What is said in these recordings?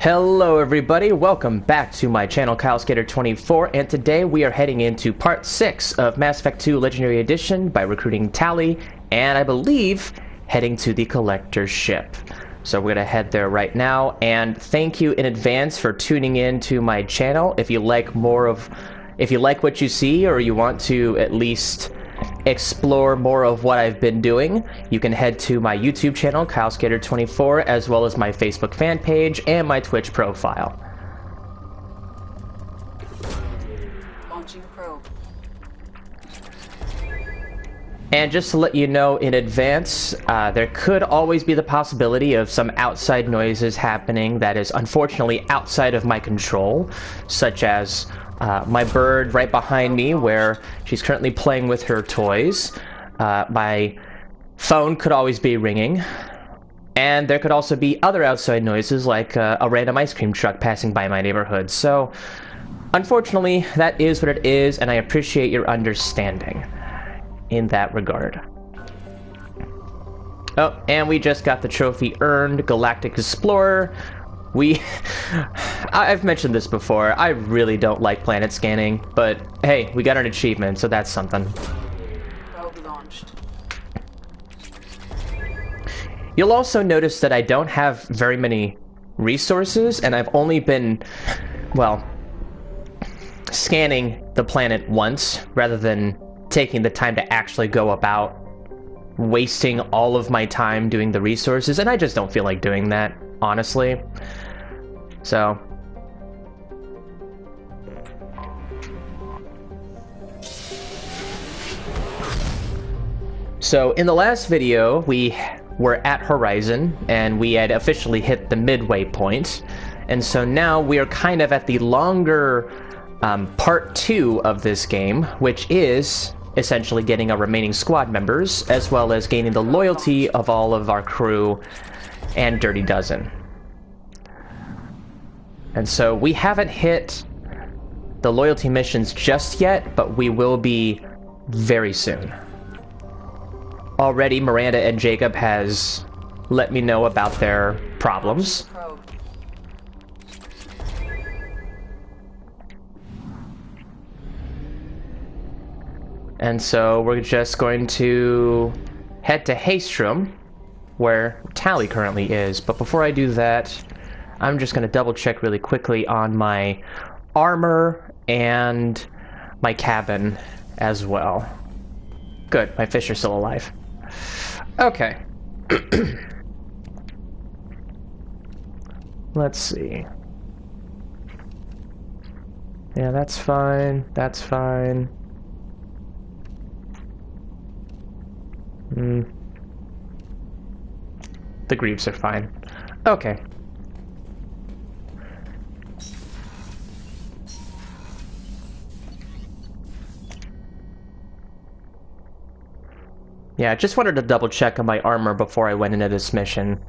Hello everybody, welcome back to my channel Kylesk8r24, and today we are heading into part 6 of Mass Effect 2 Legendary Edition by recruiting Tali, and I believe heading to the Collector's ship. So we're gonna head there right now, and thank you in advance for tuning in to my channel. If you like what you see, or you want to at least explore more of what I've been doing, you can head to my YouTube channel, Kylesk8r24, as well as my Facebook fan page and my Twitch profile. Launching probe. And just to let you know in advance, there could always be the possibility of some outside noises happening that is unfortunately outside of my control, such as my bird right behind me, where she's currently playing with her toys. My phone could always be ringing. And there could also be other outside noises, like a random ice cream truck passing by my neighborhood. So, unfortunately, that is what it is, and I appreciate your understanding in that regard. Oh, and we just got the trophy earned, Galactic Explorer. I've mentioned this before, I really don't like planet scanning, but hey, we got an achievement, so that's something. Probe launched. You'll also notice that I don't have very many resources, and I've only been, well, scanning the planet once, rather than taking the time to actually go about wasting all of my time doing the resources, and I just don't feel like doing that, honestly. So in the last video, we were at Horizon, and we had officially hit the midway point, and so now we are kind of at the longer part 2 of this game, which is essentially getting our remaining squad members, as well as gaining the loyalty of all of our crew and Dirty Dozen. And so we haven't hit the loyalty missions just yet, but we will be very soon. Already, Miranda and Jacob has let me know about their problems. And so we're just going to head to Haystrom, where Tali currently is. But before I do that, I'm just going to double check really quickly on my armor and my cabin as well. Good, my fish are still alive. Okay. Let's see. Yeah, that's fine. That's fine. The greaves are fine. Okay. Yeah, I just wanted to double check on my armor before I went into this mission.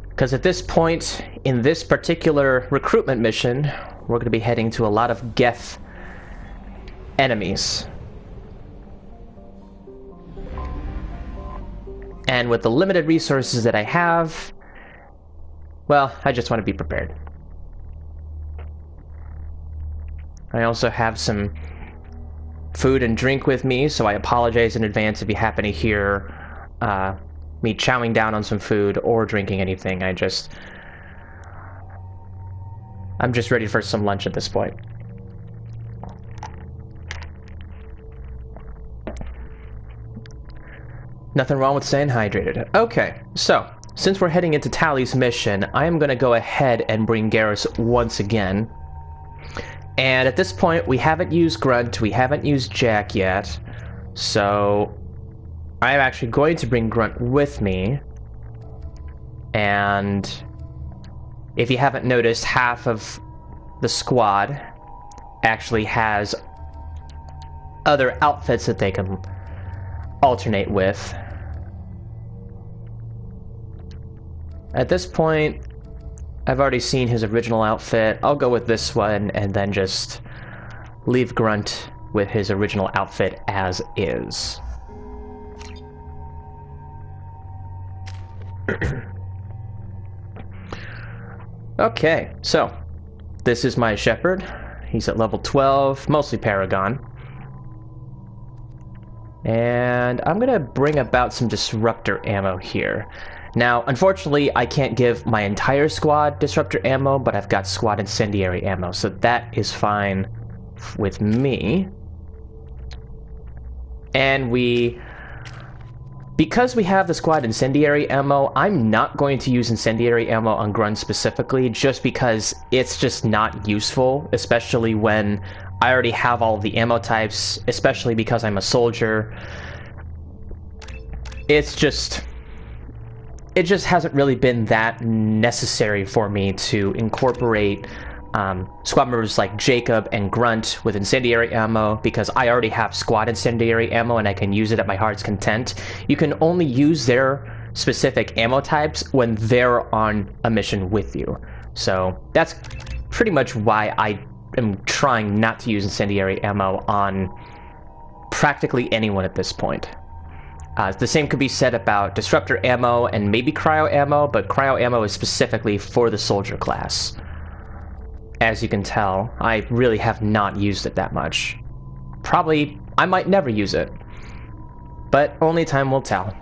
Because at this point, in this particular recruitment mission, we're going to be heading to a lot of Geth enemies. And with the limited resources that I have, well, I just want to be prepared. I also have some food and drink with me, so I apologize in advance if you happen to hear me chowing down on some food or drinking anything. I'm just ready for some lunch at this point. Nothing wrong with staying hydrated. Okay, so since we're heading into Tali's mission, I'm gonna go ahead and bring Garrus once again. And at this point, we haven't used Grunt, we haven't used Jack yet, so I'm actually going to bring Grunt with me. And if you haven't noticed, half of the squad actually has other outfits that they can alternate with. At this point, I've already seen his original outfit. I'll go with this one and then just leave Grunt with his original outfit as is. Okay, so this is my Shepherd. He's at level 12, mostly Paragon. And I'm gonna bring about some Disruptor ammo here. Now, unfortunately, I can't give my entire squad Disruptor ammo, but I've got squad Incendiary ammo, so that is fine with me. And because we have the squad Incendiary ammo, I'm not going to use Incendiary ammo on Grunt specifically, just because it's just not useful, especially when I already have all the ammo types, especially because I'm a soldier. It just hasn't really been that necessary for me to incorporate squad members like Jacob and Grunt with Incendiary ammo, because I already have squad Incendiary ammo and I can use it at my heart's content. You can only use their specific ammo types when they're on a mission with you. So that's pretty much why I am trying not to use Incendiary ammo on practically anyone at this point. The same could be said about Disruptor ammo and maybe Cryo ammo, but Cryo ammo is specifically for the soldier class. As you can tell, I really have not used it that much. Probably, I might never use it. But only time will tell.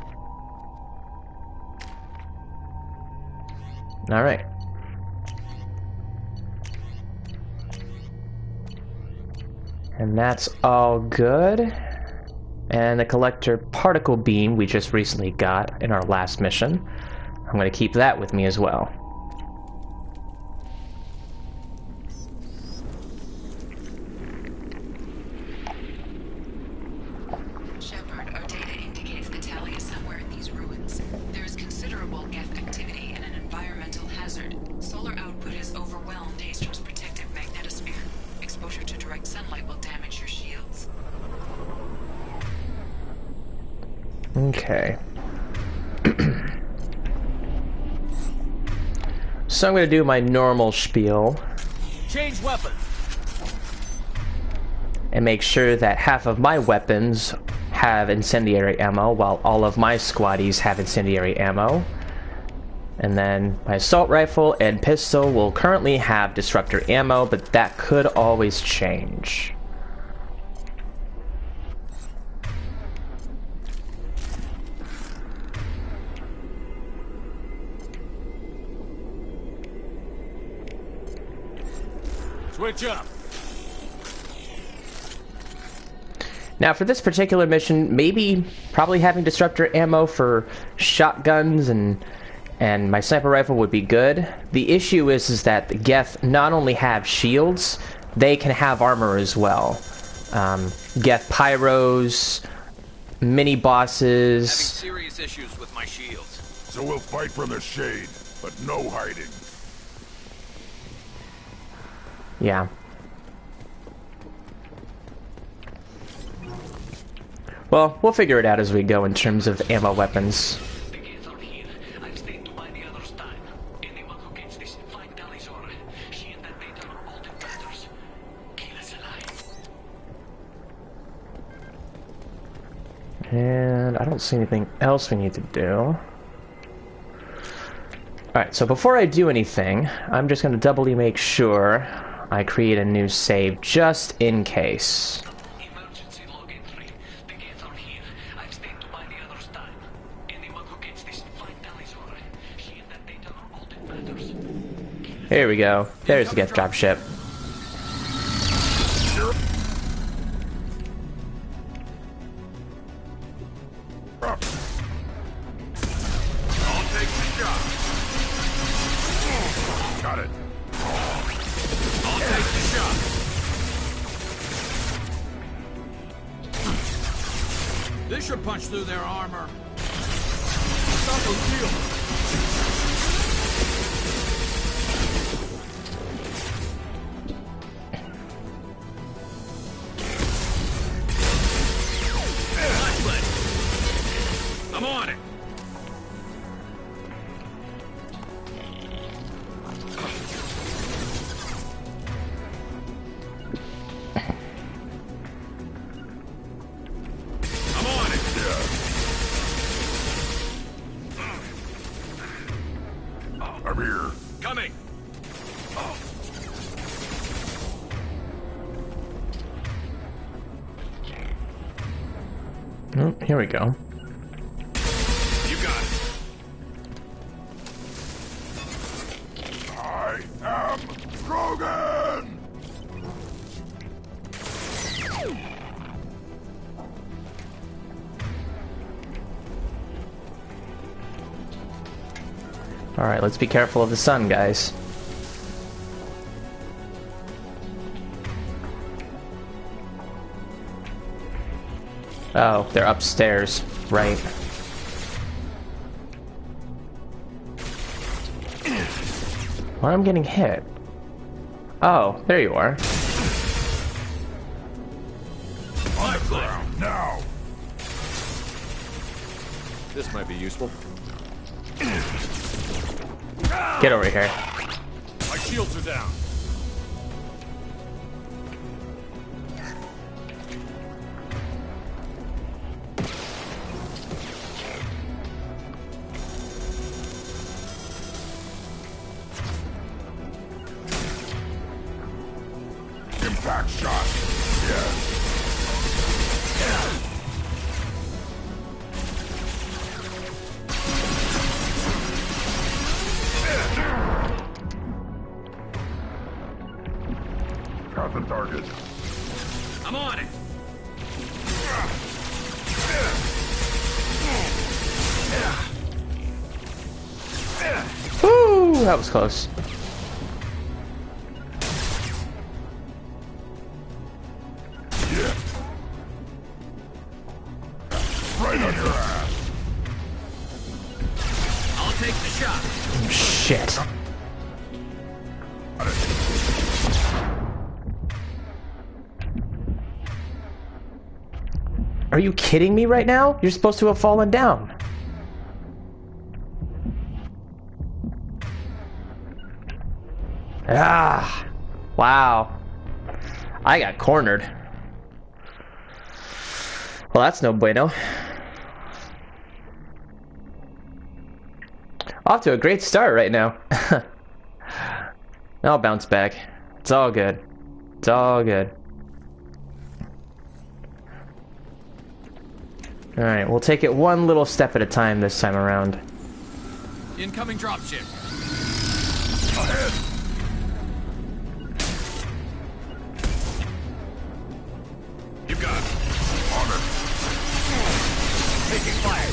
Alright. And that's all good. And the Collector Particle Beam we just recently got in our last mission. I'm going to keep that with me as well. Shepard, our data indicates that Tali is somewhere in these ruins. There is considerable geth activity and an environmental hazard. Solar output has overwhelmed Astrum's protective magnetosphere. Exposure to direct sunlight will damage your shields. Okay. So I'm going to do my normal spiel. Change weapon. And make sure that half of my weapons have Incendiary ammo, while all of my squaddies have Incendiary ammo. And then my assault rifle and pistol will currently have Disruptor ammo, but that could always change. Switch up. Now for this particular mission, probably having Disruptor ammo for shotguns and my sniper rifle would be good. The issue is that the Geth not only have shields, they can have armor as well. Geth pyros, mini bosses. Having serious issues with my shields. So we'll fight from the shade, but no hiding. Yeah. Well, we'll figure it out as we go in terms of ammo weapons. And I don't see anything else we need to do. Alright, so before I do anything, I'm just going to doubly make sure I create a new save just in case. Emergency log entry. The Geth are here. I've stayed to buy the others time. Anyone who gets this, find Tali's order. She and that data are all that matters. Here we go. There's the Geth dropship. I'll take the job. Got it. I'll take the shot. This should punch through their armor. Not no deal. I'm on it. I'm on it. I'm here. Coming. Oh, here we go. You got it. I am Krogan! Alright, let's be careful of the sun, guys. Oh, they're upstairs. Right. Why am I getting hit? Oh, there you are. On the ground, now! This might be useful. Get over here. My shields are down. Impact shot. Yes. Got the target. I'm on it. Woo! That was close. Yeah. Right on your ass. I'll take the shot. Shit. Got it. Are you kidding me right now? You're supposed to have fallen down. Ah! Wow. I got cornered. Well, that's no bueno. Off to a great start right now. I'll bounce back. It's all good. It's all good. Alright, we'll take it one little step at a time this time around. Incoming dropship. Ahead. You got it. On it. Taking fire.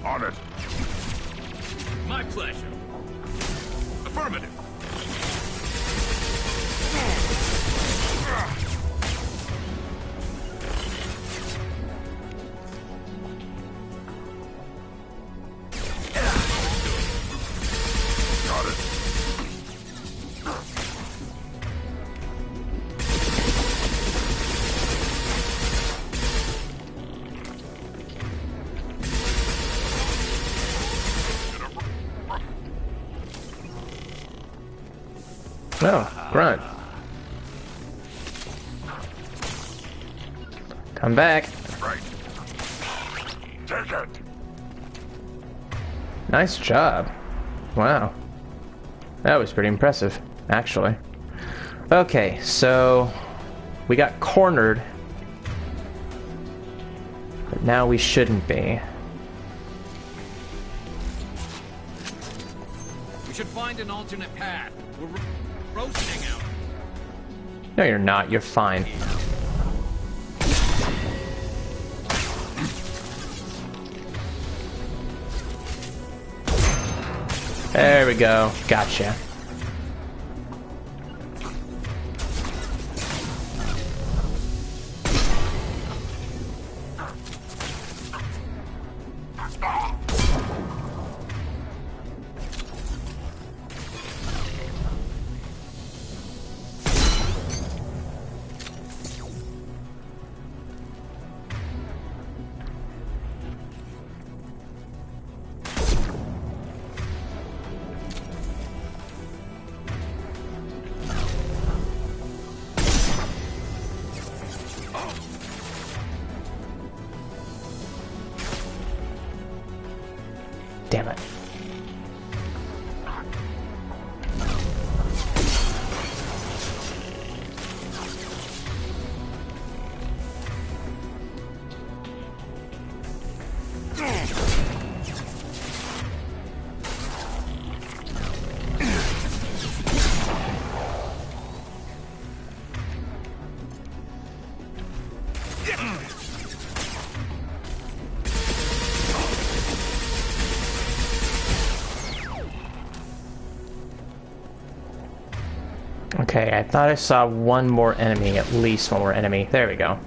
On it. My pleasure. Affirmative. Got it. Oh, grunt. Come back. Right. Take it. Nice job. Wow. That was pretty impressive, actually. Okay, so we got cornered. But now we shouldn't be. We should find an alternate path. We're roasting out. No, you're not. You're fine. There we go. Gotcha. Damn it. Okay, I thought I saw one more enemy, at least one more enemy. There we go.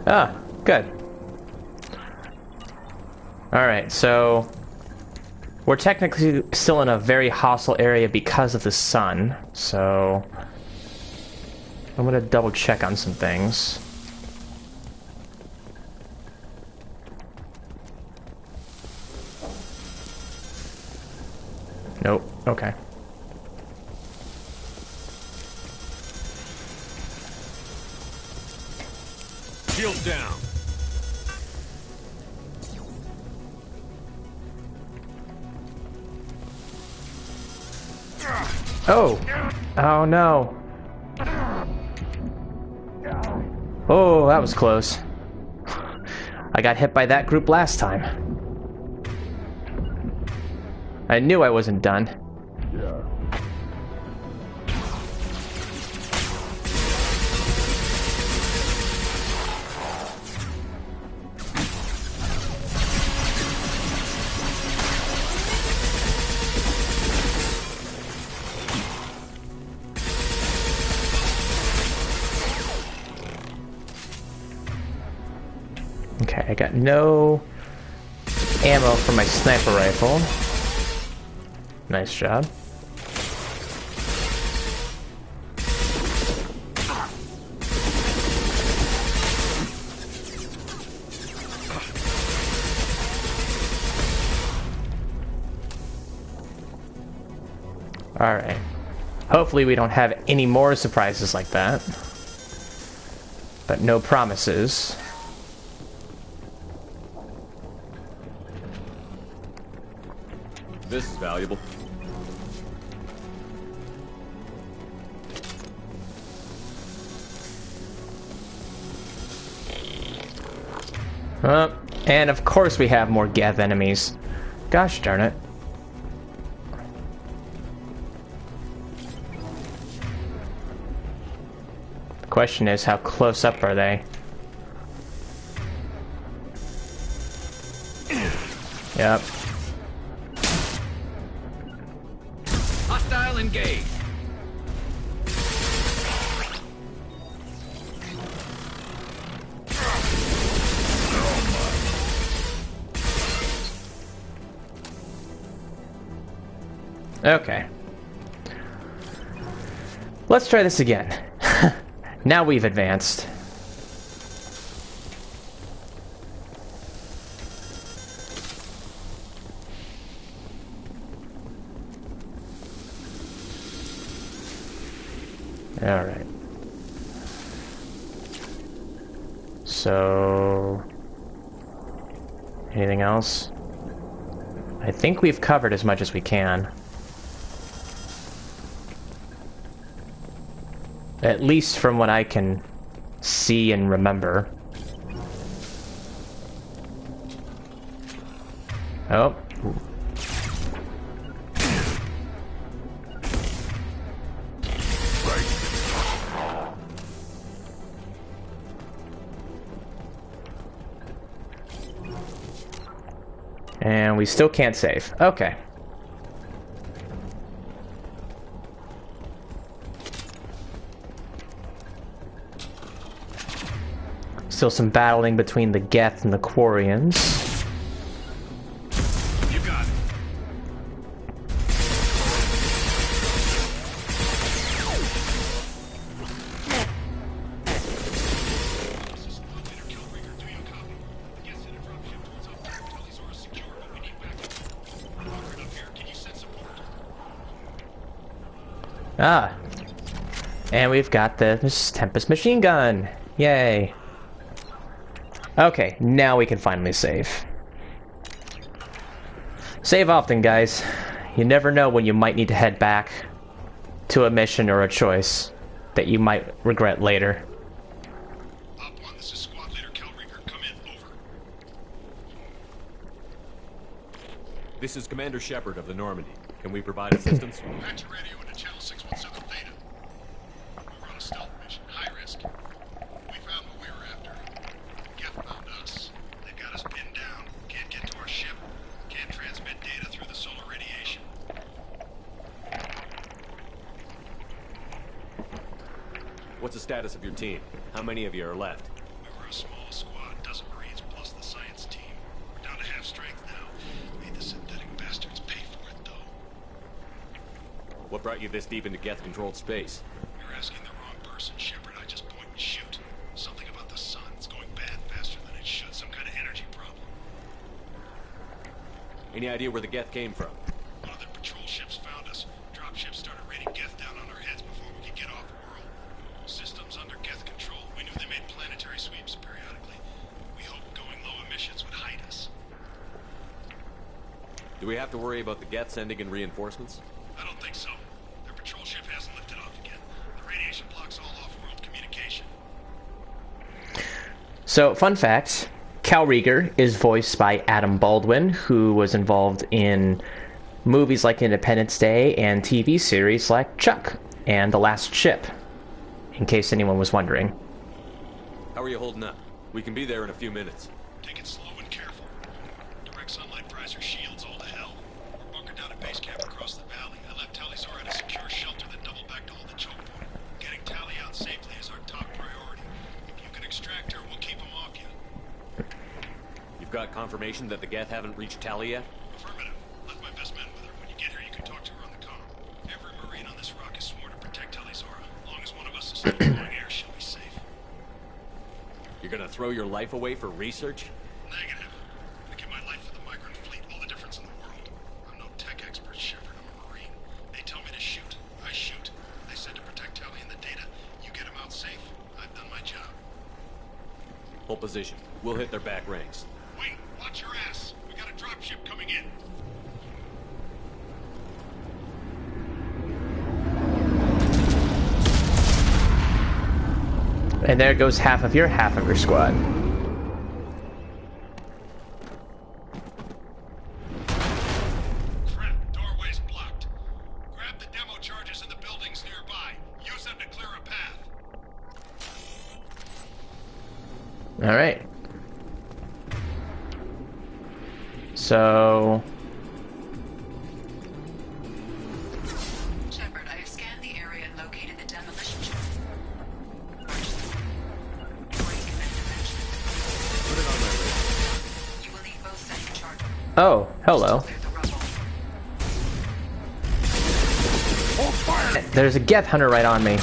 Ah, good. Alright, so we're technically still in a very hostile area because of the sun, so I'm gonna double check on some things. Nope. Okay. Shield down. Oh! Oh no! Oh, that was close. I got hit by that group last time. I knew I wasn't done. Okay, I got no ammo for my sniper rifle. Nice job. Alright. Hopefully we don't have any more surprises like that. But no promises. This is valuable. And of course we have more Geth enemies. Gosh darn it. The question is, how close up are they? Yep. Hostile engaged. Okay. Let's try this again. Now we've advanced. Alright. So... anything else? I think we've covered as much as we can. At least from what I can see and remember. Oh. And we still can't save. Okay. Still some battling between the Geth and the Quarians. You got it. Ah. And we've got this Tempest machine gun. Yay. Okay, now we can finally save. Save often, guys. You never know when you might need to head back to a mission or a choice that you might regret later. Op 1, this is Squad Leader Kylesk8r. Come in, over. This is Commander Shepard of the Normandy. Can we provide assistance? Patch your radio into channel 617 Theta. We're on a stealth mission, high risk. We found what we were after. Geth found us. They've got us pinned down. Can't get to our ship. Can't transmit data through the solar radiation. What's the status of your team? How many of you are left? We were a small squad, dozen Marines plus the science team. We're down to half strength now. Made the synthetic bastards pay for it, though. What brought you this deep into Geth-controlled space? You're asking the wrong person, Shepard. I just point and shoot. Something about the sun. It's going bad faster than it should. Some kind of energy problem. Any idea where the Geth came from? One of the patrol ships found us. Dropships started raining Geth down on our heads before we could get off world. Systems under Geth control. We knew they made planetary sweeps periodically. We hoped going low emissions would hide us. Do we have to worry about the Geth sending in reinforcements? I don't think so. Their patrol ship hasn't lifted off again. The radiation blocks all off-world communication. So, fun fact, Kylesk8r is voiced by Adam Baldwin, who was involved in movies like Independence Day and TV series like Chuck and The Last Ship, in case anyone was wondering. How are you holding up? We can be there in a few minutes. Take it slow and careful. Direct sunlight fries our shields all to hell. We're bunkered down at base camp across the valley. I left Tali at a secure shelter that doubled back to hold the choke point. Getting Tali out safely is our top priority. If you can extract her, we'll keep them off you. You've got confirmation that the Geth haven't reached Tali yet? Affirmative. Left my best men with her. When you get here, you can talk to her on the comm. Every Marine on this rock is sworn to protect Tali. As long as one of us is still flying air, she'll be safe. You're gonna throw your life away for research? Negative. I give my life for the migrant fleet, all the difference in the world. I'm no tech expert, Shepard. I'm a Marine. They tell me to shoot. I shoot. They said to protect Tali and the data. You get them out safe. I've done my job. Hold position. We'll hit their back ranks. Wait, watch your ass. We got a dropship coming in. And there goes half of your squad. Crap, doorway's blocked. Grab the demo charges in the buildings nearby. Use them to clear a path. Alright. So... Shepard, I have scanned the area and located the demolition chute. Put it on my radar. You will need both sets of charge. Oh, hello. Clear the rubble. There's a Geth hunter right on me.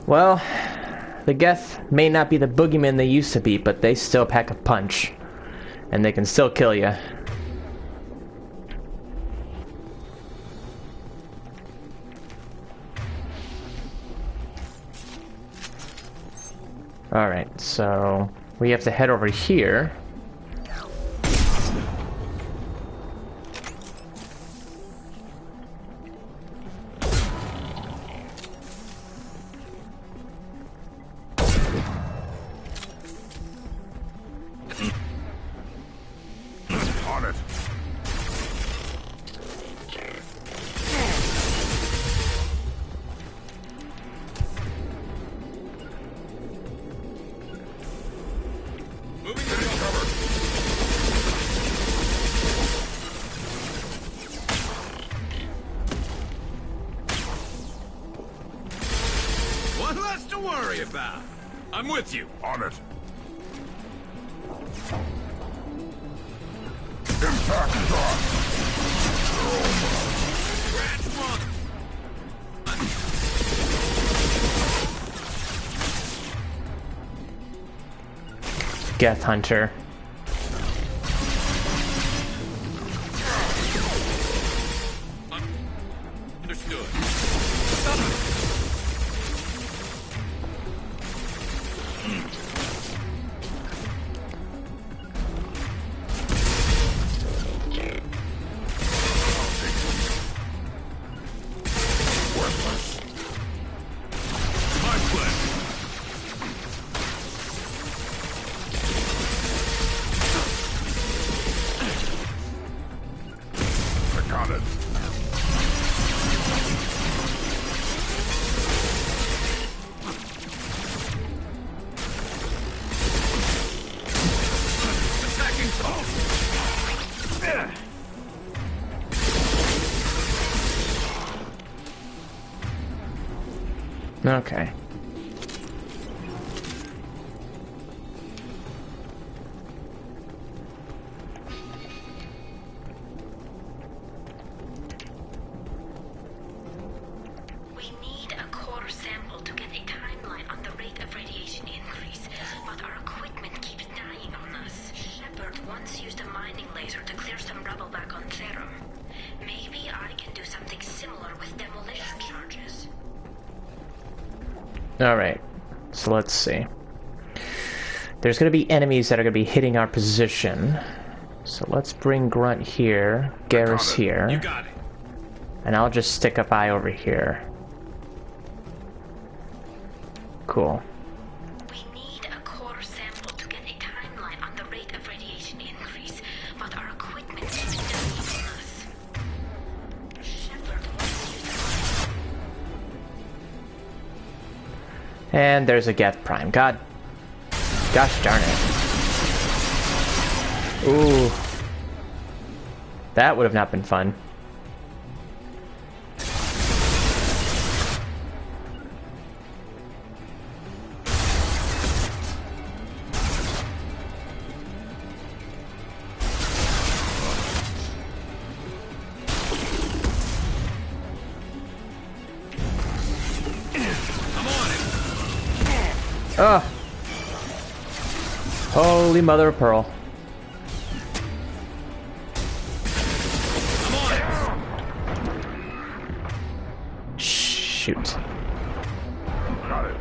Well, the Geth may not be the boogeyman they used to be, but they still pack a punch. And they can still kill you. Alright, so we have to head over here. On it. Moving to cover. One less to worry about. I'm with you. On it. Impact shot! Geth Hunter. Understood. My pleasure. I got it. Attacking top. Okay. We need a core sample to get a timeline on the rate of radiation increase, but our equipment keeps dying on us. Shepard once used a mining laser to clear some rubble back on Therum. Maybe I can do something similar with demolition charges. Alright. So let's see. There's going to be enemies that are going to be hitting our position. So let's bring Grunt here, Garrus here, You got it. and I'll just stick a eye over here. Cool. We need a core sample to get a timeline on the rate of radiation increase, but our equipment keeps dying on us. Shepard once used a And there's a Geth Prime. Gosh darn it. Ooh. That would have not been fun. Oh. Holy mother of pearl. Shoot. Got it.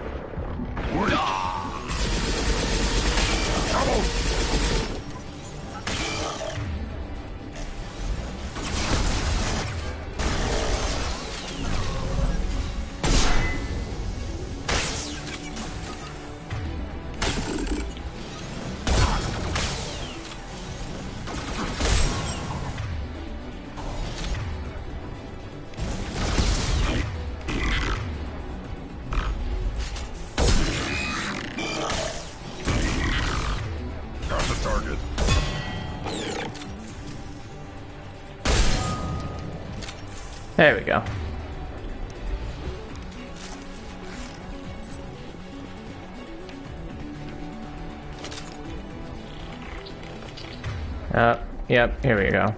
Got the target. There we go. Yep, here we go.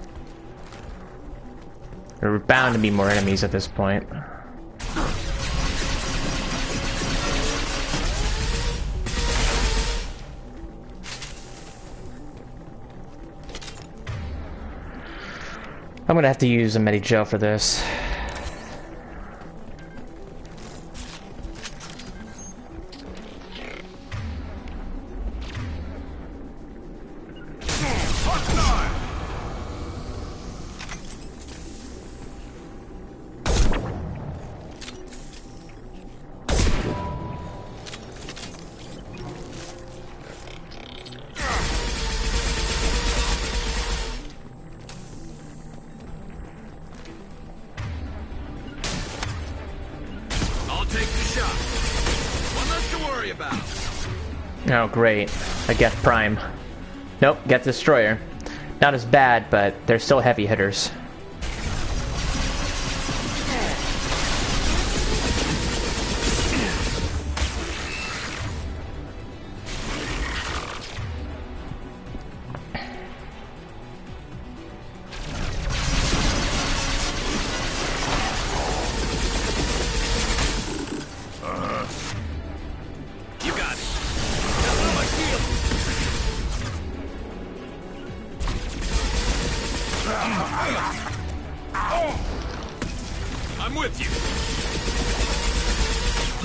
There are bound to be more enemies at this point. I'm gonna have to use a Medi-Gel for this. I'll take the shot. One less to worry about. Oh, great. A Geth Prime. Nope, Geth Destroyer. Not as bad, but they're still heavy hitters. I'm with you.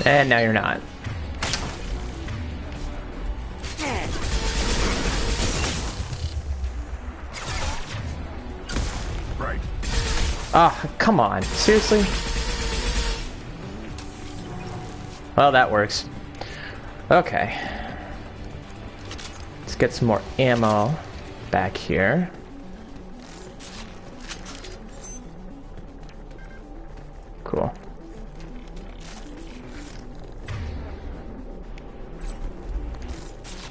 And now you're not. Right. Ah, come on. Seriously? Well, that works. Okay. Let's get some more ammo back here. Cool.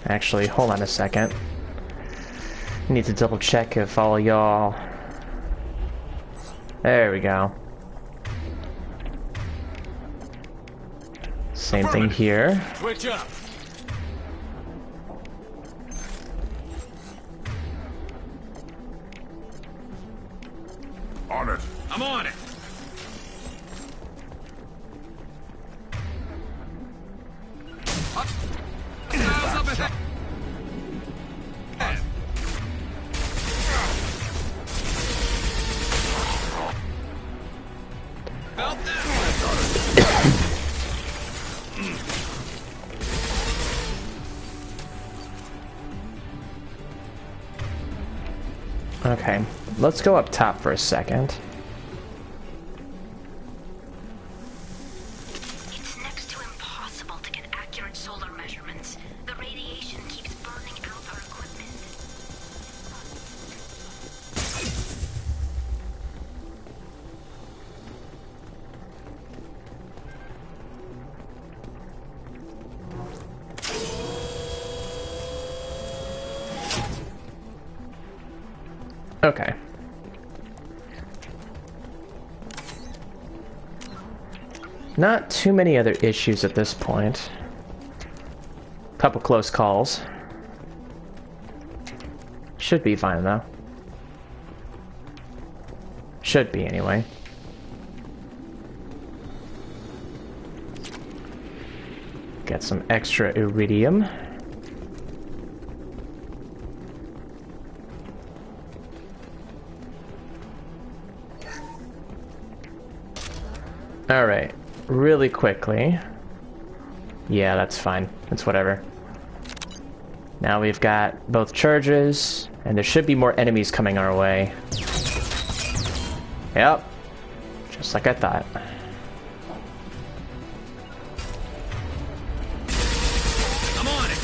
Actually, hold on a second. Need to double check if all y'all... There we go. Same thing here. Switch up. On it. I'm on it. Miles up ahead. Felt that. Okay, let's go up top for a second. It's next to impossible to get accurate solar measurements. The radiation keeps burning out our equipment. Okay. Not too many other issues at this point. Couple close calls. Should be fine though. Should be anyway. Get some extra iridium. Alright, really quickly. Yeah, that's fine. That's whatever. Now we've got both charges, and there should be more enemies coming our way. Yep. Just like I thought. I'm on it.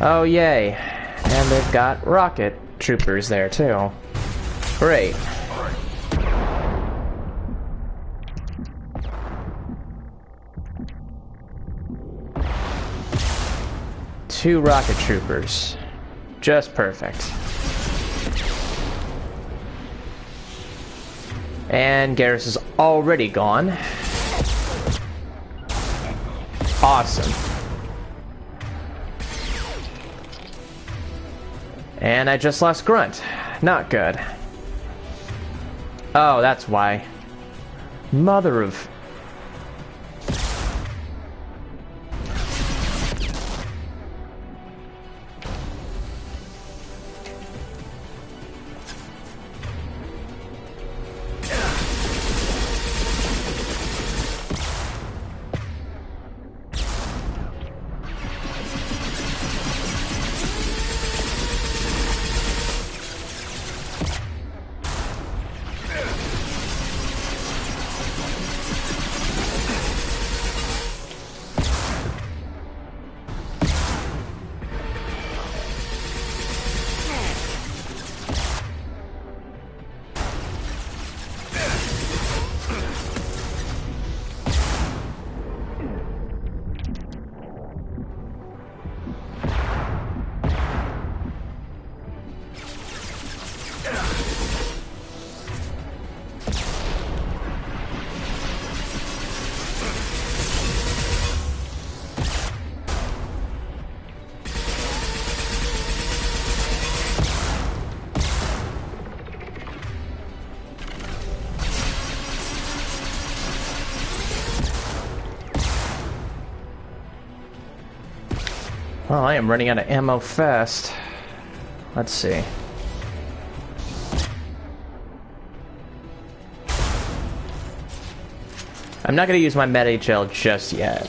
Oh, yay. And they've got rocket troopers there, too. Great. Two rocket troopers. Just perfect. And Garrus is already gone. Awesome. And I just lost Grunt. Not good. Oh, that's why. Mother of... Well, I am running out of ammo fast. Let's see. I'm not going to use my meta gel just yet.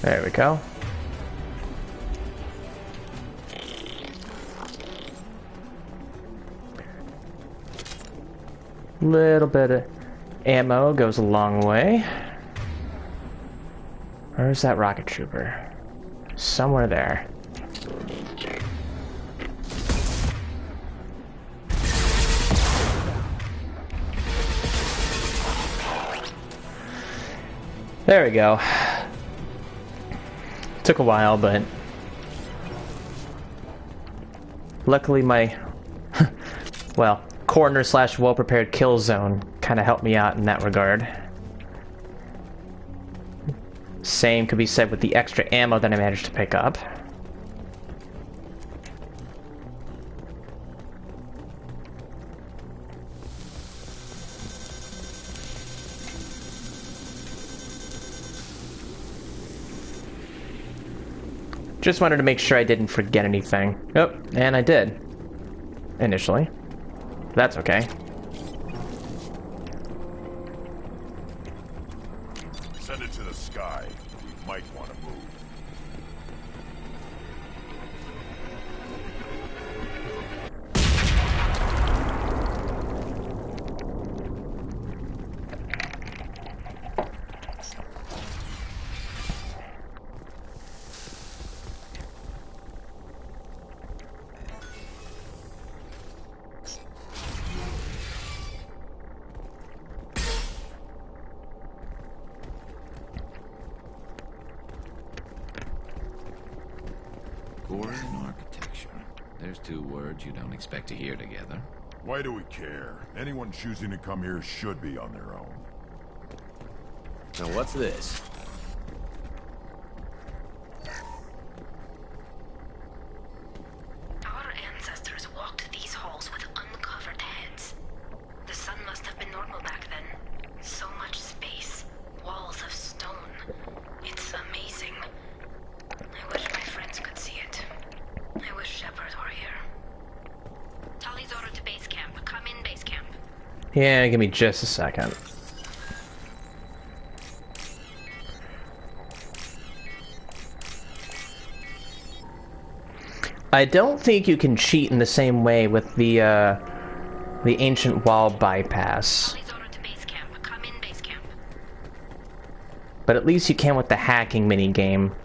There we go. Little bit of ammo goes a long way. Where's that rocket trooper? Somewhere there. There we go. Took a while, but luckily my well, corner / well-prepared kill zone kind of helped me out in that regard. Same could be said with the extra ammo that I managed to pick up. Just wanted to make sure I didn't forget anything. Oh, and I did. Initially. That's okay. Send it to the sky. We might want to move. Two words you don't expect to hear together. Why do we care? Anyone choosing to come here should be on their own. Now what's this? Our ancestors walked these halls with uncovered heads. The sun must have been normal back then. So much space, walls of stone. It's amazing. I wish my friends could see it. I wish Shepard were here. Tali's order to base camp. Come in base camp. Yeah, give me just a second. I don't think you can cheat in the same way with the ancient wall bypass. Tali's order to base camp. Come in base camp. But at least you can with the hacking minigame.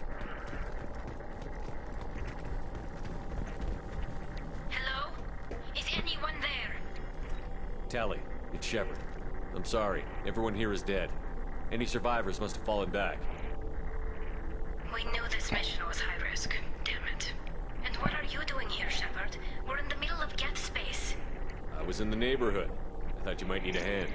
Tali, it's Shepard. I'm sorry. Everyone here is dead. Any survivors must have fallen back. We knew this mission was high risk. Damn it. And what are you doing here, Shepard? We're in the middle of Geth space. I was in the neighborhood. I thought you might need a hand.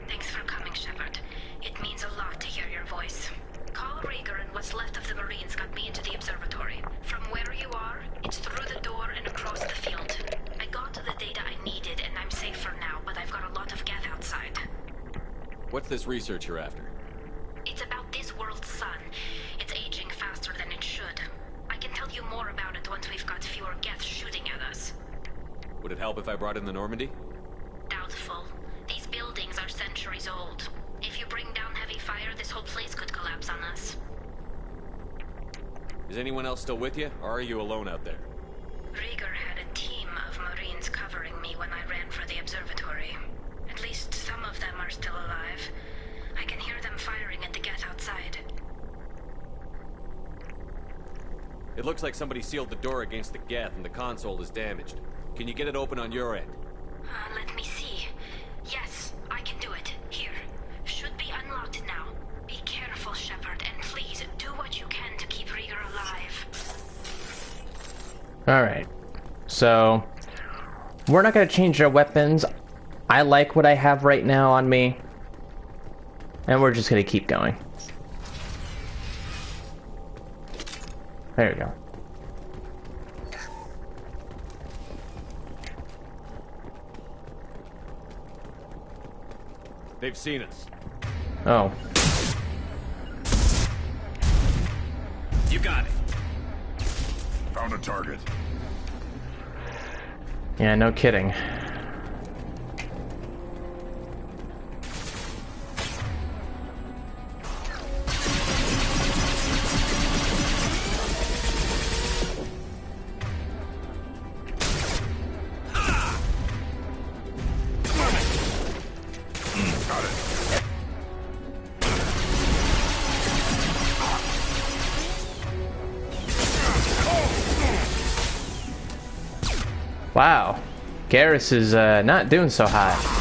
Thanks for coming, Shepard. It means a lot to hear your voice. Call Rieger and what's left of the Marines got me into the observatory. From where you are, it's through the door and across the field. I got the data I needed and I'm safe for now, but I've got a lot of Geth outside. What's this research you're after? It's about this world's sun. It's aging faster than it should. I can tell you more about it once we've got fewer Geth shooting at us. Would it help if I brought in the Normandy? Doubtful. These buildings are centuries old. If you bring down heavy fire, this whole place could collapse on us. Is anyone else still with you, or are you alone out there? Rieger had a team of Marines covering me when I ran for the observatory. At least some of them are still alive. I can hear them firing at the Geth outside. It looks like somebody sealed the door against the Geth and the console is damaged. Can you get it open on your end? Let me see. Yes, I can do it. Here. Should be unlocked now. Be careful, Shepard, and please do what you can to keep Rieger alive. Alright. So, we're not going to change our weapons. I like what I have right now on me. And we're just going to keep going. There you go. They've seen us. Oh. You got it. Found a target. Yeah, no kidding. Wow, Garrus is not doing so hot.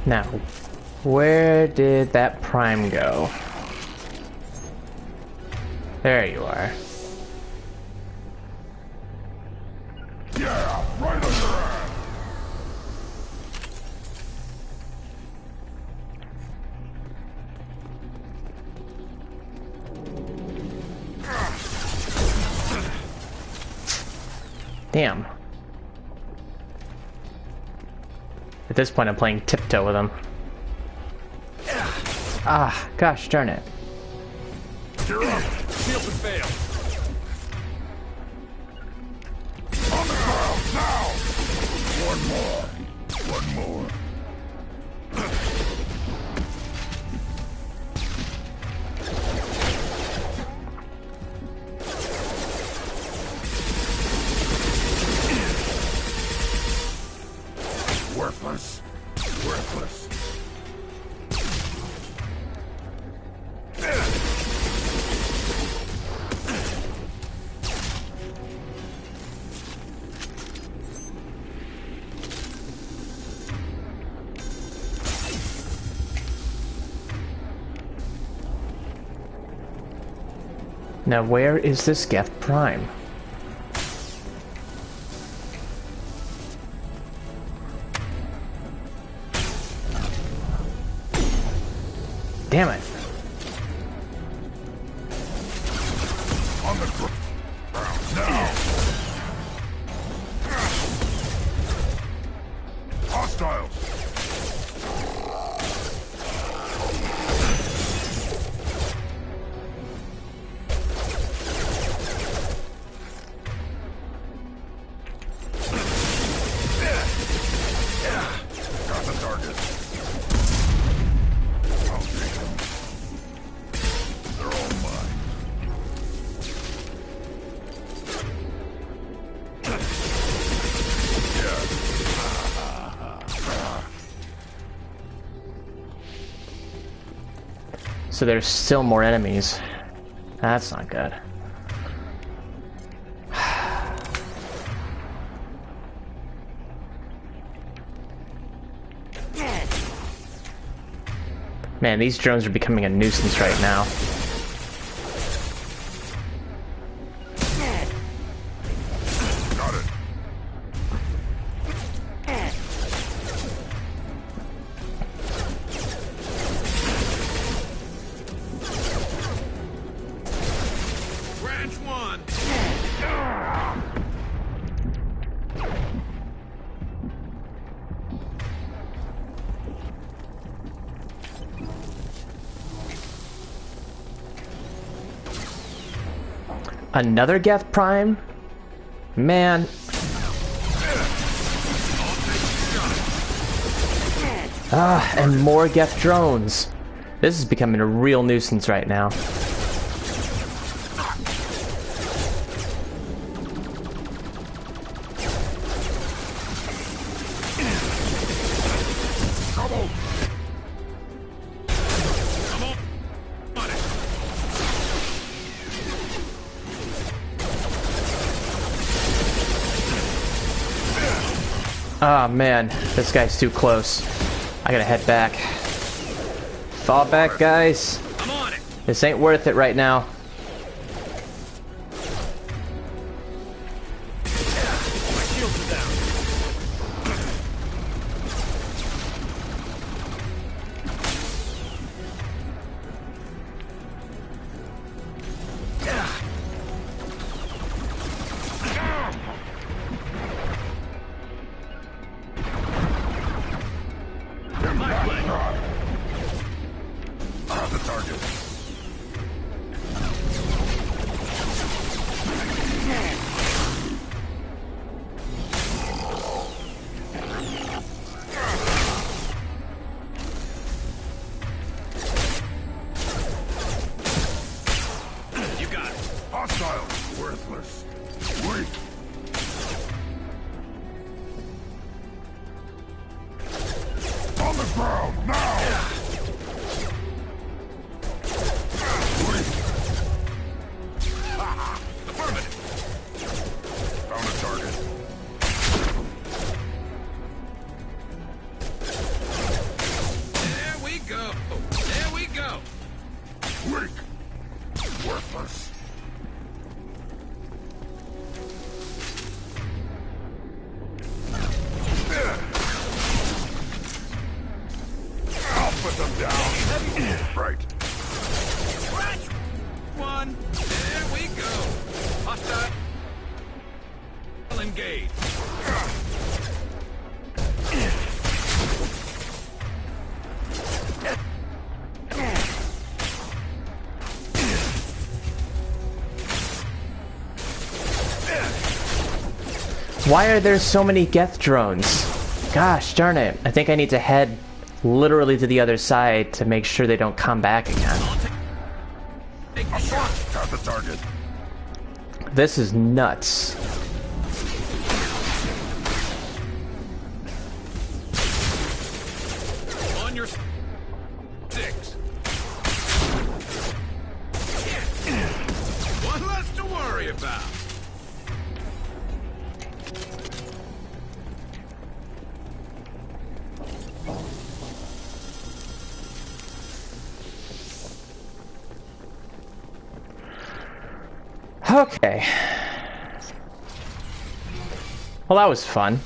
Now, where did that prime go? There you are. Yeah, right on your ass. Damn. At this point, I'm playing tiptoe with him. Ah, gosh darn it. You're up. Shield and fail. On the ground now. One more. One more. Worthless. Worthless. Now, where is this Geth Prime? Damn it. On the ground now. Hostiles. Got the target. I'll take them. They're all mine. So there's still more enemies. That's not good. Man, these drones are becoming a nuisance right now. Got it. Branch one. Another Geth Prime? Man. And more Geth drones. This is becoming a real nuisance right now. Oh man, this guy's too close. I gotta head back. Fall back, guys. I'm on it. This ain't worth it right now. My shields are down. Why are there so many Geth drones? Gosh darn it. I think I need to head literally to the other side to make sure they don't come back again. Got the target. This is nuts. On your six. One less to worry about. Okay. Well, that was fun.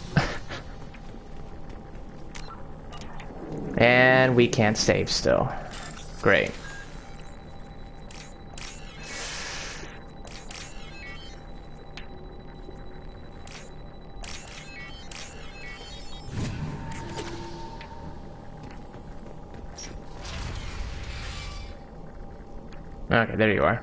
And we can't save still. Great. Okay, there you are.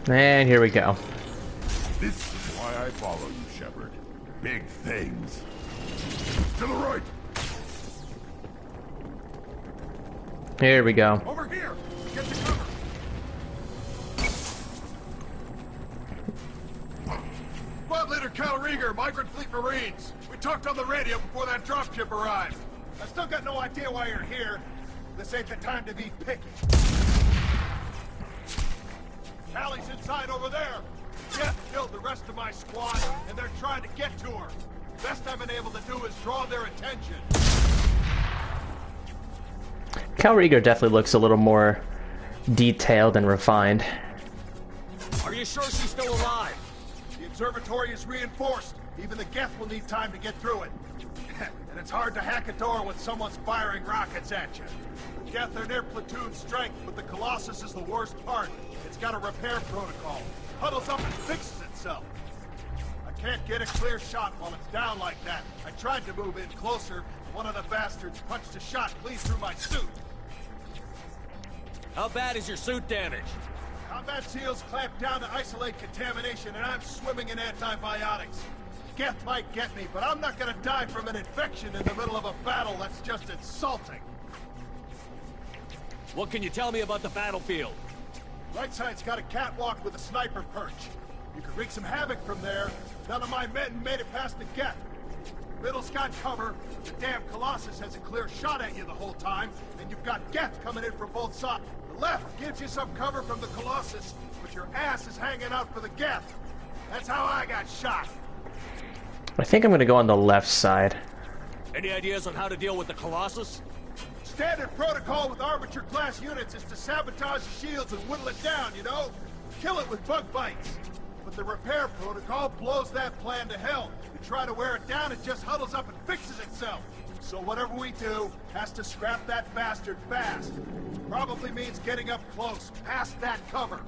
And here we go. This is why I follow you, Shepard. Big things. To the right. Here we go. Over here. Get to cover. Squad Leader Kylesk8r, Migrant Fleet Marines. We talked on the radio before that dropship arrived. I still got no idea why you're here. This ain't the time to be picky. Tali's inside over there. Jeff killed the rest of my squad, and they're trying to get to her. Best I've been able to do is draw their attention. Kylesk8r definitely looks a little more detailed and refined. Are you sure she's still alive? If Observatory is reinforced. Even the Geth will need time to get through it. And it's hard to hack a door when someone's firing rockets at you. The Geth are near platoon strength, but the Colossus is the worst part. It's got a repair protocol. Huddles up and fixes itself. I can't get a clear shot while it's down like that. I tried to move in closer. One of the bastards punched a shot clean through my suit. How bad is your suit damaged? Combat seals clamp down to isolate contamination, and I'm swimming in antibiotics. Geth might get me, but I'm not gonna die from an infection in the middle of a battle. That's just insulting. What can you tell me about the battlefield? Right side's got a catwalk with a sniper perch. You could wreak some havoc from there. None of my men made it past the Geth. Middle's got cover. The damn Colossus has a clear shot at you the whole time, and you've got Geth coming in from both sides. The left gives you some cover from the Colossus, but your ass is hanging out for the Geth. That's how I got shot. I think I'm gonna go on the left side. Any ideas on how to deal with the Colossus? Standard protocol with armature-class units is to sabotage the shields and whittle it down, you know? Kill it with bug bites. But the repair protocol blows that plan to hell. You try to wear it down, it just huddles up and fixes itself. So whatever we do has to scrap that bastard fast. Probably means getting up close, past that cover.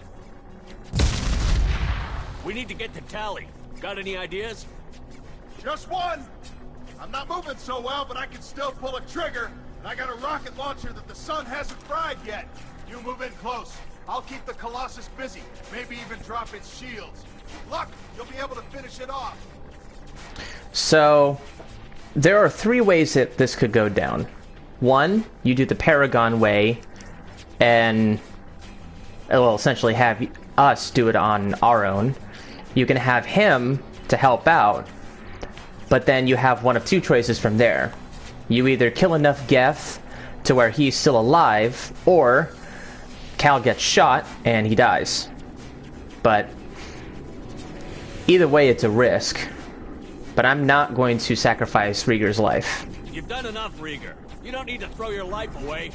We need to get to Tali. Got any ideas? Just one! I'm not moving so well, but I can still pull a trigger. And I got a rocket launcher that the sun hasn't fried yet. You move in close. I'll keep the Colossus busy. Maybe even drop its shields. With luck, you'll be able to finish it off. So, there are 3 ways that this could go down. 1, you do the Paragon way, and it will essentially have us do it on our own. You can have him to help out, but then you have one of 2 choices from there. You either kill enough Geth to where he's still alive, or Cal gets shot and he dies. But either way, it's a risk. But I'm not going to sacrifice Rieger's life. You've done enough, Rieger. You don't need to throw your life away.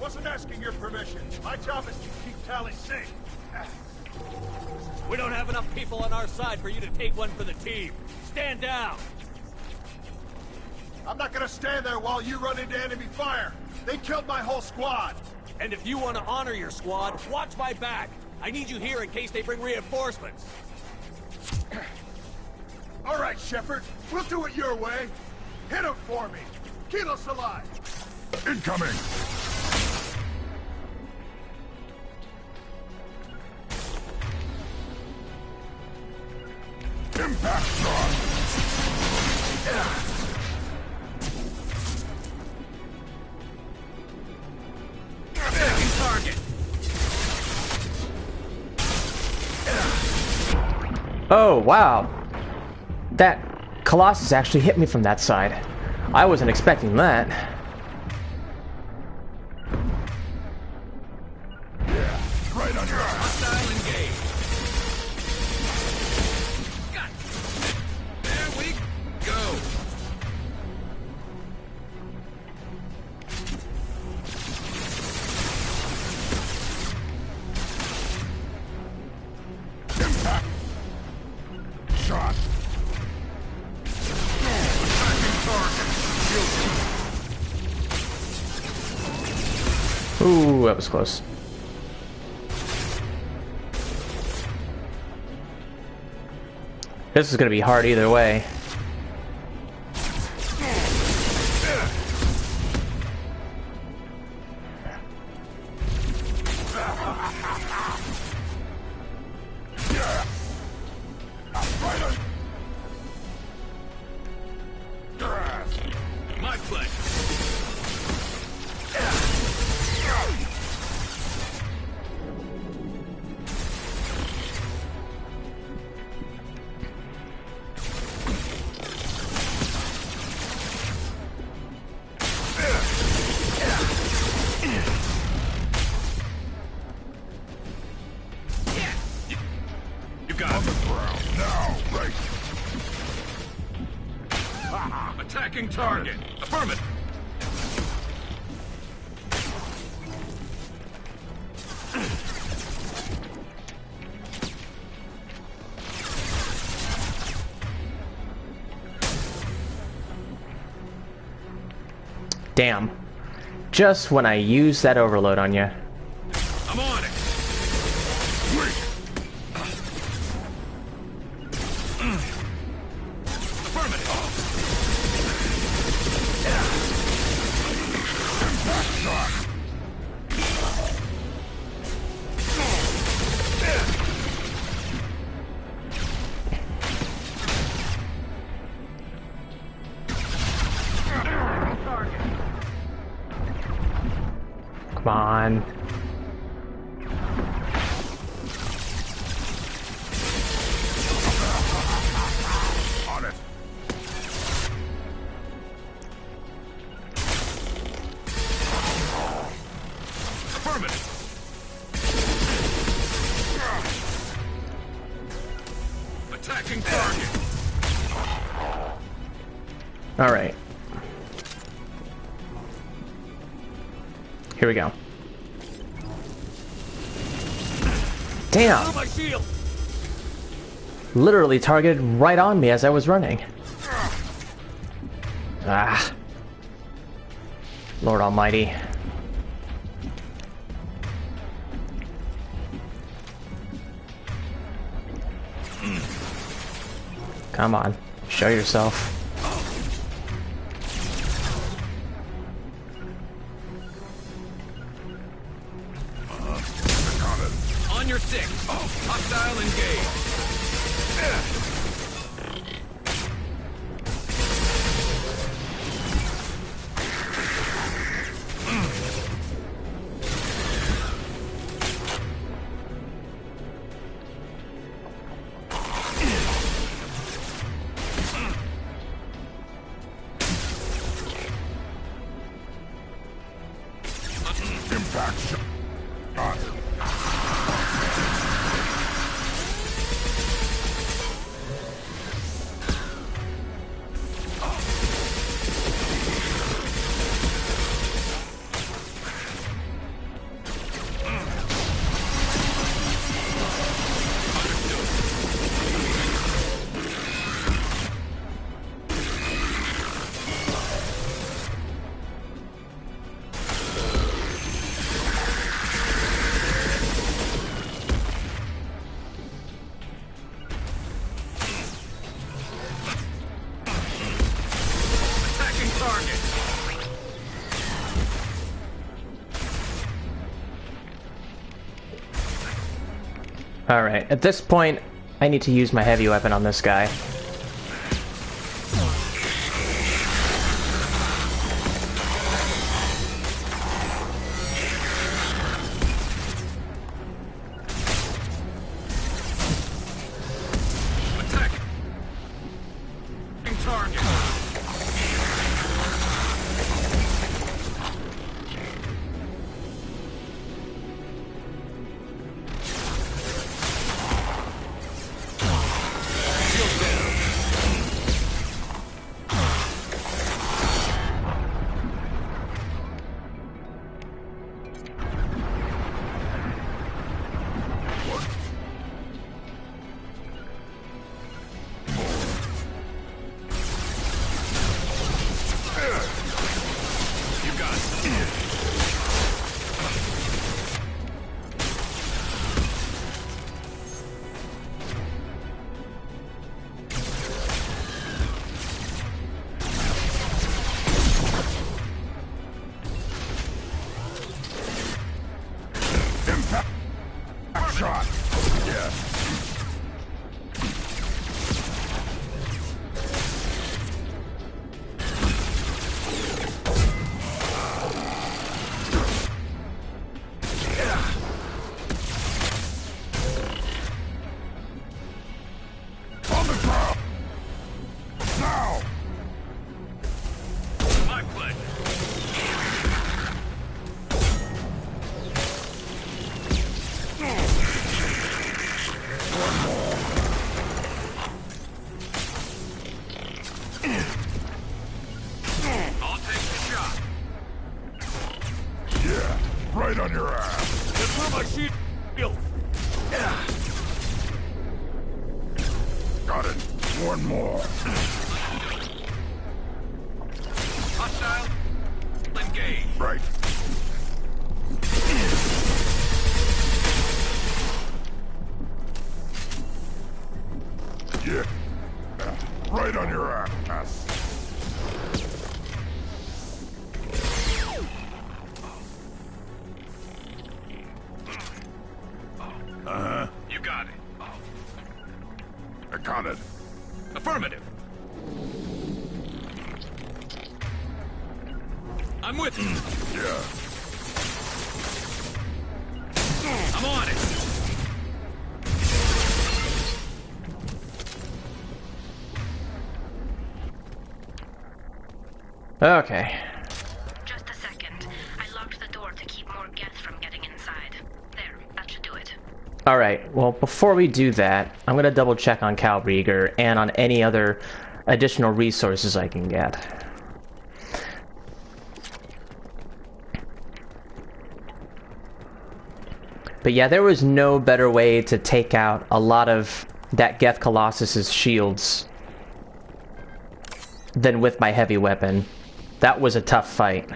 Wasn't asking your permission. My job is to keep Tali safe. We don't have enough people on our side for you to take one for the team. Stand down! I'm not gonna stand there while you run into enemy fire. They killed my whole squad. And if you want to honor your squad, watch my back. I need you here in case they bring reinforcements. All right, Shepard. We'll do it your way. Hit him for me. Keep us alive. Incoming! Impact shot! Target. Oh, wow. That Colossus actually hit me from that side. I wasn't expecting that. Yeah, right on your ass. Hostile engaged. Got it. There we go. Impact! Shot! Attacking target! Ooh, that was close. This is gonna be hard either way. My play. You got On it. the ground, now, right! Attacking target. Affirmative. Damn. Just when I use that overload on you. I'm on it. Come on. On it. Affirmative. Attacking target. All right. Here we go. Damn. My shield. Literally targeted right on me as I was running. Ah. Lord Almighty. Come on. Show yourself. On your six. Hostile engaged. Impact shot. Alright, at this point, I need to use my heavy weapon on this guy. Shot. Yeah. On the ground. Now. My pleasure. I'll take the shot. Yeah. Right on your ass. Get through my shield. Got it. One more. Hostile. Yeah. Right on your ass. Uh-huh. You got it. Accounted. Affirmative. I'm with you. Yeah. I'm on it. Okay. Just a second. I locked the door to keep more geth from getting inside. There, that should do it. Alright, well, before we do that, I'm going to double check on Cal Rieger and on any other additional resources I can get. But yeah, there was no better way to take out a lot of that Geth Colossus's shields than with my heavy weapon. That was a tough fight.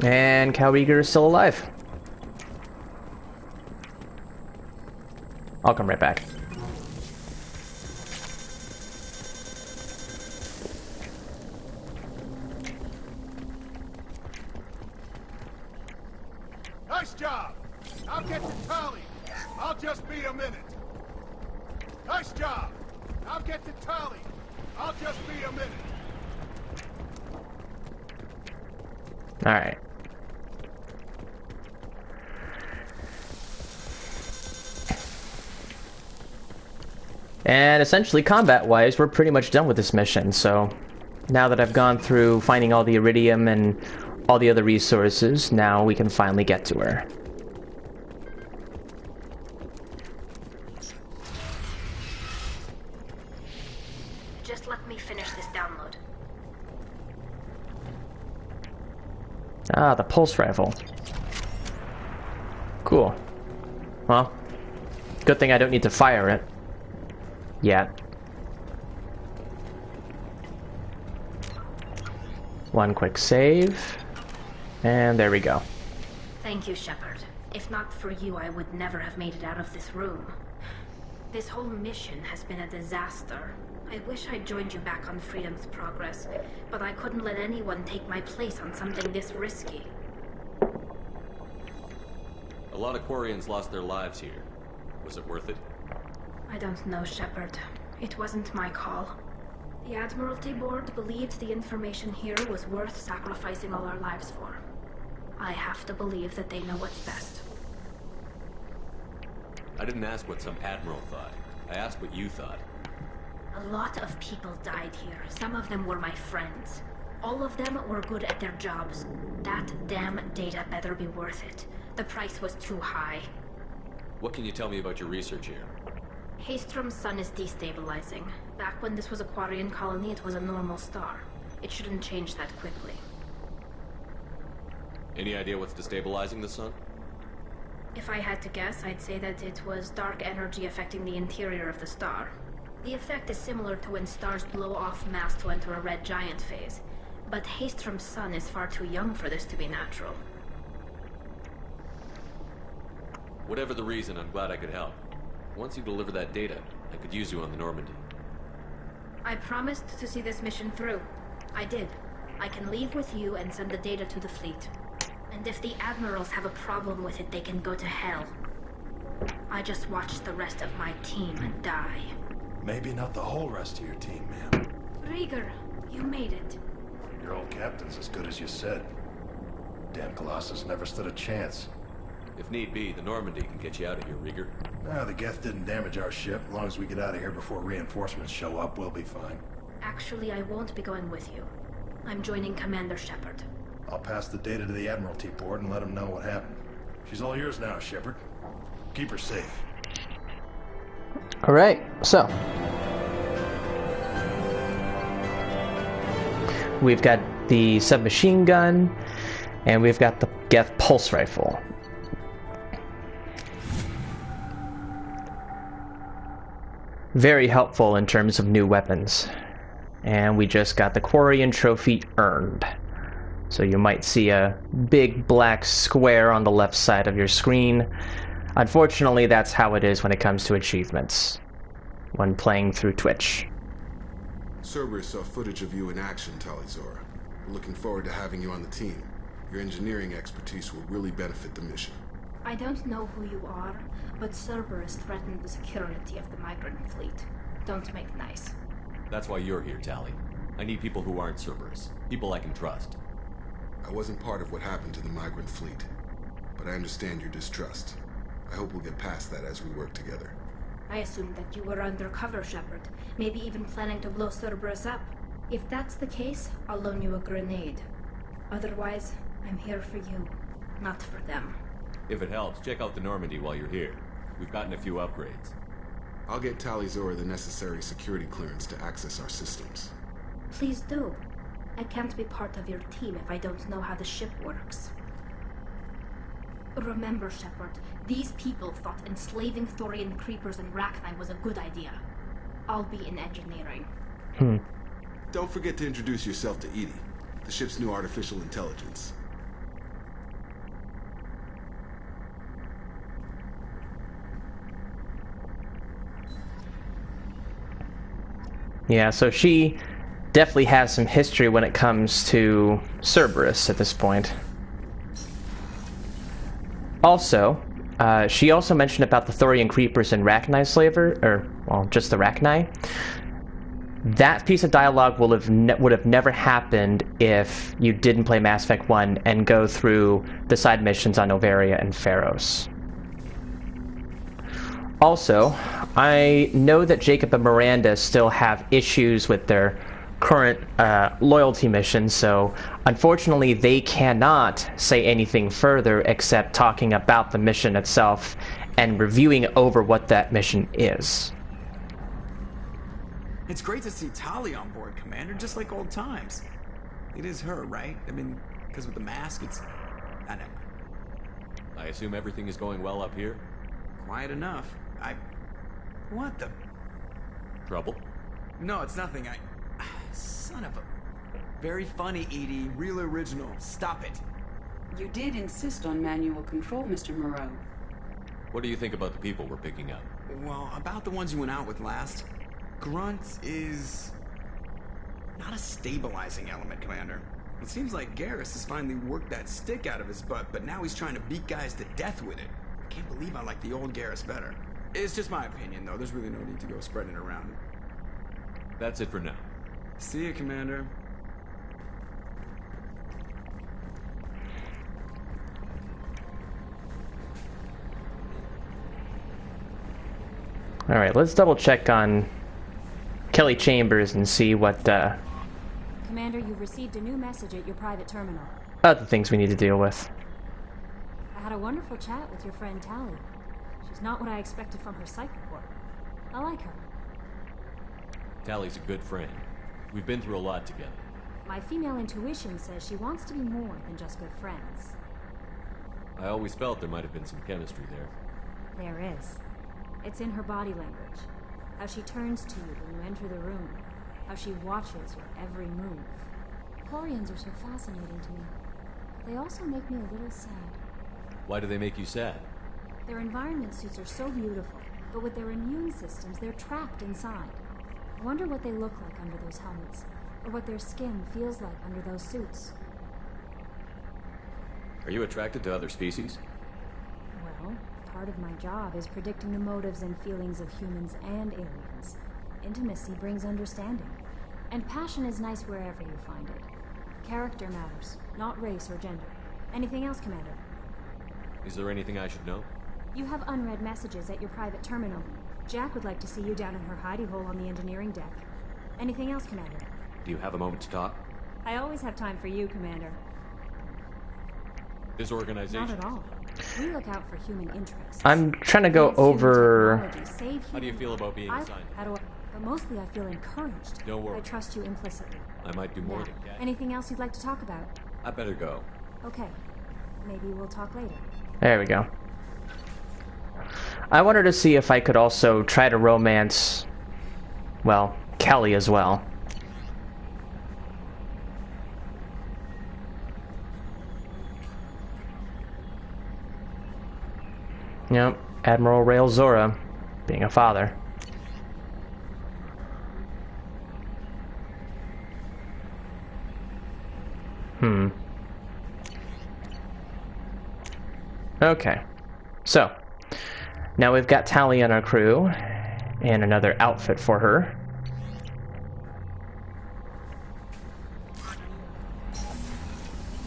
And Cal Rieger is still alive. I'll come right back. Nice job! I'll get to Tali. I'll just be a minute. Nice job! I'll get to Tali. I'll just be a minute. Alright. And essentially, combat-wise, we're pretty much done with this mission, so now that I've gone through finding all the iridium and all the other resources, now we can finally get to her. Just let me finish this download. Ah, the pulse rifle. Cool. Well, good thing I don't need to fire it. Yet. One quick save. And there we go. Thank you, Shepard. If not for you, I would never have made it out of this room. This whole mission has been a disaster. I wish I'd joined you back on Freedom's Progress, but I couldn't let anyone take my place on something this risky. A lot of Quarians lost their lives here. Was it worth it? I don't know, Shepard. It wasn't my call. The Admiralty Board believed the information here was worth sacrificing all our lives for. I have to believe that they know what's best. I didn't ask what some admiral thought. I asked what you thought. A lot of people died here. Some of them were my friends. All of them were good at their jobs. That damn data better be worth it. The price was too high. What can you tell me about your research here? Haystrom's sun is destabilizing. Back when this was a Quarian colony, it was a normal star. It shouldn't change that quickly. Any idea what's destabilizing the sun? If I had to guess, I'd say that it was dark energy affecting the interior of the star. The effect is similar to when stars blow off mass to enter a red giant phase. But Haystrom's sun is far too young for this to be natural. Whatever the reason, I'm glad I could help. Once you deliver that data, I could use you on the Normandy. I promised to see this mission through. I did. I can leave with you and send the data to the fleet. And if the admirals have a problem with it, they can go to hell. I just watched the rest of my team die. Maybe not the whole rest of your team, ma'am. Rieger, you made it. Your old captain's as good as you said. Damn Colossus never stood a chance. If need be, the Normandy can get you out of here, Rieger. The Geth didn't damage our ship. As long as we get out of here before reinforcements show up, we'll be fine. Actually, I won't be going with you. I'm joining Commander Shepard. I'll pass the data to the Admiralty Board and let them know what happened. She's all yours now, Shepard. Keep her safe. Alright, so. We've got the submachine gun, and we've got the Geth pulse rifle. Very helpful in terms of new weapons. And we just got the Quarian trophy earned. So you might see a big black square on the left side of your screen. Unfortunately, that's how it is when it comes to achievements when playing through Twitch. Cerberus saw footage of you in action, Tali Zora. We're looking forward to having you on the team. Your engineering expertise will really benefit the mission. I don't know who you are, but Cerberus threatened the security of the migrant fleet. Don't make nice. That's why you're here, Tali. I need people who aren't Cerberus. People I can trust. I wasn't part of what happened to the migrant fleet, but I understand your distrust. I hope we'll get past that as we work together. I assumed that you were undercover, Shepard. Maybe even planning to blow Cerberus up. If that's the case, I'll loan you a grenade. Otherwise, I'm here for you, not for them. If it helps, check out the Normandy while you're here. We've gotten a few upgrades. I'll get Tali Zora the necessary security clearance to access our systems. Please do. I can't be part of your team if I don't know how the ship works. Remember, Shepard, these people thought enslaving Thorian creepers and Rachni was a good idea. I'll be in engineering. Don't forget to introduce yourself to Edie, the ship's new artificial intelligence. Yeah, so she definitely has some history when it comes to Cerberus at this point. Also, she also mentioned about the Thorian creepers and Rachni slaver, or, well, just the Rachni. That piece of dialogue would have never happened if you didn't play Mass Effect 1 and go through the side missions on Novaria and Pharos. Also, I know that Jacob and Miranda still have issues with their current loyalty mission, so unfortunately they cannot say anything further except talking about the mission itself and reviewing over what that mission is. It's great to see Tali on board, Commander, just like old times. It is her, right? I mean, because with the mask, it's... I don't know. I assume everything is going well up here? Quiet enough. What the... Trouble? No, it's nothing. Son of a... Very funny, Edie. Real original. Stop it. You did insist on manual control, Mr. Moreau. What do you think about the people we're picking up? Well, about the ones you went out with last. Grunt is... not a stabilizing element, Commander. It seems like Garrus has finally worked that stick out of his butt, but now he's trying to beat guys to death with it. I can't believe I like the old Garrus better. It's just my opinion, though. There's really no need to go spreading it around. That's it for now. See you, Commander. Alright, let's double check on Kelly Chambers and see what Commander, you've received a new message at your private terminal. other things we need to deal with. I had a wonderful chat with your friend Tali. She's not what I expected from her psych report. I like her. Tali's a good friend. We've been through a lot together. My female intuition says she wants to be more than just good friends. I always felt there might have been some chemistry there. There is. It's in her body language. How she turns to you when you enter the room. How she watches your every move. Quarians are so fascinating to me. But they also make me a little sad. Why do they make you sad? Their environment suits are so beautiful, but with their immune systems, they're trapped inside. I wonder what they look like under those helmets, or what their skin feels like under those suits. Are you attracted to other species? Well, part of my job is predicting the motives and feelings of humans and aliens. Intimacy brings understanding. And passion is nice wherever you find it. Character matters, not race or gender. Anything else, Commander? Is there anything I should know? You have unread messages at your private terminal. Jack would like to see you down in her hidey hole on the engineering deck. Anything else, Commander? Do you have a moment to talk? I always have time for you, Commander. This organization... Not at all. We look out for human interests. I'm trying to go over... How do you feel about being assigned? But mostly I feel encouraged. Don't worry. I trust you implicitly. I might do more Now, than that. anything else you'd like to talk about? I better go. Okay. Maybe we'll talk later. There we go. I wanted to see if I could also try to romance, well, Kelly as well. Yep, Admiral Rail Zora, being a father. Okay, so now we've got Tali on our crew, and another outfit for her.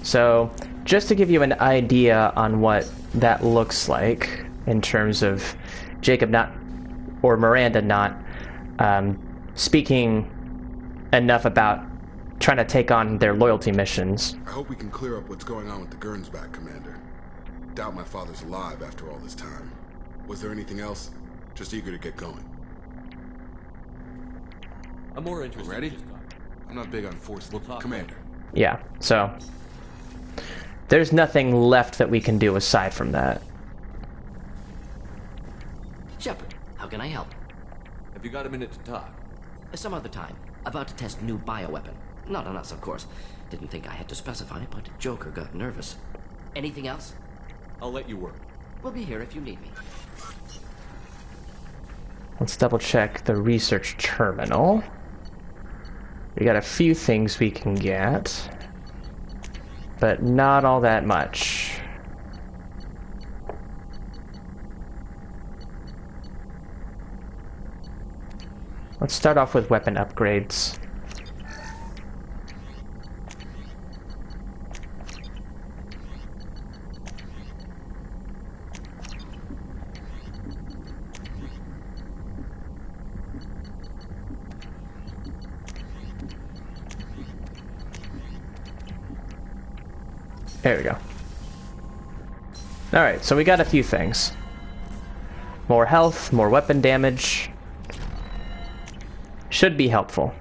So, just to give you an idea on what that looks like in terms of Jacob not, or Miranda not, speaking enough about trying to take on their loyalty missions. I hope we can clear up what's going on with the Gernsback, Commander. Doubt my father's alive after all this time. Was there anything else? Just eager to get going. I'm more interested. Ready? I'm not big on force. Commander. Yeah, so there's nothing left that we can do aside from that. Shepard, how can I help? Have you got a minute to talk? Some other time. About to test new bioweapon. Not on us, of course. Didn't think I had to specify, but Joker got nervous. Anything else? I'll let you work. We'll be here if you need me. Let's double check the research terminal. We got a few things we can get, but not all that much. Let's start off with weapon upgrades. There we go. Alright, so we got a few things. More health, more weapon damage. Should be helpful.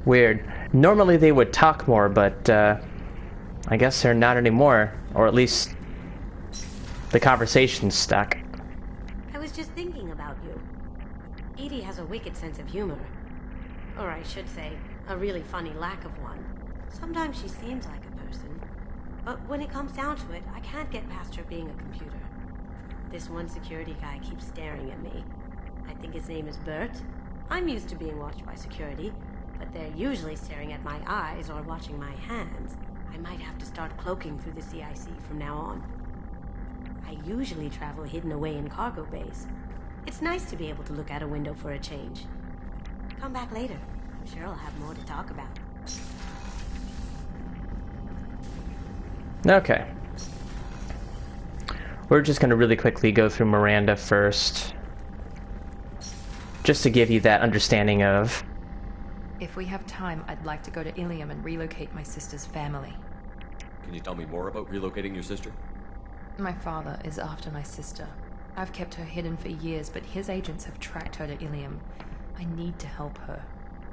Weird. Normally they would talk more, but I guess they're not anymore. Or at least the conversation's stuck. I was just thinking about you. Edie has a wicked sense of humor. Or I should say, a really funny lack of one. Sometimes she seems like a person. But when it comes down to it, I can't get past her being a computer. This one security guy keeps staring at me. I think his name is Bert. I'm used to being watched by security, but they're usually staring at my eyes or watching my hands. I might have to start cloaking through the CIC from now on. I usually travel hidden away in cargo bays. It's nice to be able to look out a window for a change. Come back later. I'm sure I'll have more to talk about. Okay. We're just going to really quickly go through Miranda first. Just to give you that understanding of... If we have time, I'd like to go to Illium and relocate my sister's family. Can you tell me more about relocating your sister? My father is after my sister. I've kept her hidden for years, but his agents have tracked her to Illium. I need to help her.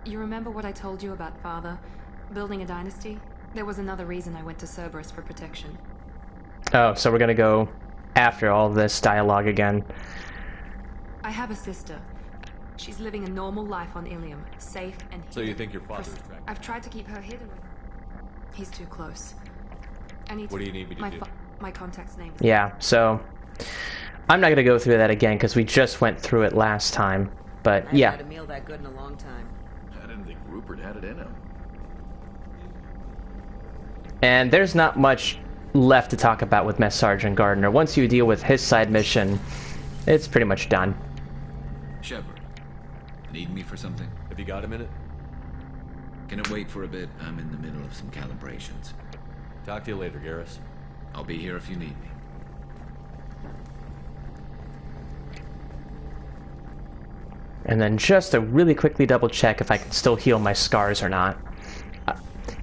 You remember what I told you about father? Building a dynasty? There was another reason I went to Cerberus for protection. Oh, so we're gonna go after all this dialogue again. I have a sister. She's living a normal life on Illium, safe and hidden. So you think your father is tracked? I've tried to keep her hidden. He's too close. I need What do you need me to do? My contact's name. Yeah, so I'm not gonna go through that again because we just went through it last time. But I yeah. haven't had a meal that good in a long time. I didn't think Rupert had it in him. And there's not much left to talk about with Mess Sergeant Gardner. Once you deal with his side mission, it's pretty much done. Shepard, need me for something? Have you got a minute? Can it wait for a bit? I'm in the middle of some calibrations. Talk to you later, Garrus. I'll be here if you need me. And then just to really quickly double check if I can still heal my scars or not.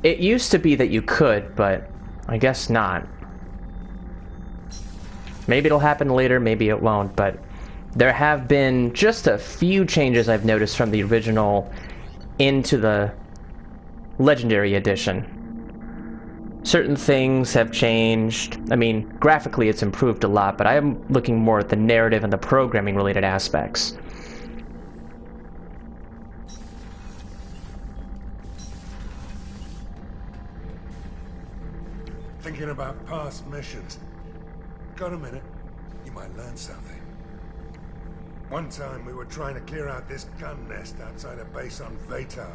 It used to be that you could, but I guess not. Maybe it'll happen later, maybe it won't, but there have been just a few changes I've noticed from the original into the Legendary Edition. certain things have changed. I mean, graphically it's improved a lot, but I am looking more at the narrative and the programming related aspects. Thinking about past missions. Got a minute? You might learn something. One time we were trying to clear out this gun nest outside a base on Vatar.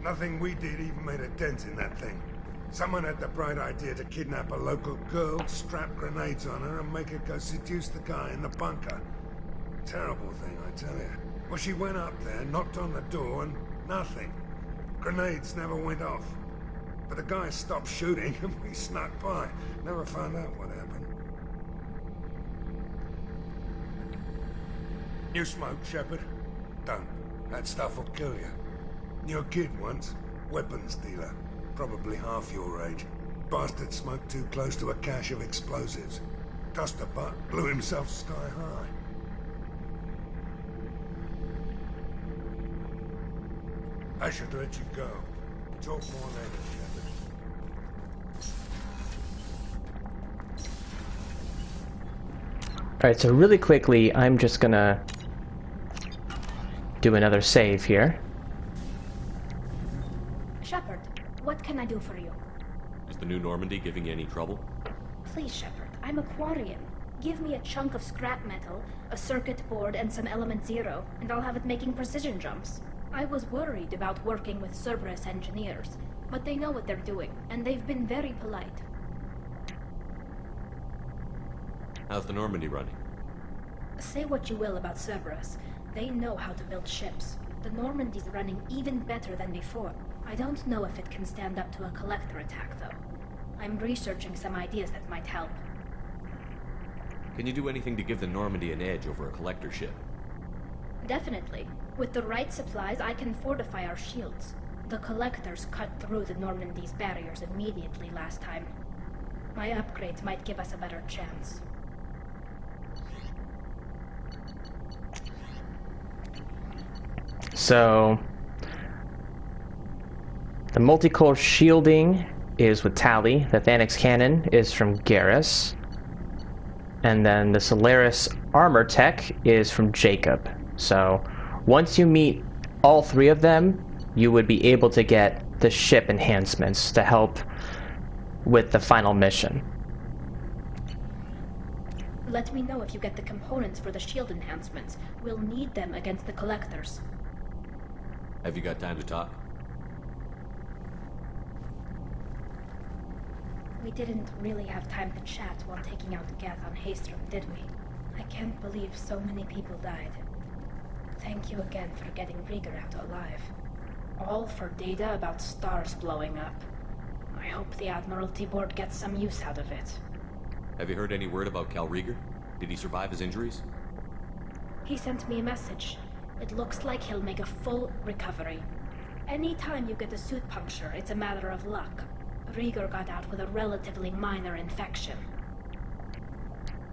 Nothing we did even made a dent in that thing. Someone had the bright idea to kidnap a local girl, strap grenades on her, and make her go seduce the guy in the bunker. Terrible thing, I tell you. Well, she went up there, knocked on the door, and nothing. Grenades never went off. But the guy stopped shooting, and we snuck by. Never found out what happened. You smoke, Shepard? Don't. That stuff will kill you. Knew a kid once. Weapons dealer. Probably half your age. Bastard smoked too close to a cache of explosives. Tossed a butt, blew himself sky high. I should let you go. Talk more later, Shepard. Alright, so really quickly, I'm just gonna do another save here. Shepard, what can I do for you? Is the new Normandy giving you any trouble? Please, Shepard, I'm a Quarian. Give me a chunk of scrap metal, a circuit board, and some element zero, and I'll have it making precision jumps. I was worried about working with Cerberus engineers, but they know what they're doing, and they've been very polite. How's the Normandy running? Say what you will about Cerberus. They know how to build ships. The Normandy's running even better than before. I don't know if it can stand up to a collector attack, though. I'm researching some ideas that might help. Can you do anything to give the Normandy an edge over a collector ship? Definitely. With the right supplies, I can fortify our shields. The collectors cut through the Normandy's barriers immediately last time. My upgrades might give us a better chance. So, the multicore shielding is with Tali, the Thanix cannon is from Garrus, and then the Solaris armor tech is from Jacob. So, once you meet all three of them, you would be able to get the ship enhancements to help with the final mission. Let me know if you get the components for the shield enhancements. We'll need them against the collectors. Have you got time to talk? We didn't really have time to chat while taking out Geth on Haystrom, did we? I can't believe so many people died. Thank you again for getting Rieger out alive. All for data about stars blowing up. I hope the Admiralty Board gets some use out of it. Have you heard any word about Cal Rieger? Did he survive his injuries? He sent me a message. It looks like he'll make a full recovery. Anytime you get a suit puncture, it's a matter of luck. Rieger got out with a relatively minor infection.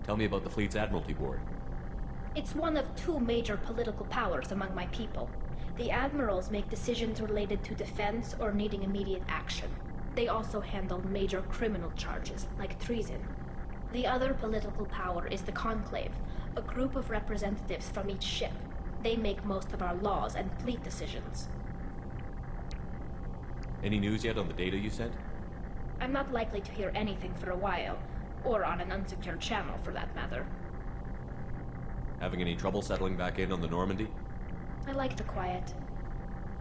Tell me about the fleet's Admiralty Board. It's one of two major political powers among my people. The admirals make decisions related to defense or needing immediate action. They also handle major criminal charges, like treason. The other political power is the Conclave, a group of representatives from each ship. They make most of our laws and fleet decisions. Any news yet on the data you sent? I'm not likely to hear anything for a while, or on an unsecured channel for that matter. Having any trouble settling back in on the Normandy? I like the quiet.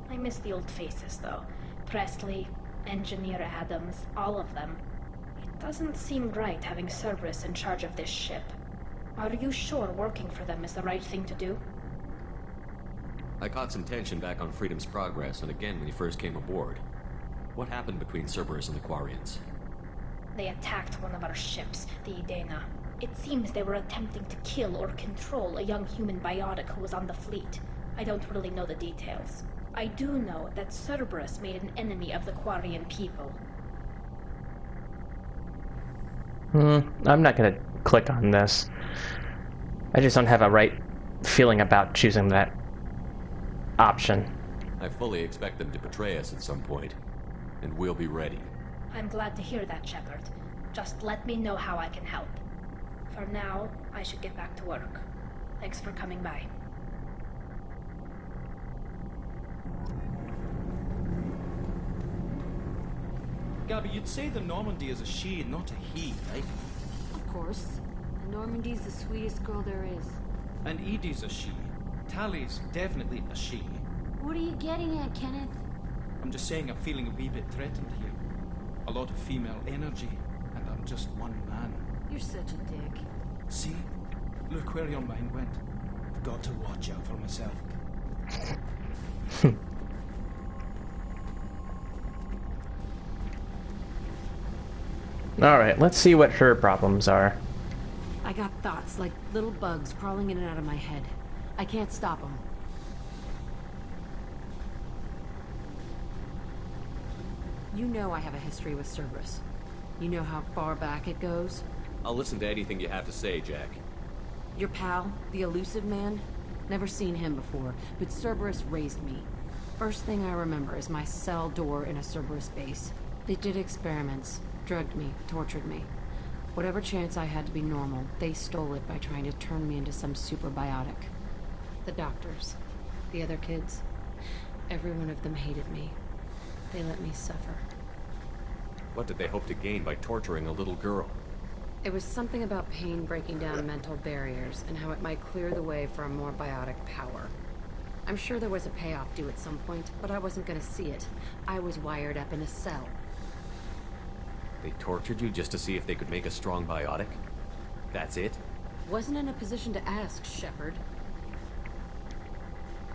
I miss the old faces, though. Presley, Engineer Adams, all of them. It doesn't seem right having Cerberus in charge of this ship. Are you sure working for them is the right thing to do? I caught some tension back on Freedom's Progress, and again when you first came aboard. What happened between Cerberus and the Quarians? They attacked one of our ships, the Idena. It seems they were attempting to kill or control a young human biotic who was on the fleet. I don't really know the details. I do know that Cerberus made an enemy of the Quarian people. I'm not gonna click on this. I just don't have a right feeling about choosing that option. I fully expect them to betray us at some point, and we'll be ready. I'm glad to hear that, Shepard. Just let me know how I can help. For now, I should get back to work. Thanks for coming by. Gabby, you'd say the Normandy is a she, not a he, right? Of course. The Normandy's the sweetest girl there is. And Edie's a she. Tali's definitely a she. What are you getting at, Kenneth? I'm just saying I'm feeling a wee bit threatened here. A lot of female energy, and I'm just one man. You're such a dick. See? Look where your mind went. I've got to watch out for myself. Alright, let's see what her problems are. I got thoughts like little bugs crawling in and out of my head. I can't stop them. You know I have a history with Cerberus. You know how far back it goes? I'll listen to anything you have to say, Jack. Your pal, the elusive man? Never seen him before, but Cerberus raised me. First thing I remember is my cell door in a Cerberus base. They did experiments, drugged me, tortured me. Whatever chance I had to be normal, they stole it by trying to turn me into some superbiotic. The doctors, the other kids, every one of them hated me. They let me suffer. What did they hope to gain by torturing a little girl? It was something about pain breaking down mental barriers and how it might clear the way for a more biotic power. I'm sure there was a payoff due at some point, but I wasn't going to see it. I was wired up in a cell. They tortured you just to see if they could make a strong biotic? That's it? Wasn't in a position to ask, Shepard.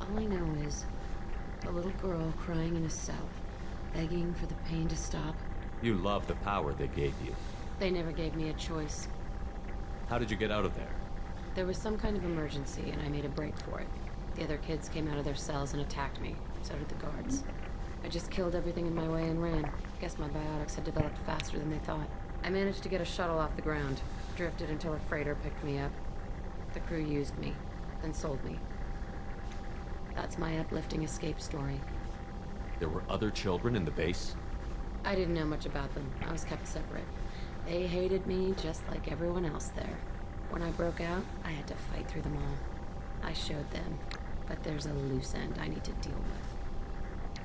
All I know is a little girl crying in a cell, begging for the pain to stop. You love the power they gave you. They never gave me a choice. How did you get out of there? There was some kind of emergency, and I made a break for it. The other kids came out of their cells and attacked me. So did the guards. I just killed everything in my way and ran. Guess my biotics had developed faster than they thought. I managed to get a shuttle off the ground. Drifted until a freighter picked me up. The crew used me, then sold me. That's my uplifting escape story. There were other children in the base? I didn't know much about them. I was kept separate. They hated me just like everyone else there. When I broke out, I had to fight through them all. I showed them, but there's a loose end I need to deal with.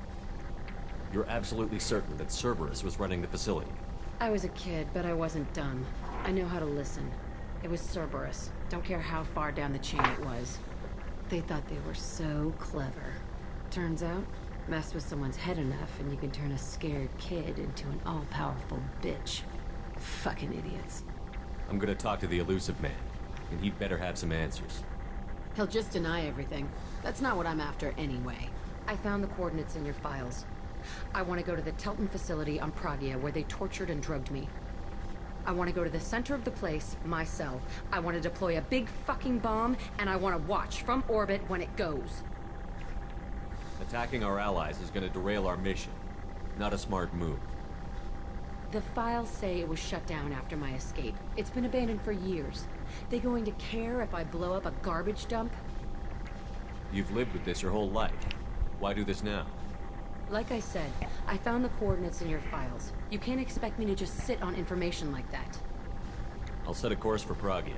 You're absolutely certain that Cerberus was running the facility? I was a kid, but I wasn't dumb. I know how to listen. It was Cerberus. Don't care how far down the chain it was. They thought they were so clever. Turns out, mess with someone's head enough and you can turn a scared kid into an all-powerful bitch. Fucking idiots. I'm gonna talk to the elusive man, and he'd better have some answers. He'll just deny everything. That's not what I'm after anyway. I found the coordinates in your files. I want to go to the Telton facility on Pragia where they tortured and drugged me. I want to go to the center of the place, my cell. I want to deploy a big fucking bomb, and I want to watch from orbit when it goes. Attacking our allies is gonna derail our mission. Not a smart move. The files say it was shut down after my escape. It's been abandoned for years. They going to care if I blow up a garbage dump? You've lived with this your whole life. Why do this now? Like I said, I found the coordinates in your files. You can't expect me to just sit on information like that. I'll set a course for Pragia.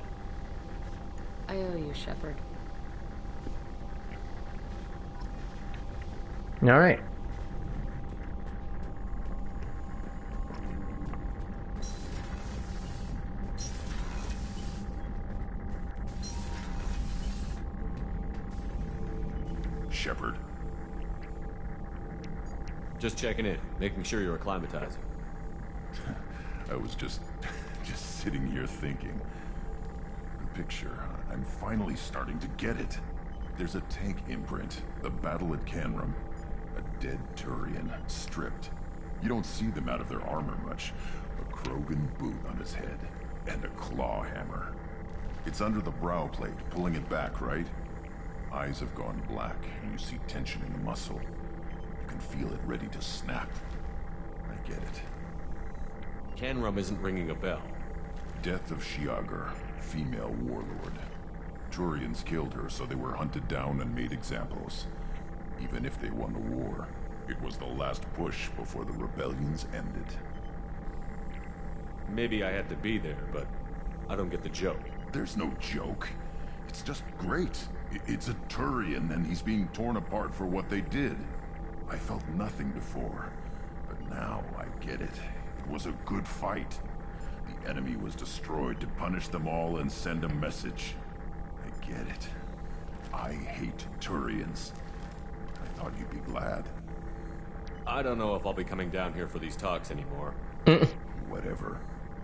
I owe you, Shepard. Alright. Shepard. Just checking in, making sure you're acclimatizing. I was just sitting here thinking. The picture, I'm finally starting to get it. There's a tank imprint, the battle at Canrum. A dead Turian, stripped. You don't see them out of their armor much. A Krogan boot on his head, and a claw hammer. It's under the brow plate, pulling it back, right? Eyes have gone black, and you see tension in the muscle. You can feel it ready to snap. I get it. Canrum isn't ringing a bell. Death of Shiagar, female warlord. Turians killed her, so they were hunted down and made examples. Even if they won the war, it was the last push before the rebellions ended. Maybe I had to be there, but I don't get the joke. There's no joke. It's just great. It's a Turian, and he's being torn apart for what they did. I felt nothing before, but now I get it. It was a good fight. The enemy was destroyed to punish them all and send a message. I get it. I hate Turians. I thought you'd be glad. I don't know if I'll be coming down here for these talks anymore. Whatever.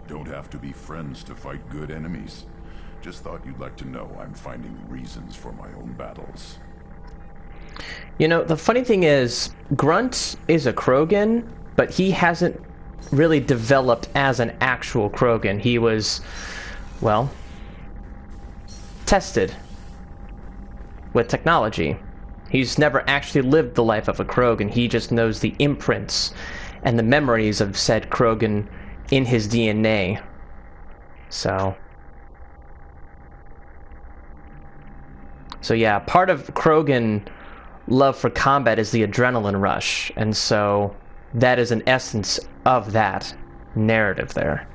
Don't have to be friends to fight good enemies. Just thought you'd like to know I'm finding reasons for my own battles. You know, the funny thing is, Grunt is a Krogan, but he hasn't really developed as an actual Krogan. He was, well, tested with technology. He's never actually lived the life of a Krogan. He just knows the imprints and the memories of said Krogan in his DNA. So yeah, part of Krogan love for combat is the adrenaline rush, and so that is an essence of that narrative there.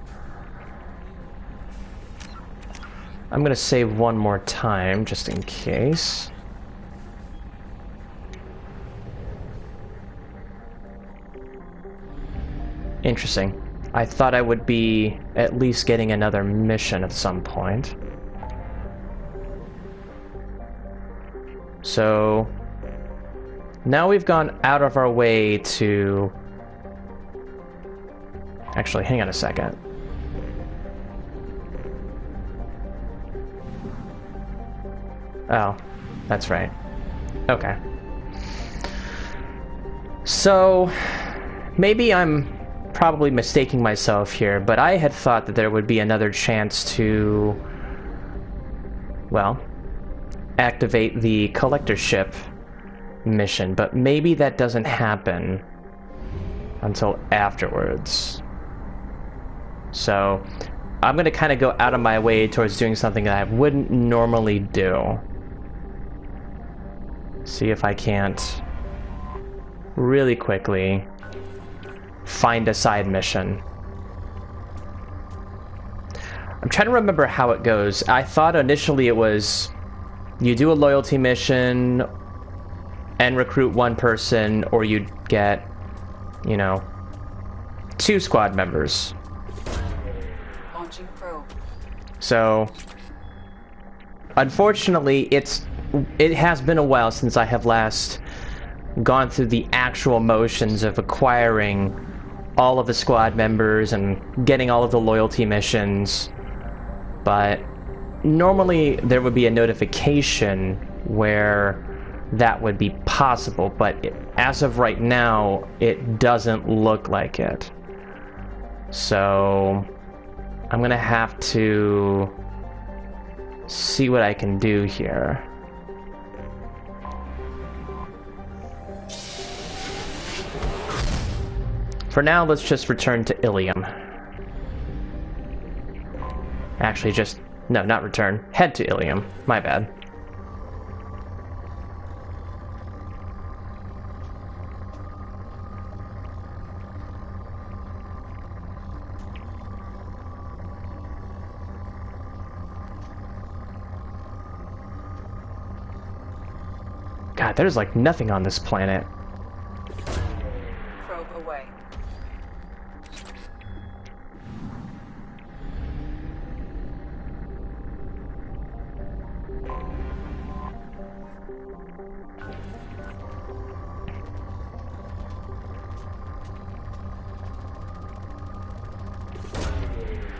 I'm gonna save one more time, just in case. Interesting. I thought I would be at least getting another mission at some point. So now we've gone out of our way to... Actually, hang on a second. Oh, that's right. Okay. So, maybe I'm probably mistaking myself here, but I had thought that there would be another chance to, well, activate the collector ship mission, but maybe that doesn't happen until afterwards. So I'm going to kind of go out of my way towards doing something that I wouldn't normally do. See if I can't really quickly find a side mission. I'm trying to remember how it goes. I thought initially it was you do a loyalty mission and recruit one person, or you'd get, you know, 2 squad members. Launching probe. So, unfortunately, it has been a while since I have last gone through the actual motions of acquiring all of the squad members and getting all of the loyalty missions, but normally there would be a notification where that would be possible, but as of right now, it doesn't look like it. So I'm gonna have to see what I can do here. For now, let's just return to Illium. Actually, no, not return. Head to Illium. My bad. God, there's like nothing on this planet. Probe away.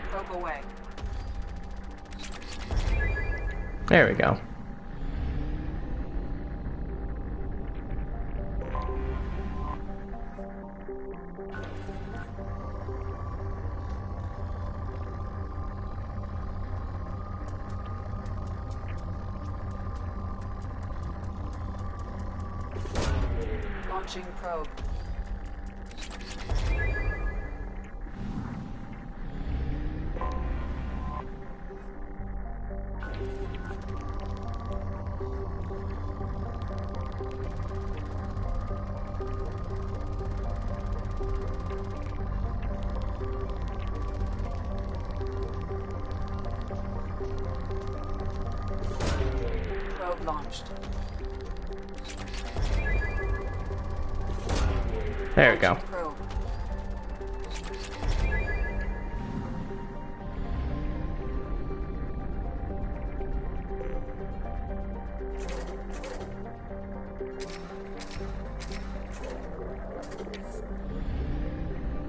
Probe away. There we go. Launching probe. Probe launched. There we go. Probe.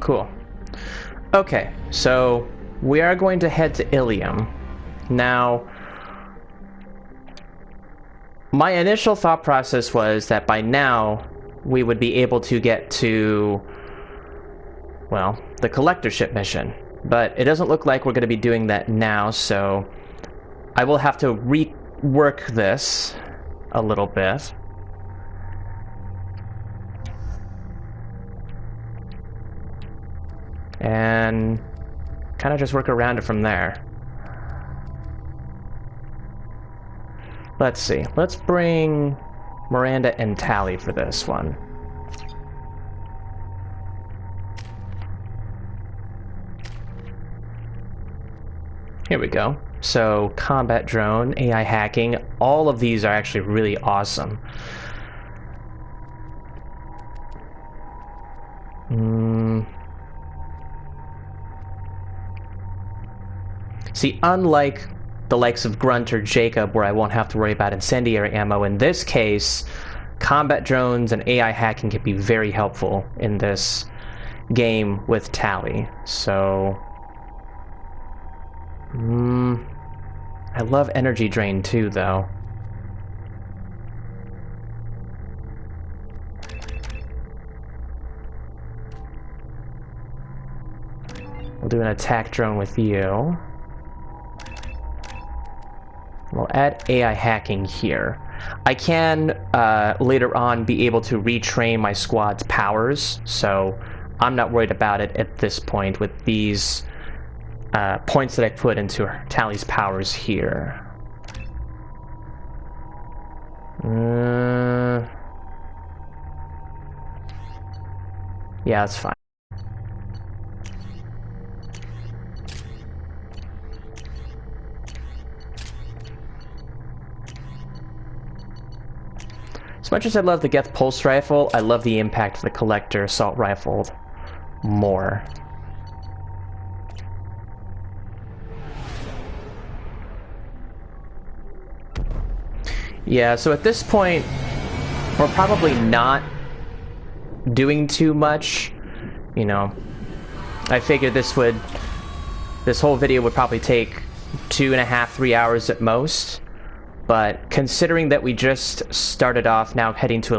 Cool. Okay, so we are going to head to Illium. Now, my initial thought process was that by now we would be able to get to, well, the collectorship mission. But it doesn't look like we're going to be doing that now, so I will have to rework this a little bit. And kind of just work around it from there. Let's see. Let's bring Miranda and Tali for this one. Here we go. So, combat drone, AI hacking, all of these are actually really awesome. See, unlike the likes of Grunt or Jacob, where I won't have to worry about incendiary ammo, in this case, combat drones and AI hacking can be very helpful in this game with Tali. So, I love energy drain too, though. We'll do an attack drone with you. We'll add AI hacking here. I can later on be able to retrain my squad's powers, so I'm not worried about it at this point with these points that I put into Tali's powers here. Yeah, that's fine. As much as I love the Geth Pulse Rifle, I love the impact of the Collector Assault Rifle more. Yeah, so at this point, we're probably not doing too much. You know, I figured this whole video would probably take 2.5, 3 hours at most. But considering that we just started off now heading to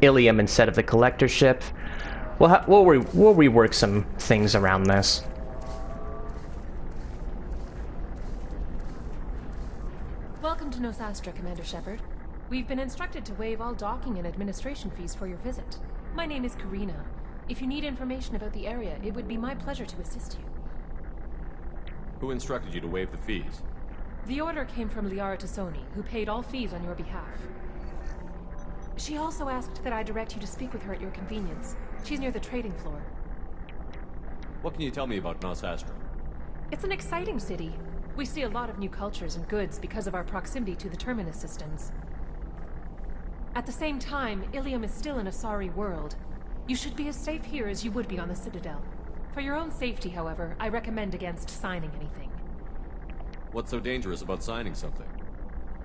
Illium instead of the collector ship, we'll rework some things around this. Welcome to Nosastra, Commander Shepard. We've been instructed to waive all docking and administration fees for your visit. My name is Karina. If you need information about the area, it would be my pleasure to assist you. Who instructed you to waive the fees? The order came from Liara Tassoni, who paid all fees on your behalf. She also asked that I direct you to speak with her at your convenience. She's near the trading floor. What can you tell me about Nosastra? It's an exciting city. We see a lot of new cultures and goods because of our proximity to the Terminus systems. At the same time, Illium is still an Asari world. You should be as safe here as you would be on the Citadel. For your own safety, however, I recommend against signing anything. What's so dangerous about signing something?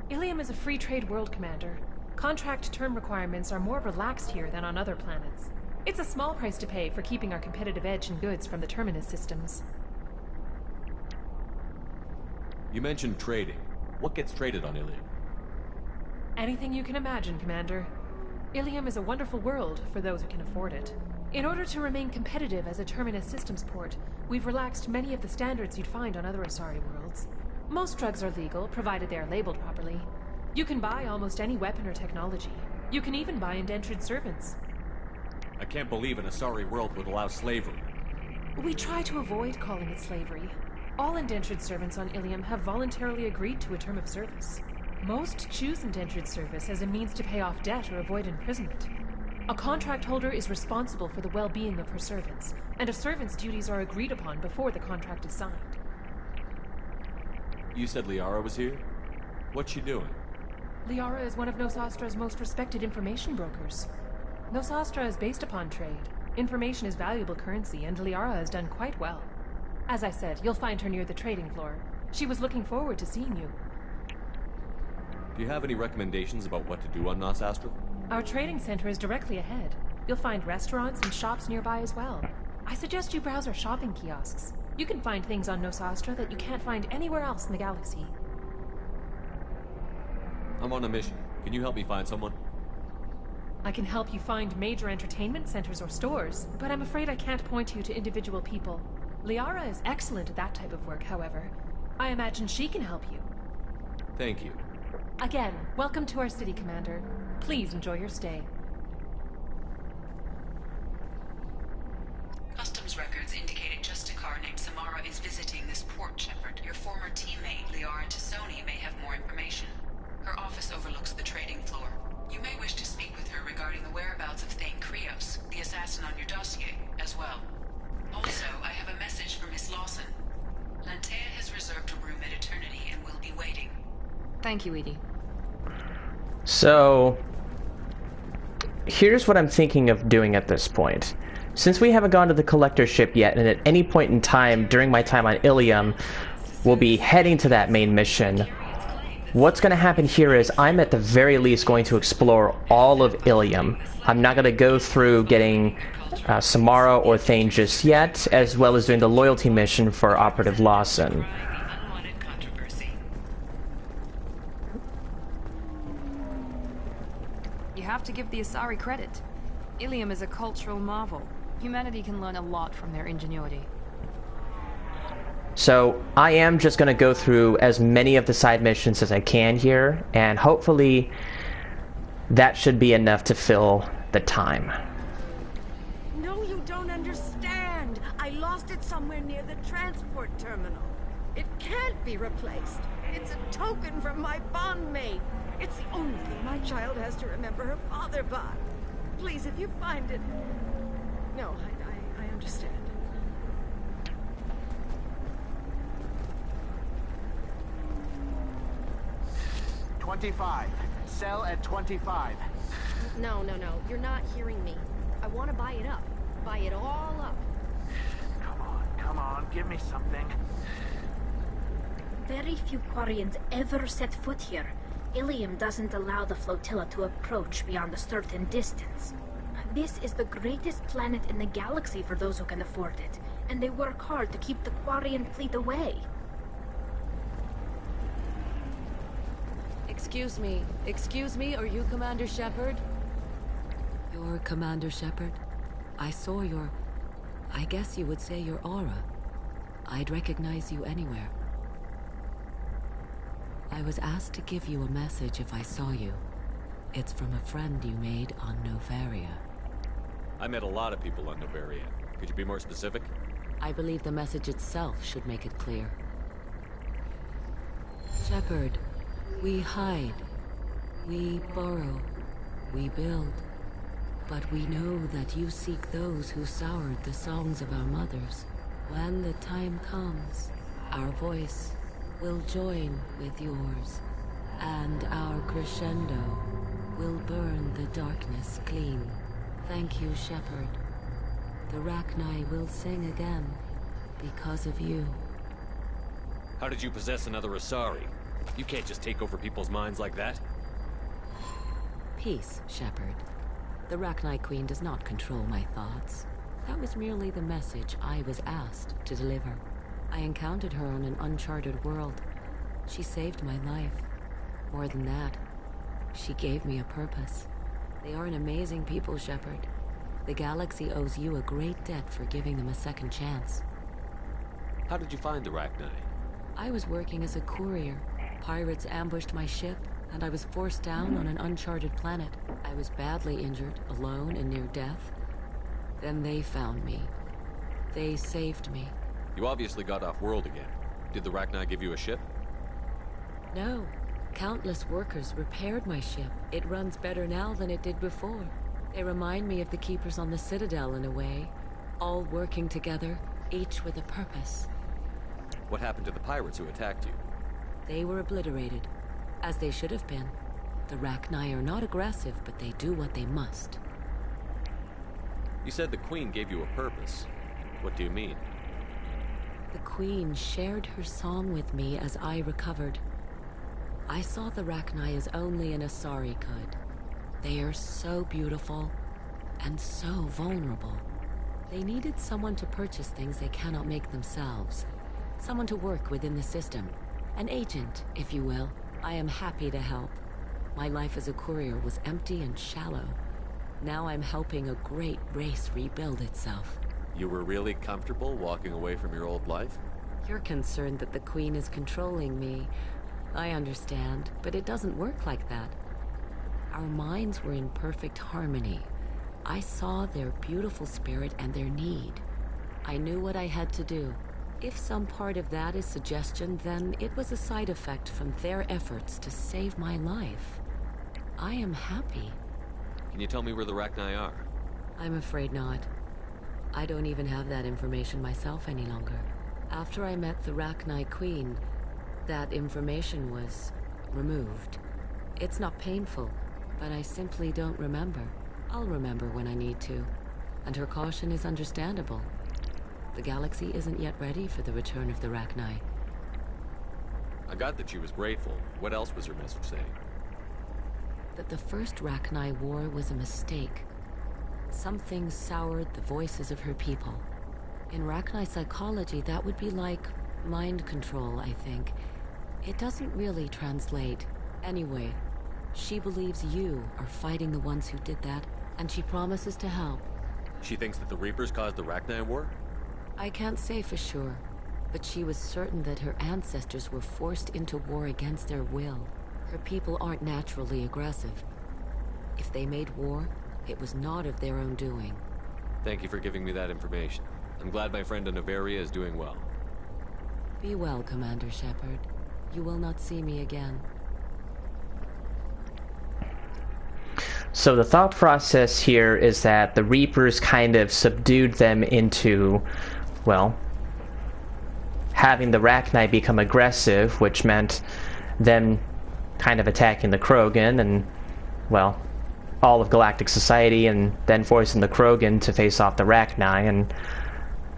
Illium is a free trade world, Commander. Contract term requirements are more relaxed here than on other planets. It's a small price to pay for keeping our competitive edge in goods from the Terminus systems. You mentioned trading. What gets traded on Illium? Anything you can imagine, Commander. Illium is a wonderful world for those who can afford it. In order to remain competitive as a Terminus systems port, we've relaxed many of the standards you'd find on other Asari worlds. Most drugs are legal, provided they are labeled properly. You can buy almost any weapon or technology. You can even buy indentured servants. I can't believe an Asari world would allow slavery. We try to avoid calling it slavery. All indentured servants on Illium have voluntarily agreed to a term of service. Most choose indentured service as a means to pay off debt or avoid imprisonment. A contract holder is responsible for the well-being of her servants, and a servant's duties are agreed upon before the contract is signed. You said Liara was here? What's she doing? Liara is one of Nosastra's most respected information brokers. Nosastra is based upon trade. Information is valuable currency, and Liara has done quite well. As I said, you'll find her near the trading floor. She was looking forward to seeing you. Do you have any recommendations about what to do on Nosastra? Our trading center is directly ahead. You'll find restaurants and shops nearby as well. I suggest you browse our shopping kiosks. You can find things on Nosastra that you can't find anywhere else in the galaxy. I'm on a mission. Can you help me find someone? I can help you find major entertainment centers or stores, but I'm afraid I can't point you to individual people. Liara is excellent at that type of work, however. I imagine she can help you. Thank you. Again, welcome to our city, Commander. Please enjoy your stay. Customs records indicate a Justicar named Samara is visiting this port, Shepard. Your former teammate, Liara Tassoni, may have more information. Her office overlooks the trading floor. You may wish to speak with her regarding the whereabouts of Thane Krios, the assassin on your dossier, as well. Also, I have a message for Miss Lawson. Lantea has reserved a room at Eternity and will be waiting. Thank you, Edie. So, here's what I'm thinking of doing at this point. Since we haven't gone to the collector ship yet, and at any point in time during my time on Illium, we'll be heading to that main mission. What's going to happen here is I'm at the very least going to explore all of Illium. I'm not going to go through getting Samara or Thane just yet, as well as doing the loyalty mission for Operative Lawson. You have to give the Asari credit. Illium is a cultural marvel. Humanity can learn a lot from their ingenuity. So I am just going to go through as many of the side missions as I can here, and hopefully that should be enough to fill the time. No, you don't understand. I lost it somewhere near the transport terminal. It can't be replaced. It's a token from my bondmate. It's the only thing my child has to remember her father by. Please, if you find it... No, I understand. $25. Sell at $25. No. You're not hearing me. I want to buy it up. Buy it all up. Come on. Give me something. Very few Quarians ever set foot here. Illium doesn't allow the flotilla to approach beyond a certain distance. This is the greatest planet in the galaxy for those who can afford it, and they work hard to keep the Quarian fleet away. Excuse me, are you Commander Shepard? You're Commander Shepard? I saw your... I guess you would say your aura. I'd recognize you anywhere. I was asked to give you a message if I saw you. It's from a friend you made on Novaria. I met a lot of people on Novaria. Could you be more specific? I believe the message itself should make it clear. Shepard, we hide. We borrow. We build. But we know that you seek those who soured the songs of our mothers. When the time comes, our voice will join with yours, and our crescendo will burn the darkness clean. Thank you, Shepard. The Rachni will sing again because of you. How did you possess another Asari? You can't just take over people's minds like that. Peace, Shepard. The Rachni Queen does not control my thoughts. That was merely the message I was asked to deliver. I encountered her on an uncharted world. She saved my life. More than that, she gave me a purpose. They are an amazing people, Shepard. The galaxy owes you a great debt for giving them a second chance. How did you find the Rachni? I was working as a courier. Pirates ambushed my ship, and I was forced down on an uncharted planet. I was badly injured, alone and near death. Then they found me. They saved me. You obviously got off-world again. Did the Rachni give you a ship? No. Countless workers repaired my ship. It runs better now than it did before. They remind me of the Keepers on the Citadel in a way. All working together, each with a purpose. What happened to the pirates who attacked you? They were obliterated, as they should have been. The Rachni are not aggressive, but they do what they must. You said the Queen gave you a purpose. What do you mean? The Queen shared her song with me as I recovered. I saw the Rachni as only an Asari could. They are so beautiful and so vulnerable. They needed someone to purchase things they cannot make themselves. Someone to work within the system. An agent, if you will. I am happy to help. My life as a courier was empty and shallow. Now I'm helping a great race rebuild itself. You were really comfortable walking away from your old life? You're concerned that the Queen is controlling me. I understand, but it doesn't work like that. Our minds were in perfect harmony. I saw their beautiful spirit and their need. I knew what I had to do. If some part of that is suggestion, then it was a side effect from their efforts to save my life. I am happy. Can you tell me where the Rachni are? I'm afraid not. I don't even have that information myself any longer. After I met the Rachni Queen, that information was removed. It's not painful, but I simply don't remember. I'll remember when I need to, and her caution is understandable. The galaxy isn't yet ready for the return of the Rachni. I got that she was grateful. What else was her message saying? That the first Rachni war was a mistake. Something soured the voices of her people. In Rachni psychology, that would be like mind control, I think. It doesn't really translate. Anyway, she believes you are fighting the ones who did that, and she promises to help. She thinks that the Reapers caused the Rachni war? I can't say for sure, but she was certain that her ancestors were forced into war against their will. Her people aren't naturally aggressive. If they made war, it was not of their own doing. Thank you for giving me that information. I'm glad my friend in Noveria is doing well. Be well, Commander Shepard. You will not see me again. So the thought process here is that the Reapers kind of subdued them into, well, having the Rachni become aggressive, which meant them kind of attacking the Krogan and, well, all of Galactic Society, and then forcing the Krogan to face off the Rachni, and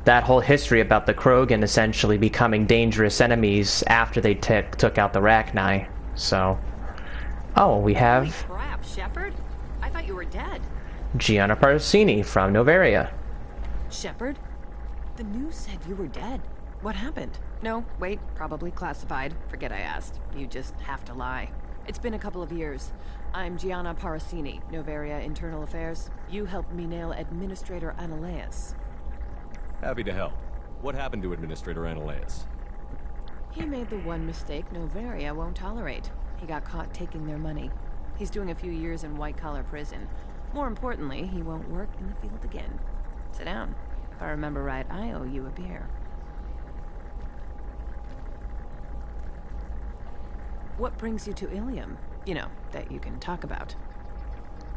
that whole history about the Krogan essentially becoming dangerous enemies after they took out the Rachni. So, oh, we have... Holy crap, Shepard? I thought you were dead. Gianna Paracini from Noveria. Shepard? The news said you were dead. What happened? No, wait, probably classified. Forget I asked. You just have to lie. It's been a couple of years. I'm Gianna Paracini, Noveria Internal Affairs. You helped me nail Administrator Analeus. Happy to help. What happened to Administrator Analeus? He made the one mistake Noveria won't tolerate. He got caught taking their money. He's doing a few years in white-collar prison. More importantly, he won't work in the field again. Sit down. If I remember right, I owe you a beer. What brings you to Illium? You know, that you can talk about.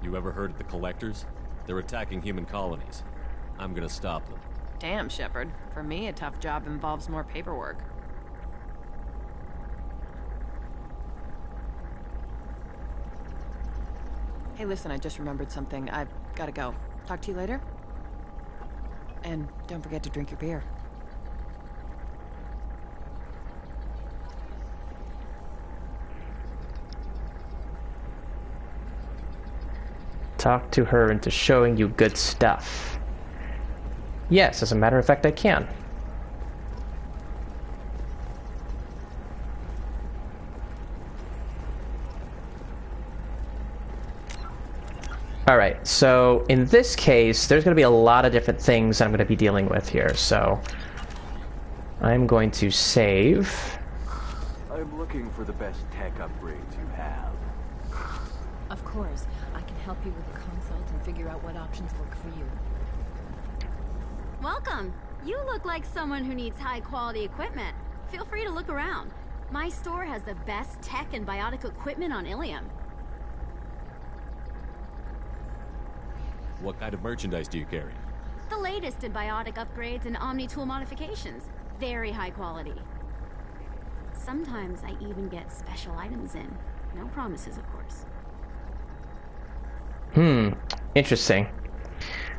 You ever heard of the Collectors? They're attacking human colonies. I'm gonna stop them. Damn, Shepard. For me, a tough job involves more paperwork. Hey, listen, I just remembered something. I've gotta go. Talk to you later? And don't forget to drink your beer. Talk to her into showing you good stuff. Yes, as a matter of fact, I can. Alright, so in this case, there's going to be a lot of different things I'm going to be dealing with here, so I'm going to save. I'm looking for the best tech upgrades you have. Of course, I can help you with a consult and figure out what options work for you. Welcome! You look like someone who needs high-quality equipment. Feel free to look around. My store has the best tech and biotic equipment on Illium. What kind of merchandise do you carry? The latest in biotic upgrades and omni-tool modifications. Very high quality. Sometimes I even get special items in. No promises, of course. Interesting.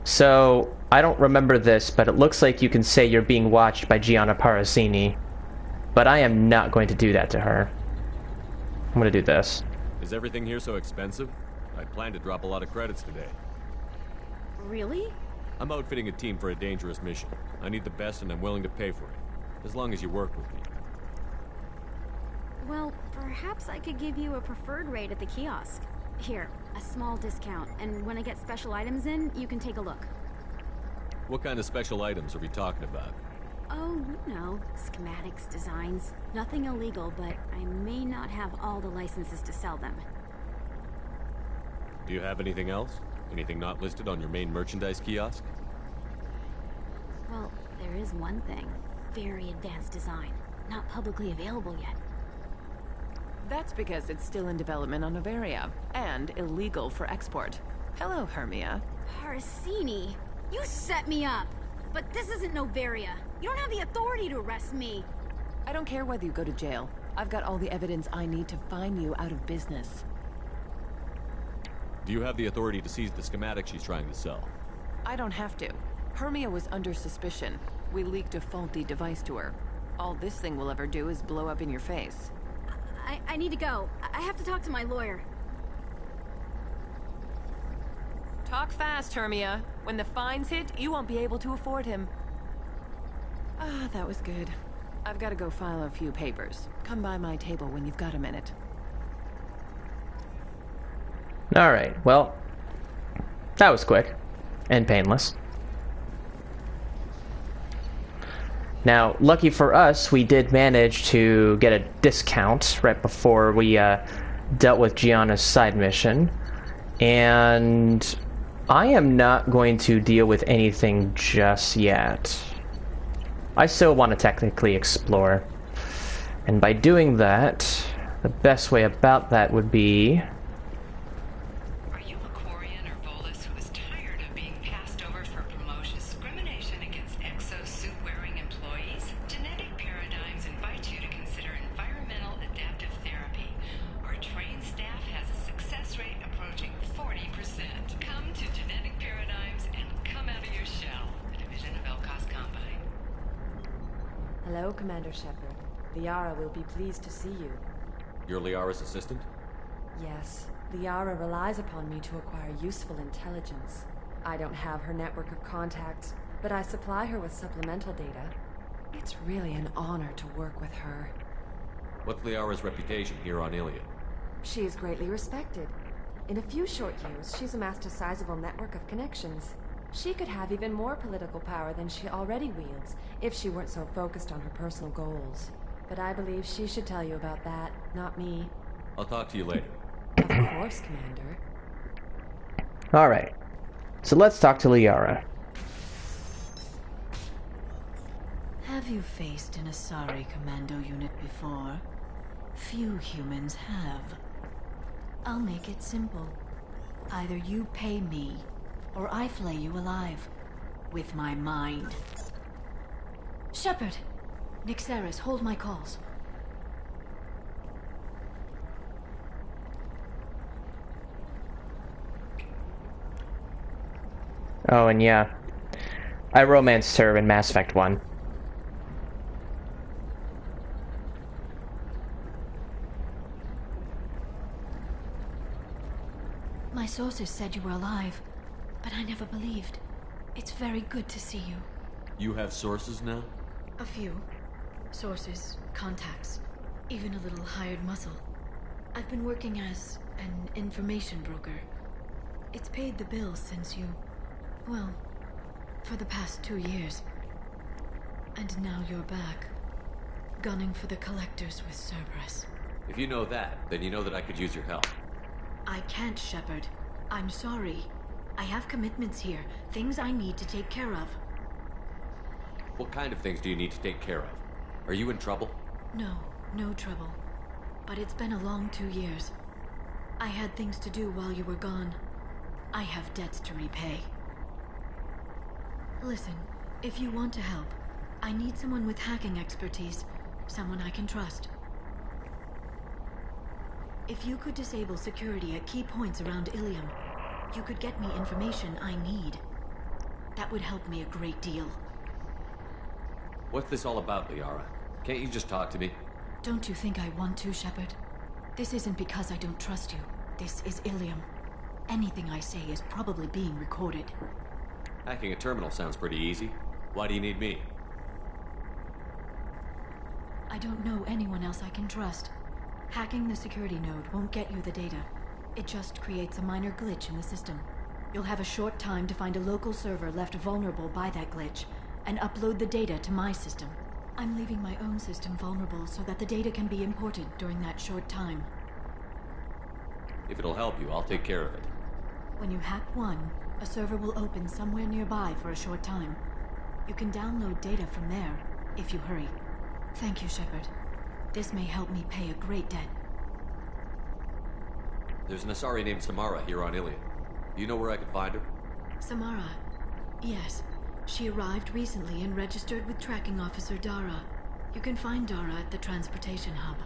So, I don't remember this, but it looks like you can say you're being watched by Gianna Parazzini. But I am not going to do that to her. I'm going to do this. Is everything here so expensive? I plan to drop a lot of credits today. Really? I'm outfitting a team for a dangerous mission. I need the best and I'm willing to pay for it. As long as you work with me. Well, perhaps I could give you a preferred rate at the kiosk. Here, a small discount, and when I get special items in, you can take a look. What kind of special items are we talking about? Oh, you know, schematics, designs. Nothing illegal, but I may not have all the licenses to sell them. Do you have anything else? Anything not listed on your main merchandise kiosk? Well, there is one thing. Very advanced design. Not publicly available yet. That's because it's still in development on Novaria, and illegal for export. Hello, Hermia. Parazzini, you set me up! But this isn't Novaria. You don't have the authority to arrest me. I don't care whether you go to jail. I've got all the evidence I need to find you out of business. Do you have the authority to seize the schematic she's trying to sell? I don't have to. Hermia was under suspicion. We leaked a faulty device to her. All this thing will ever do is blow up in your face. I need to go. I have to talk to my lawyer. Talk fast, Hermia. When the fines hit, you won't be able to afford him. Ah, that was good. I've got to go file a few papers. Come by my table when you've got a minute. Alright, well, that was quick and painless. Now, lucky for us, we did manage to get a discount right before we dealt with Gianna's side mission. And I am not going to deal with anything just yet. I still want to technically explore. And by doing that, the best way about that would be... Hello, Commander Shepard. Liara will be pleased to see you. You're Liara's assistant? Yes. Liara relies upon me to acquire useful intelligence. I don't have her network of contacts, but I supply her with supplemental data. It's really an honor to work with her. What's Liara's reputation here on Illium? She is greatly respected. In a few short years, she's amassed a sizable network of connections. She could have even more political power than she already wields, if she weren't so focused on her personal goals. But I believe she should tell you about that, not me. I'll talk to you later. Of course, Commander. Alright, so let's talk to Liara. Have you faced an Asari commando unit before? Few humans have. I'll make it simple. Either you pay me, or I flay you alive. With my mind. Shepard! Nixeris, hold my calls. Oh, and yeah. I romanced her in Mass Effect 1. My sources said you were alive, but I never believed. It's very good to see you. You have sources now? A few. Sources, contacts, even a little hired muscle. I've been working as an information broker. It's paid the bills since you... well, for the past 2 years. And now you're back, gunning for the collectors with Cerberus. If you know that, then you know that I could use your help. I can't, Shepard. I'm sorry. I have commitments here, things I need to take care of. What kind of things do you need to take care of? Are you in trouble? No, no trouble. But it's been a long 2 years. I had things to do while you were gone. I have debts to repay. Listen, if you want to help, I need someone with hacking expertise. Someone I can trust. If you could disable security at key points around Illium, you could get me information I need. That would help me a great deal. What's this all about, Liara? Can't you just talk to me? Don't you think I want to, Shepard? This isn't because I don't trust you. This is Illium. Anything I say is probably being recorded. Hacking a terminal sounds pretty easy. Why do you need me? I don't know anyone else I can trust. Hacking the security node won't get you the data. It just creates a minor glitch in the system. You'll have a short time to find a local server left vulnerable by that glitch, and upload the data to my system. I'm leaving my own system vulnerable so that the data can be imported during that short time. If it'll help you, I'll take care of it. When you hack one, a server will open somewhere nearby for a short time. You can download data from there, if you hurry. Thank you, Shepard. This may help me pay a great debt. There's an Asari named Samara here on Illium. Do you know where I can find her? Samara? Yes. She arrived recently and registered with Tracking Officer Dara. You can find Dara at the transportation hub.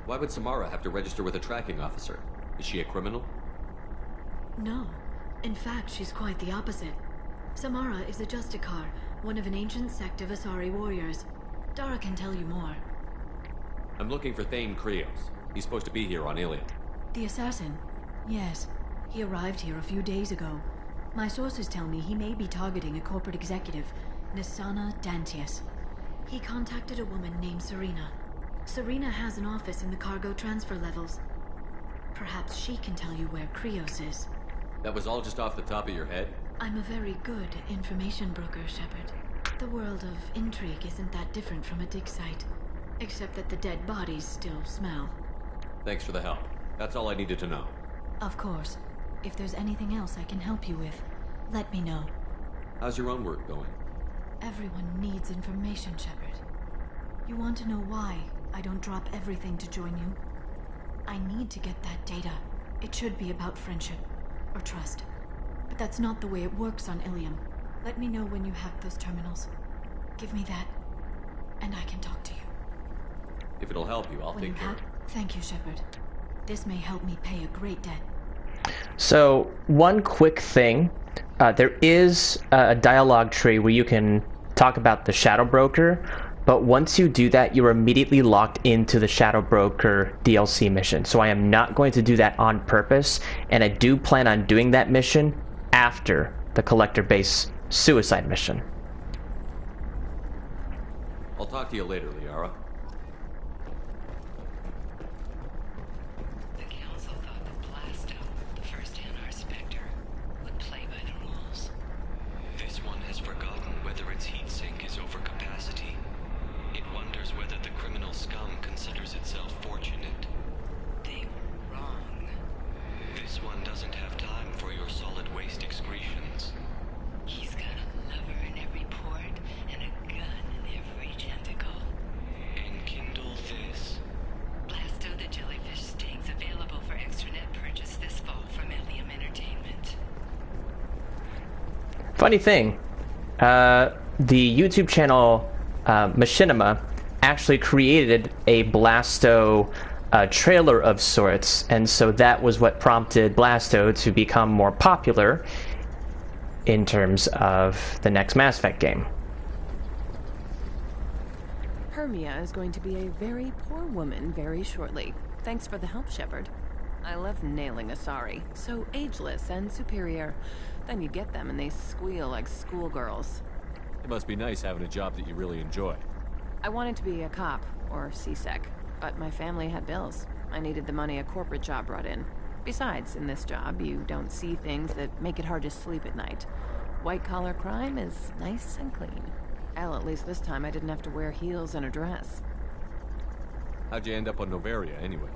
Why would Samara have to register with a tracking officer? Is she a criminal? No. In fact, she's quite the opposite. Samara is a Justicar, one of an ancient sect of Asari warriors. Dara can tell you more. I'm looking for Thane Krios. He's supposed to be here on Illium. The assassin? Yes. He arrived here a few days ago. My sources tell me he may be targeting a corporate executive, Nisana Dantius. He contacted a woman named Serena. Serena has an office in the cargo transfer levels. Perhaps she can tell you where Krios is. That was all just off the top of your head? I'm a very good information broker, Shepard. The world of intrigue isn't that different from a dig site. Except that the dead bodies still smell. Thanks for the help. That's all I needed to know. Of course. If there's anything else I can help you with, let me know. How's your own work going? Everyone needs information, Shepard. You want to know why I don't drop everything to join you? I need to get that data. It should be about friendship, or trust. But that's not the way it works on Illium. Let me know when you hack those terminals. Give me that, and I can talk to you. If it'll help you, I'll take care of it. Thank you, Shepard. This may help me pay a great debt. So, one quick thing. There is a dialogue tree where you can talk about the Shadow Broker, but once you do that, you're immediately locked into the Shadow Broker DLC mission. So I am not going to do that on purpose, and I do plan on doing that mission after the Collector Base suicide mission. I'll talk to you later, Liara. Funny thing, the YouTube channel Machinima actually created a Blasto trailer of sorts, and so that was what prompted Blasto to become more popular in terms of the next Mass Effect game. Hermia is going to be a very poor woman very shortly. Thanks for the help, Shepard. I love nailing Asari. So ageless and superior. Then you get them and they squeal like schoolgirls. It must be nice having a job that you really enjoy. I wanted to be a cop, or CSEC, but my family had bills. I needed the money a corporate job brought in. Besides, in this job, you don't see things that make it hard to sleep at night. White-collar crime is nice and clean. Hell, at least this time I didn't have to wear heels and a dress. How'd you end up on Novaria, anyway?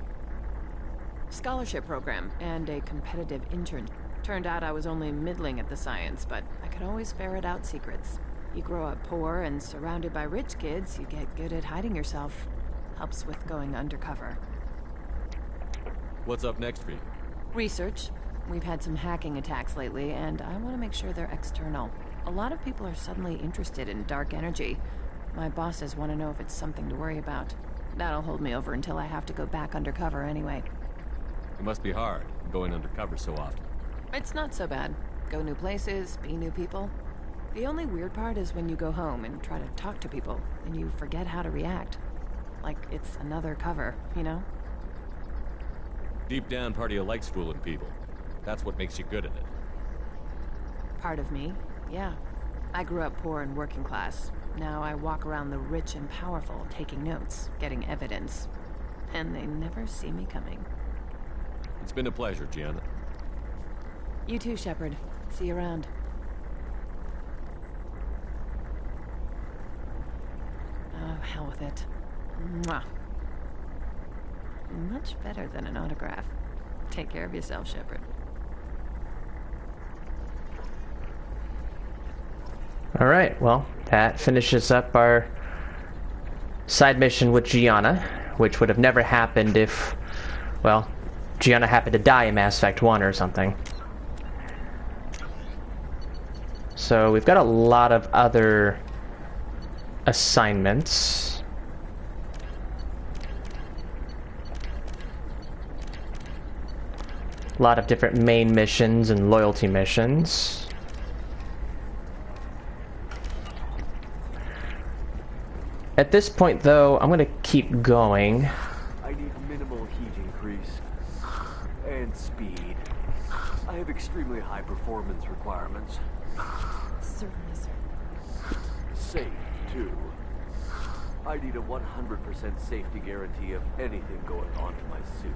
Scholarship program, and a competitive intern. Turned out I was only middling at the science, but I could always ferret out secrets. You grow up poor and surrounded by rich kids, you get good at hiding yourself. Helps with going undercover. What's up next for you? Research. We've had some hacking attacks lately, and I want to make sure they're external. A lot of people are suddenly interested in dark energy. My bosses want to know if it's something to worry about. That'll hold me over until I have to go back undercover anyway. It must be hard, going undercover so often. It's not so bad. Go new places, be new people. The only weird part is when you go home and try to talk to people, and you forget how to react. Like it's another cover, you know? Deep down, part of you likes fooling people. That's what makes you good at it. Part of me, yeah. I grew up poor and working class. Now I walk around the rich and powerful, taking notes, getting evidence. And they never see me coming. It's been a pleasure, Gianna. You too, Shepard. See you around. Oh, hell with it. Mwah. Much better than an autograph. Take care of yourself, Shepard. Alright, well, that finishes up our side mission with Gianna, which would have never happened if, well, Gianna happened to die in Mass Effect 1 or something. So we've got a lot of other assignments. A lot of different main missions and loyalty missions. At this point, though, I'm going to keep going. I need minimal heat increase. And speed. I have extremely high performance requirements. Certainly, sir. Safe, too. I need a 100% safety guarantee of anything going on to my suit.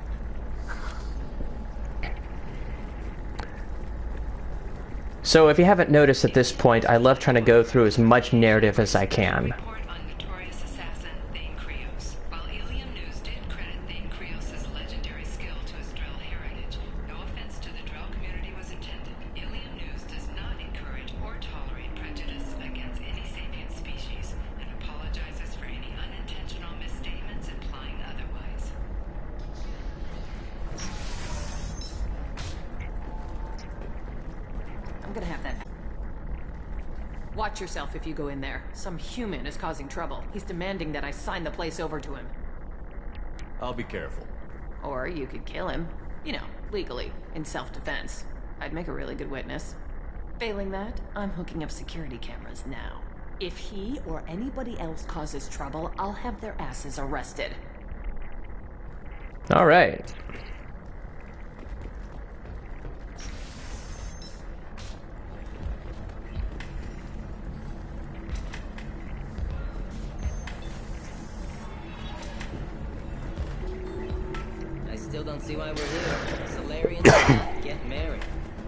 So if you haven't noticed at this point, I love trying to go through as much narrative as I can. While Illium News did credit the Increos' legendary skill to his Drell heritage, no offense to the Drell community was intended. Illium News does not encourage or tolerate prejudice against any sapient species, and apologizes for any unintentional misstatements implying otherwise. I'm gonna have that. Watch yourself if you go in there. Some human is causing trouble. He's demanding that I sign the place over to him. I'll be careful. Or you could kill him. You know, legally, in self-defense. I'd make a really good witness. Failing that, I'm hooking up security cameras now. If he or anybody else causes trouble, I'll have their asses arrested. All right. I still don't see why we're here. Solarians get married.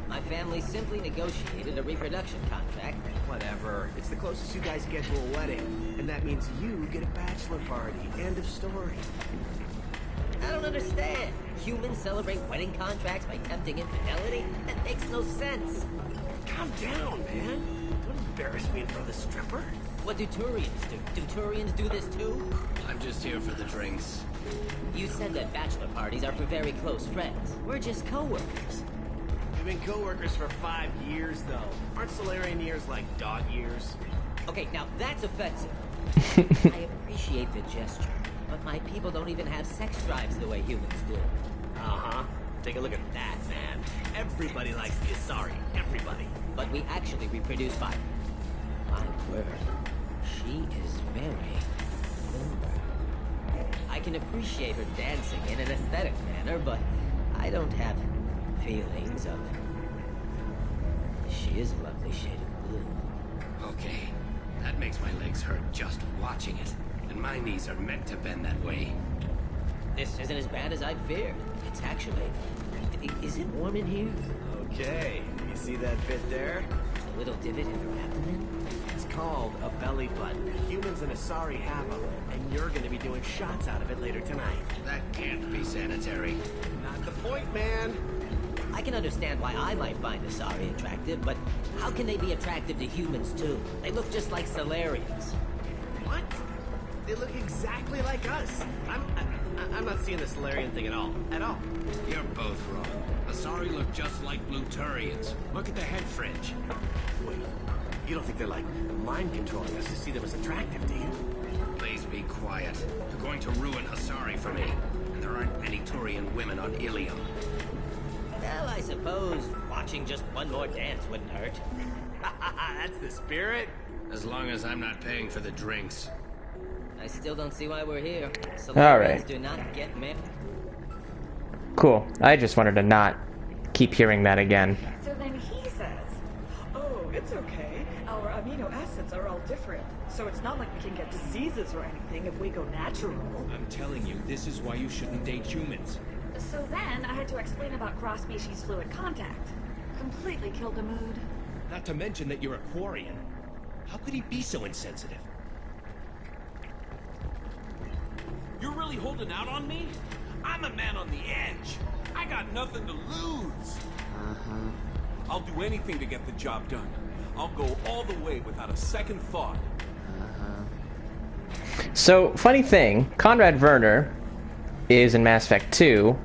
My family simply negotiated a reproduction contract. Whatever. It's the closest you guys get to a wedding. And that means you get a bachelor party. End of story. I don't understand. Humans celebrate wedding contracts by tempting infidelity? That makes no sense. Calm down, man. Don't embarrass me in front of the stripper. What do Turians do? Do Turians do this too? I'm just here for the drinks. You said that bachelor parties are for very close friends. We're just co-workers. We've been co-workers for 5 years, though. Aren't Solarian years like dog years? Okay, now that's offensive. I appreciate the gesture, but my people don't even have sex drives the way humans do. Uh-huh. Take a look at that, man. Everybody likes the Asari. Everybody. But we actually reproduce by... My word. She is very limber. I can appreciate her dancing in an aesthetic manner, but I don't have feelings of... She is a lovely shade of blue. Okay. That makes my legs hurt just watching it. And my knees are meant to bend that way. This isn't as bad as I'd feared. It's actually... Is it warm in here? Okay. You see that bit there? A little divot in her abdomen? It's called a belly button. Humans and Asari have them, and you're gonna be doing shots out of it later tonight. That can't be sanitary. Not the point, man. I can understand why I might find Asari attractive, but how can they be attractive to humans too? They look just like Solarians. What? They look exactly like us. I'm not seeing the Solarian thing at all. At all. You're both wrong. Asari look just like Blue Turians. Look at the head fringe. Wait. You don't think they're, like, mind controlling us to see them as attractive, do you? Please be quiet. You're going to ruin Asari for me. And there aren't many Turian women on Illium. Well, I suppose watching just one more dance wouldn't hurt. That's the spirit. As long as I'm not paying for the drinks. I still don't see why we're here. All right. Do not get married. Cool. I just wanted to not keep hearing that again. So then he says, oh, it's okay. Our amino acids are all different. So it's not like we can get diseases or anything if we go natural. I'm telling you, this is why you shouldn't date humans. So then I had to explain about cross-species fluid contact. Completely killed the mood. Not to mention that you're a Quarian. How could he be so insensitive? You're really holding out on me? I'm a man on the edge. I got nothing to lose. I'll do anything to get the job done. I'll go all the way without a second thought. So, funny thing, Conrad Werner is in Mass Effect 2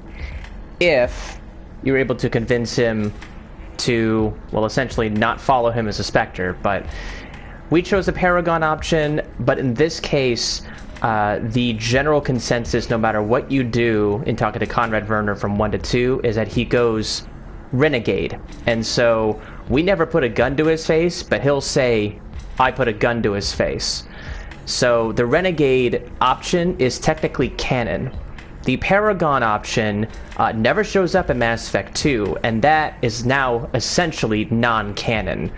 if you were able to convince him to, well, essentially not follow him as a Spectre, but we chose the Paragon option, but in this case, the general consensus, no matter what you do in talking to Conrad Werner from 1 to 2, is that he goes Renegade. And so, we never put a gun to his face, but he'll say, I put a gun to his face. So, the Renegade option is technically canon. The Paragon option never shows up in Mass Effect 2, and that is now essentially non-canon.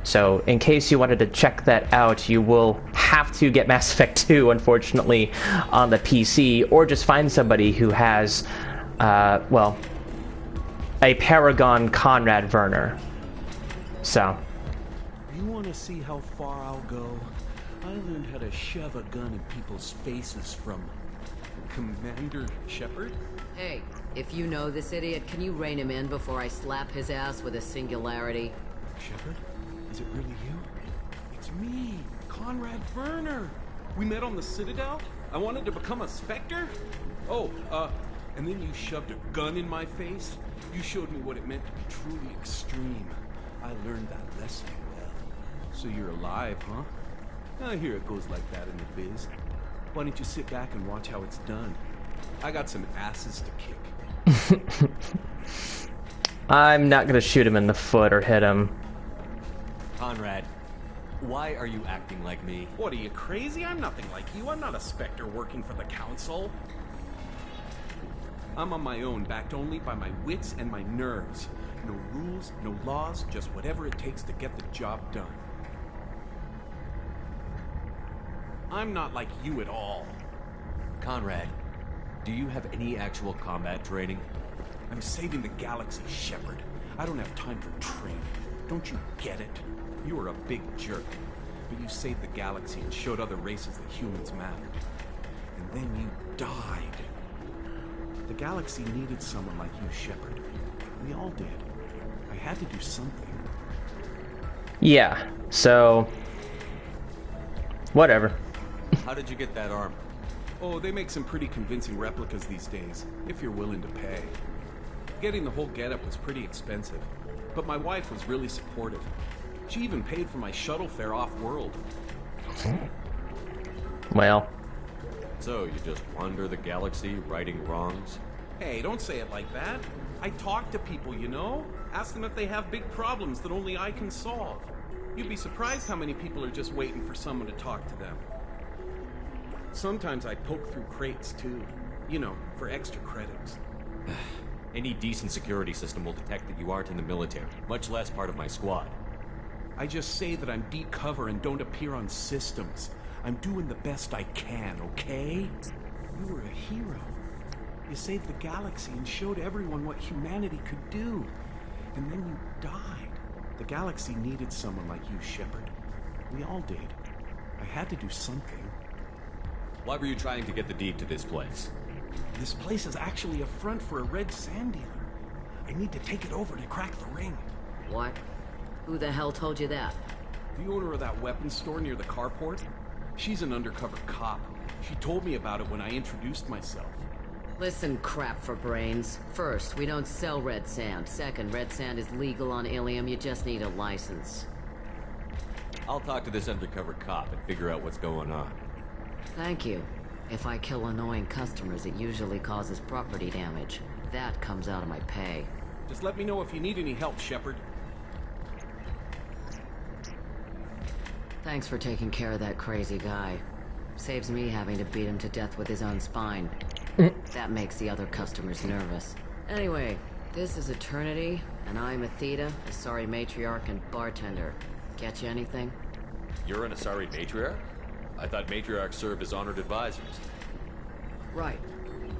So, in case you wanted to check that out, you will have to get Mass Effect 2, unfortunately, on the PC, or just find somebody who has, well, a Paragon Conrad Werner. So. You want to see how far I'll go? I learned how to shove a gun in people's faces from Commander Shepard? Hey, if you know this idiot, can you rein him in before I slap his ass with a singularity? Shepard? Is it really you? It's me, Conrad Werner. We met on the Citadel. I wanted to become a Spectre. Oh, and then you shoved a gun in my face. You showed me what it meant to be truly extreme. I learned that lesson well. So you're alive, huh? I hear it goes like that in the biz. Why don't you sit back and watch how it's done? I got some asses to kick. I'm not gonna shoot him in the foot or hit him. Conrad, why are you acting like me? What, are you crazy? I'm nothing like you. I'm not a Spectre working for the Council. I'm on my own, backed only by my wits and my nerves. No rules, no laws, just whatever it takes to get the job done. I'm not like you at all. Conrad, do you have any actual combat training? I'm saving the galaxy, Shepard. I don't have time for training. Don't you get it? You were a big jerk, but you saved the galaxy and showed other races that humans mattered. And then you died. The galaxy needed someone like you, Shepard. We all did. I had to do something. Yeah, so... whatever. How did you get that arm? Oh, they make some pretty convincing replicas these days, if you're willing to pay. Getting the whole getup was pretty expensive, but my wife was really supportive. She even paid for my shuttle fare off-world. Well. So, you just wander the galaxy, righting wrongs? Hey, don't say it like that. I talk to people, you know? Ask them if they have big problems that only I can solve. You'd be surprised how many people are just waiting for someone to talk to them. Sometimes I poke through crates, too. You know, for extra credits. Any decent security system will detect that you aren't in the military, much less part of my squad. I just say that I'm deep cover and don't appear on systems. I'm doing the best I can, okay? You were a hero. You saved the galaxy and showed everyone what humanity could do. And then you died. The galaxy needed someone like you, Shepard. We all did. I had to do something. Why were you trying to get the deed to this place? This place is actually a front for a red sand dealer. I need to take it over to crack the ring. What? Who the hell told you that? The owner of that weapons store near the carport. She's an undercover cop. She told me about it when I introduced myself. Listen, crap for brains. First, we don't sell red sand. Second, red sand is legal on Illium. You just need a license. I'll talk to this undercover cop and figure out what's going on. Thank you. If I kill annoying customers, it usually causes property damage. That comes out of my pay. Just let me know if you need any help, Shepard. Thanks for taking care of that crazy guy. Saves me having to beat him to death with his own spine. That makes the other customers nervous. Anyway, this is Eternity, and I'm Athena, Asari matriarch and bartender. Get you anything? You're an Asari matriarch? I thought matriarchs served as honored advisors. Right.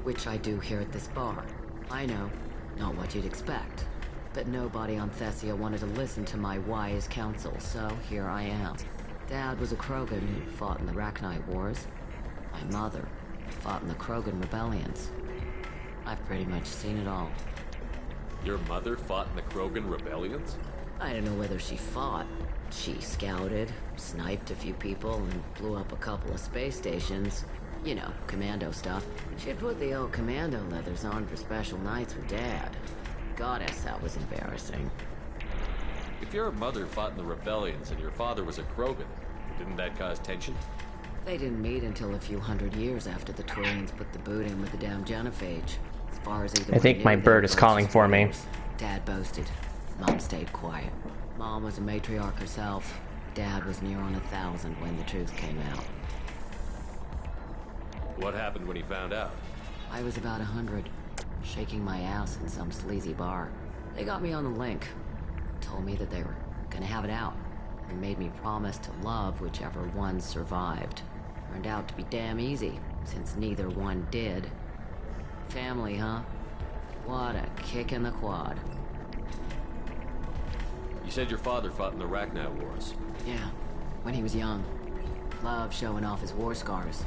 Which I do here at this bar. I know, not what you'd expect. But nobody on Thessia wanted to listen to my wise counsel, so here I am. Dad was a Krogan who fought in the Rachni Wars. My mother fought in the Krogan rebellions. I've pretty much seen it all. Your mother fought in the Krogan rebellions? I don't know whether she fought. She scouted, sniped a few people, and blew up a couple of space stations. You know, commando stuff. She'd put the old commando leathers on for special nights with Dad. Goddess, that was embarrassing. If your mother fought in the rebellions and your father was a Krogan, didn't that cause tension? They didn't meet until a few hundred years after the Turians put the boot in with the damn genophage. As far as either I think my bird is calling for me. Dad boasted. Mom stayed quiet. Mom was a matriarch herself. Dad was near on 1,000 when the truth came out. What happened when he found out? I was about 100, shaking my ass in some sleazy bar. They got me on the link. Told me that they were gonna have it out, and made me promise to love whichever one survived. Turned out to be damn easy, since neither one did. Family, huh? What a kick in the quad. You said your father fought in the Rachni Wars. Yeah, when he was young. Loved showing off his war scars.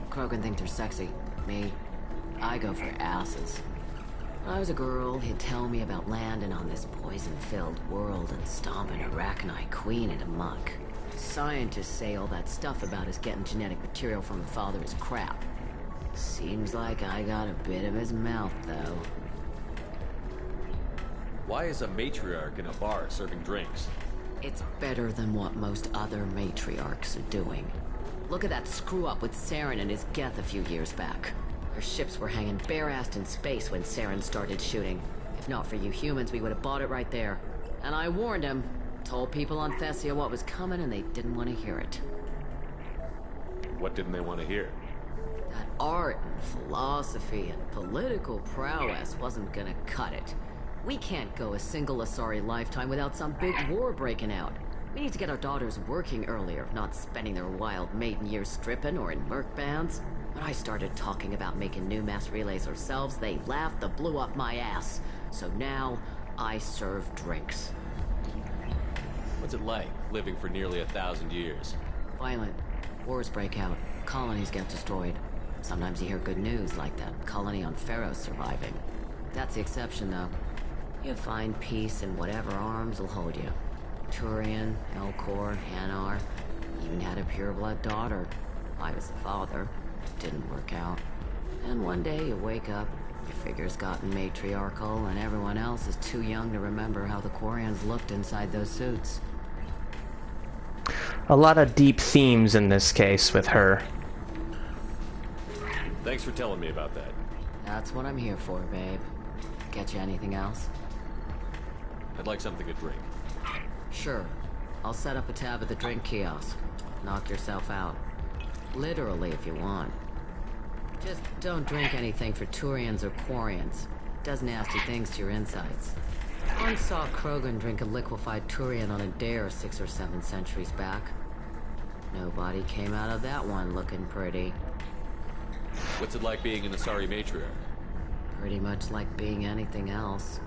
Krogan think they're sexy. Me, I go for asses. When I was a girl, he'd tell me about landing on this poison-filled world and stomping a Rachni queen into muck. Scientists say all that stuff about us getting genetic material from the father is crap. Seems like I got a bit of his mouth, though. Why is a matriarch in a bar serving drinks? It's better than what most other matriarchs are doing. Look at that screw-up with Saren and his Geth a few years back. Our ships were hanging bare-assed in space when Saren started shooting. If not for you humans, we would have bought it right there. And I warned him. Told people on Thessia what was coming, and they didn't want to hear it. What didn't they want to hear? That art and philosophy and political prowess wasn't gonna cut it. We can't go a single Asari lifetime without some big war breaking out. We need to get our daughters working earlier, not spending their wild maiden years stripping or in merc bands. When I started talking about making new mass relays ourselves, they laughed the blue off my ass. So now, I serve drinks. What's it like, living for nearly 1,000 years? Violent. Wars break out. Colonies get destroyed. Sometimes you hear good news, like that colony on Pharaoh surviving. That's the exception, though. You find peace in whatever arms will hold you. Turian, Elcor, Hanar. Even had a pureblood daughter. I was the father. Didn't work out. And one day you wake up, your figure's gotten matriarchal, and everyone else is too young to remember how the Quarians looked inside those suits. A lot of deep themes in this case with her. Thanks for telling me about that. That's what I'm here for, babe. Get you anything else? I'd like something to drink. Sure. I'll set up a tab at the drink kiosk. Knock yourself out. Literally, if you want. Just don't drink anything for Turians or Quarians. Does nasty things to your insides. Once saw Krogan drink a liquefied Turian on a dare 6 or 7 centuries back. Nobody came out of that one looking pretty. What's it like being an Asari matriarch? Pretty much like being anything else.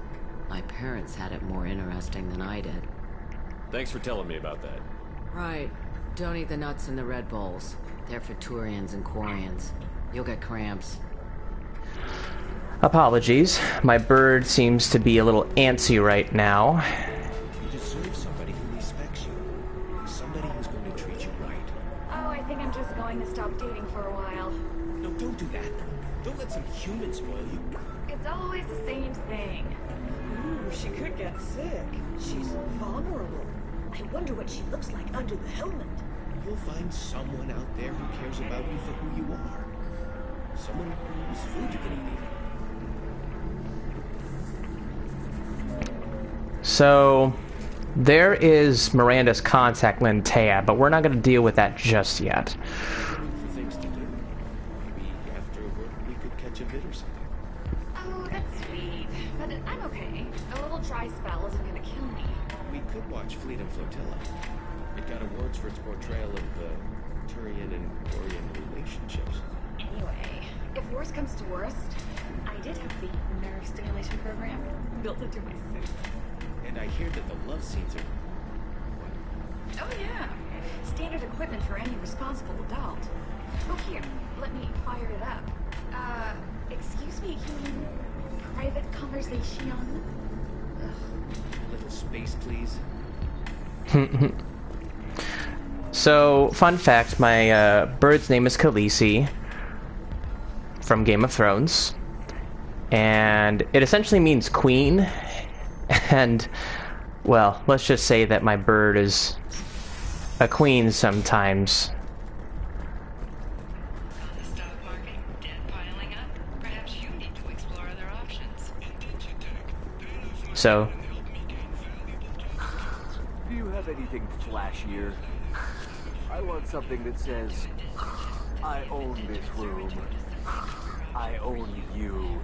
My parents had it more interesting than I did. Thanks for telling me about that. Right. Don't eat the nuts in the Red Bowls. They're for Turians and Quarians. You'll get cramps. Apologies. My bird seems to be a little antsy right now. You deserve somebody who respects you. Somebody who's going to treat you right. Oh, I think I'm just going to stop dating for a while. No, don't do that. Don't let some human spoil you. It's always the same thing. Ooh, she could get sick. She's vulnerable. I wonder what she looks like under the helmet. You'll find someone out there who cares about you for who you are. Someone whose food you can eat even. So, there is Miranda's contact Lintea, but we're not going to deal with that just yet. For things to do. Maybe after work we could catch a vid or something. Oh, that's sweet. But I'm okay. A little dry spell isn't gonna kill me. We could watch Fleet and Flotilla. It got awards for its portrayal of the Turian and Dorian relationships. Anyway, if worst comes to worst, I did have the nerve stimulation program built into my suit. And I hear that the love scenes are... Oh yeah, standard equipment for any responsible adult. Oh here, let me fire it up. Excuse me, can private conversation? A little space, please. So, fun fact, my bird's name is Khaleesi from Game of Thrones. And it essentially means queen. And, well, let's just say that my bird is a queen sometimes. So, do you have anything flashier? I want something that says, I own this room. I own you.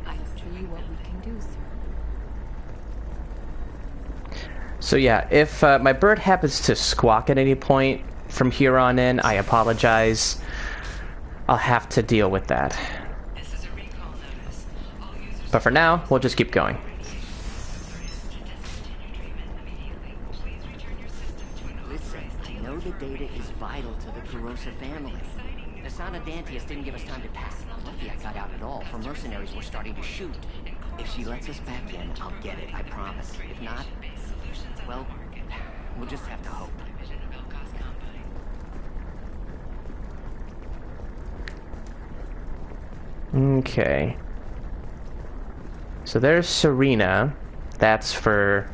I see what we can do, sir. So yeah, if my bird happens to squawk at any point from here on in, I apologize. I'll have to deal with that. But for now, we'll just keep going. Listen, I know the data is vital to the Kurosa family. Asana Dantius didn't give us time to pack. Lucky I got out at all, for mercenaries were starting to shoot. If she lets us back in, I'll get it, I promise. If not, well, we'll just have to hope. Okay. So there's Serena. That's for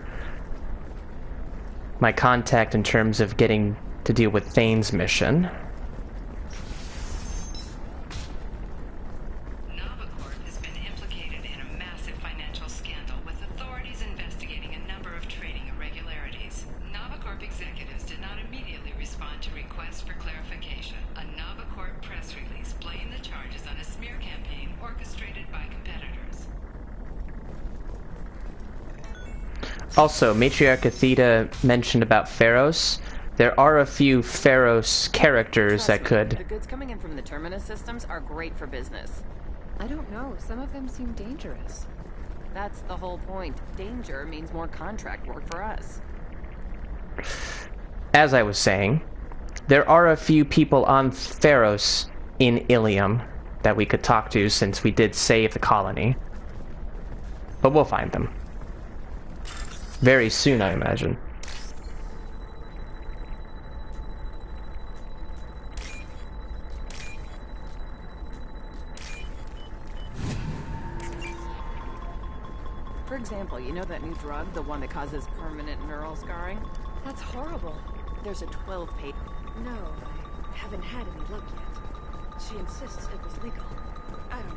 my contact in terms of getting to deal with Thane's mission. Also, Matriarch Athena mentioned about Pharos. There are a few Pharos characters that could... The goods coming in from the Terminus systems are great for business. I don't know, some of them seem dangerous. That's the whole point. Danger means more contract work for us. As I was saying, there are a few people on Pharos in Illium that we could talk to since we did save the colony. But we'll find them. Very soon, I imagine. For example, you know that new drug, the one that causes permanent neural scarring? That's horrible. There's a 12-page... No, I haven't had any luck yet. She insists it was legal. I don't know.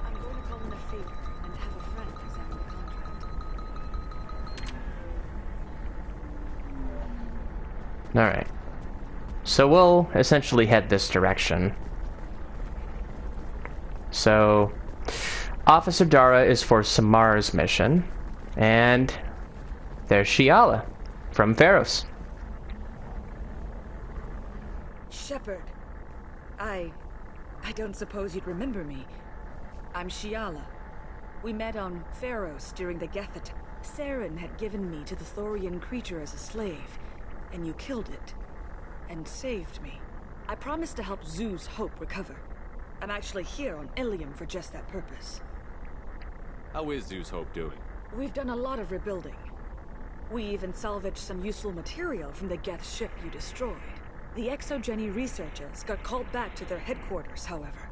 I'm going to call in a favor and have a friend examine the contract. Alright. So we'll essentially head this direction. So, Officer Dara is for Samar's mission, and there's Shiala from Pharos. Shepard, I don't suppose you'd remember me. I'm Shiala. We met on Pharos during the Geth attack. Saren had given me to the Thorian creature as a slave, and you killed it, and saved me. I promised to help Zeus Hope recover. I'm actually here on Illium for just that purpose. How is Zeus Hope doing? We've done a lot of rebuilding. We even salvaged some useful material from the Geth ship you destroyed. The Exogeny researchers got called back to their headquarters, however,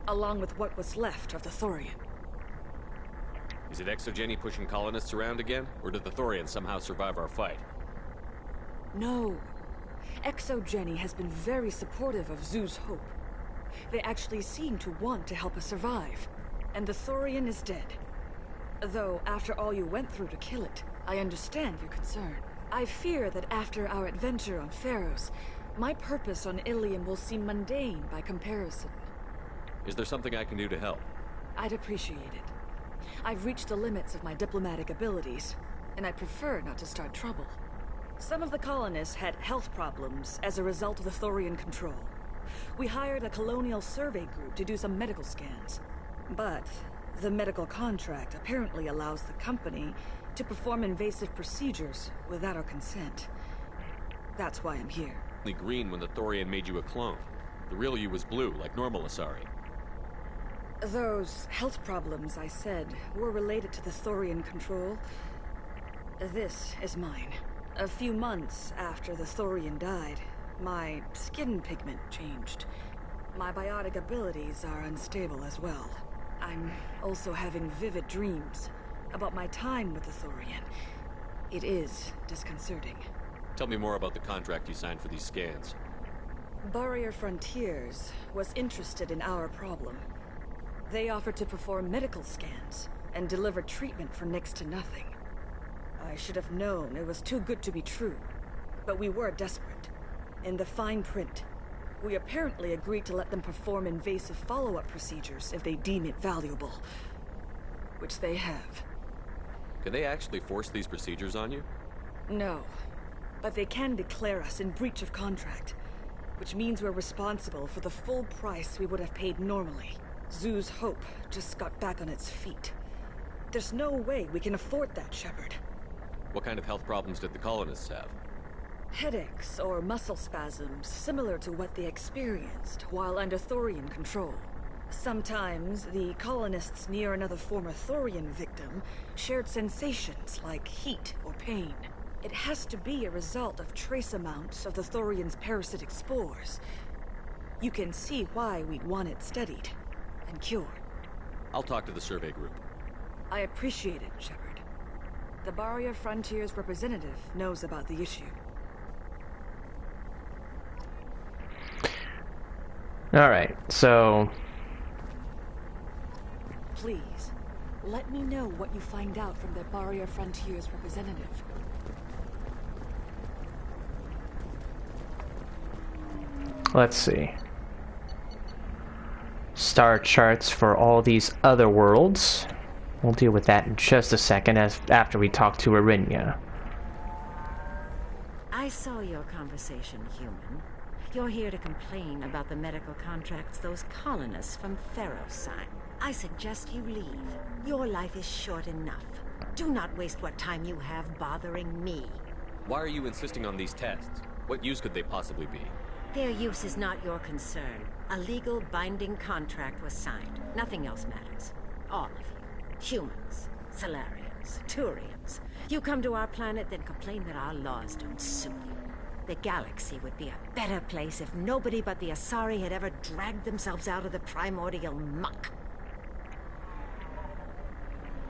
along with what was left of the Thorian. Is it Exogeny pushing colonists around again? Or did the Thorians somehow survive our fight? No. Exogeny has been very supportive of Zoo's Hope. They actually seem to want to help us survive. And the Thorian is dead. Though, after all you went through to kill it, I understand your concern. I fear that after our adventure on Pharos, my purpose on Illium will seem mundane by comparison. Is there something I can do to help? I'd appreciate it. I've reached the limits of my diplomatic abilities, and I prefer not to start trouble. Some of the colonists had health problems as a result of the Thorian control. We hired a colonial survey group to do some medical scans. But the medical contract apparently allows the company to perform invasive procedures without our consent. That's why I'm here. Only green when the Thorian made you a clone. The real you was blue, like normal Asari. Those health problems I said were related to the Thorian control. This is mine. A few months after the Thorian died, my skin pigment changed. My biotic abilities are unstable as well. I'm also having vivid dreams about my time with the Thorian. It is disconcerting. Tell me more about the contract you signed for these scans. Barrier Frontiers was interested in our problem. They offered to perform medical scans and deliver treatment for next to nothing. I should have known it was too good to be true, but we were desperate. In the fine print, we apparently agreed to let them perform invasive follow-up procedures if they deem it valuable. Which they have. Can they actually force these procedures on you? No, but they can declare us in breach of contract, which means we're responsible for the full price we would have paid normally. Zoo's Hope just got back on its feet. There's no way we can afford that, Shepard. What kind of health problems did the colonists have? Headaches or muscle spasms, similar to what they experienced while under Thorian control. Sometimes, the colonists near another former Thorian victim shared sensations like heat or pain. It has to be a result of trace amounts of the Thorian's parasitic spores. You can see why we'd want it studied and cured. I'll talk to the survey group. I appreciate it, Shepard. The Barrier Frontiers representative knows about the issue. Alright, so... Please, let me know what you find out from the Barrier Frontiers representative. Let's see. Star charts for all these other worlds. We'll deal with that in just a second after we talk to Arinya. I saw your conversation, human. You're here to complain about the medical contracts those colonists from Pharos signed. I suggest you leave. Your life is short enough. Do not waste what time you have bothering me. Why are you insisting on these tests? What use could they possibly be? Their use is not your concern. A legal binding contract was signed. Nothing else matters. All of you. Humans, Solarians, Turians. You come to our planet, then complain that our laws don't suit you. The galaxy would be a better place if nobody but the Asari had ever dragged themselves out of the primordial muck.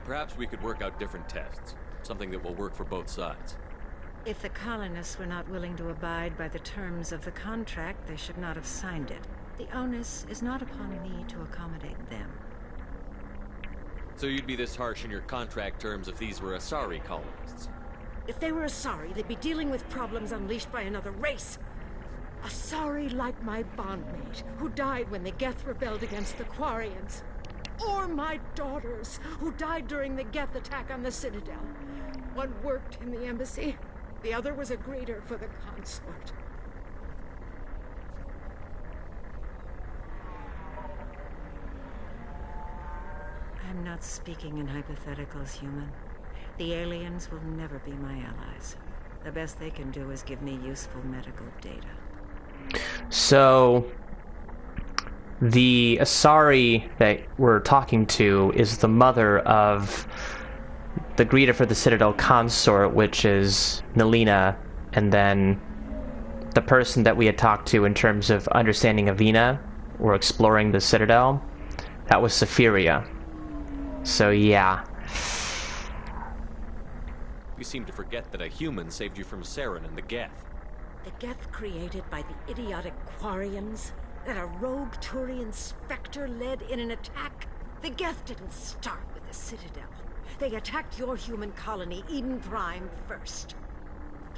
Perhaps we could work out different tests. Something that will work for both sides. If the colonists were not willing to abide by the terms of the contract, they should not have signed it. The onus is not upon me to accommodate them. So you'd be this harsh in your contract terms if these were Asari colonists? If they were Asari, they'd be dealing with problems unleashed by another race. Asari like my bondmate, who died when the Geth rebelled against the Quarians. Or my daughters, who died during the Geth attack on the Citadel. One worked in the embassy, the other was a greeter for the consort. I'm not speaking in hypotheticals, human. The aliens will never be my allies. The best they can do is give me useful medical data. So, the Asari that we're talking to is the mother of the greeter for the Citadel consort, which is Nelina, and then the person that we had talked to in terms of understanding Avina or exploring the Citadel, that was Safiria. So yeah, You seem to forget that a human saved you from Saren and the Geth. The Geth created by the idiotic Quarians? That a rogue Turian Spectre led in an attack? The Geth didn't start with the Citadel. They attacked your human colony, Eden Prime, first.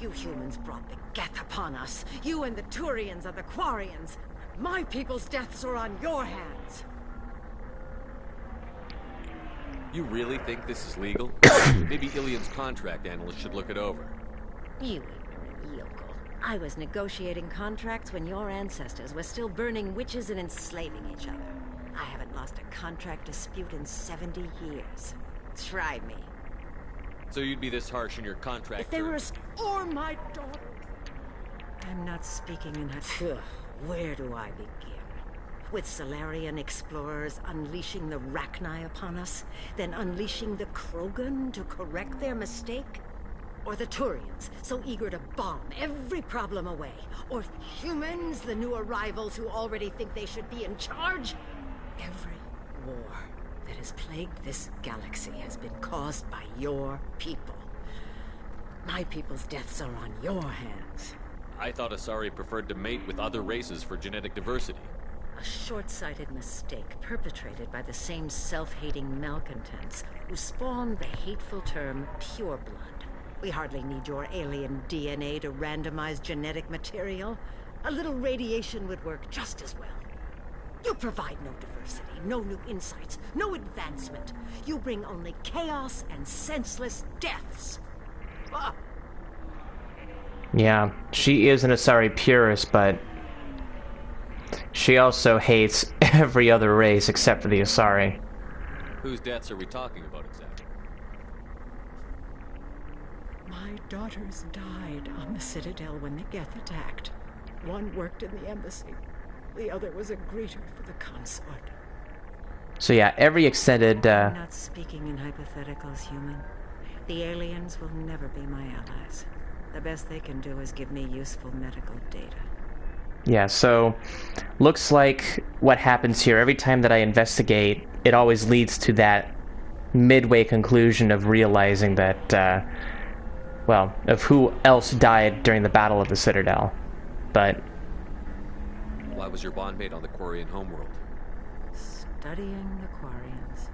You humans brought the Geth upon us. You and the Turians are the Quarians. My people's deaths are on your hands. You really think this is legal? Maybe Illium's contract analyst should look it over. You ignorant yokel. I was negotiating contracts when your ancestors were still burning witches and enslaving each other. I haven't lost a contract dispute in 70 years. Try me. So you'd be this harsh in your contract? If they were or my daughter. I'm not speaking in her. Where do I begin? With Solarian explorers unleashing the Rachni upon us, then unleashing the Krogan to correct their mistake? Or the Turians, so eager to bomb every problem away? Or humans, the new arrivals who already think they should be in charge? Every war that has plagued this galaxy has been caused by your people. My people's deaths are on your hands. I thought Asari preferred to mate with other races for genetic diversity. A short-sighted mistake perpetrated by the same self-hating malcontents who spawned the hateful term pureblood. We hardly need your alien DNA to randomize genetic material. A little radiation would work just as well. You provide no diversity, no new insights, no advancement. You bring only chaos and senseless deaths. Ah. Yeah, she is an Asari purist, but she also hates every other race except for the Asari. Whose deaths are we talking about exactly? My daughters died on the Citadel when the Geth attacked. One worked in the embassy. The other was a greeter for the consort. So yeah, every extended... I'm not speaking in hypotheticals, human. The aliens will never be my allies. The best they can do is give me useful medical data. Yeah, so looks like what happens here, every time that I investigate, it always leads to that midway conclusion of realizing that, well, of who else died during the Battle of the Citadel. But... why was your bondmate on the Quarian homeworld? Studying the Quarians.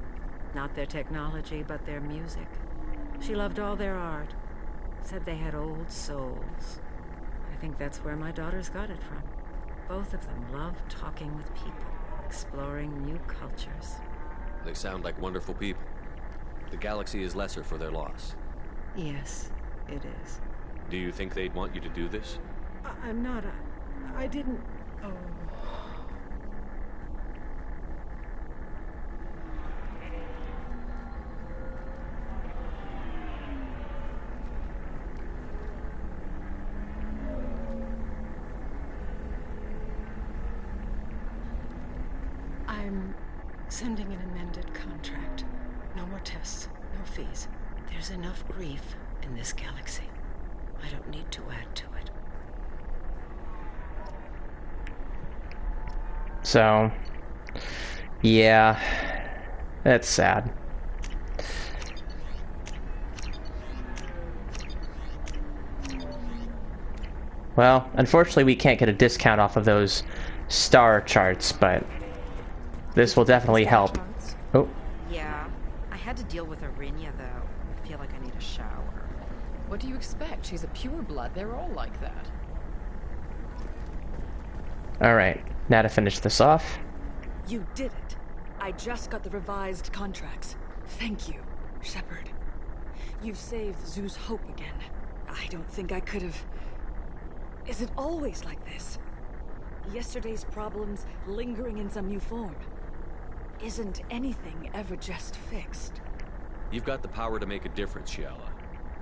Not their technology, but their music. She loved all their art. Said they had old souls. I think that's where my daughters got it from. Both of them love talking with people, exploring new cultures. They sound like wonderful people. The galaxy is lesser for their loss. Yes, it is. Do you think they'd want you to do this? I'm not. I didn't... Oh... I'm sending an amended contract. No more tests, no fees. There's enough grief in this galaxy. I don't need to add to it. So, yeah, that's sad. Well, unfortunately we can't get a discount off of those star charts, but this will definitely help. Oh. Yeah, I had to deal with Arinia, though. I feel like I need a shower. What do you expect? She's a pureblood. They're all like that. Alright, now to finish this off. You did it. I just got the revised contracts. Thank you, Shepard. You've saved Zoo's hope again. I don't think I could have... Is it always like this? Yesterday's problems lingering in some new form. Isn't anything ever just fixed? You've got the power to make a difference, Shiala.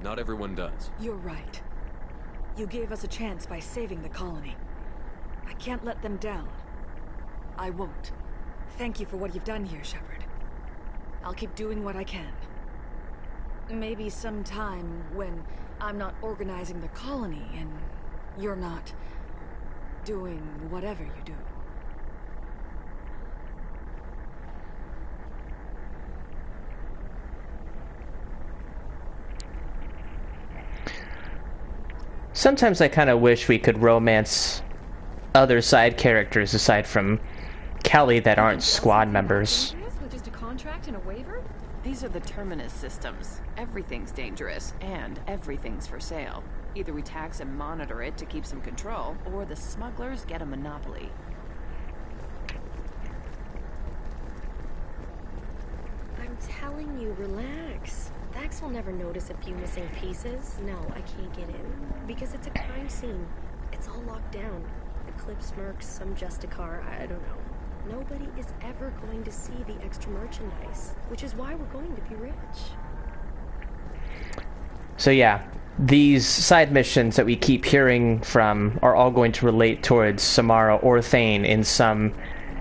Not everyone does. You're right. You gave us a chance by saving the colony. I can't let them down. I won't. Thank you for what you've done here, Shepard. I'll keep doing what I can. Maybe sometime when I'm not organizing the colony and you're not doing whatever you do. Sometimes I kind of wish we could romance other side characters aside from Kelly that aren't squad members. With just a contract and a waiver? These are the Terminus systems. Everything's dangerous, and everything's for sale. Either we tax and monitor it to keep some control, or the smugglers get a monopoly. I'm telling you, relax. Vax will never notice a few missing pieces. No, I can't get in. Because it's a crime scene. It's all locked down. Eclipse mercs, some Justicar, I don't know. Nobody is ever going to see the extra merchandise, which is why we're going to be rich. So yeah, these side missions that we keep hearing from are all going to relate towards Samara or Thane in some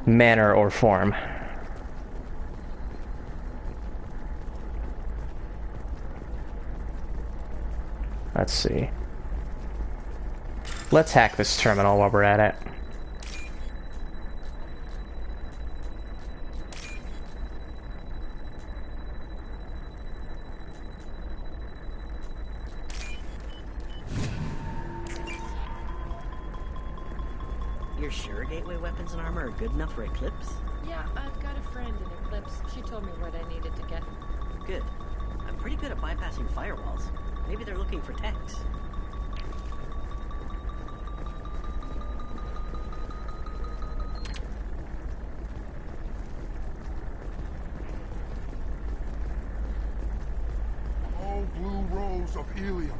manner or form. Let's see. Let's hack this terminal while we're at it. You're sure gateway weapons and armor are good enough for Eclipse? Yeah, I've got a friend in Eclipse. She told me what I needed to get. Good. I'm pretty good at bypassing firewalls. Maybe they're looking for techs. Oh, blue rose of Illium,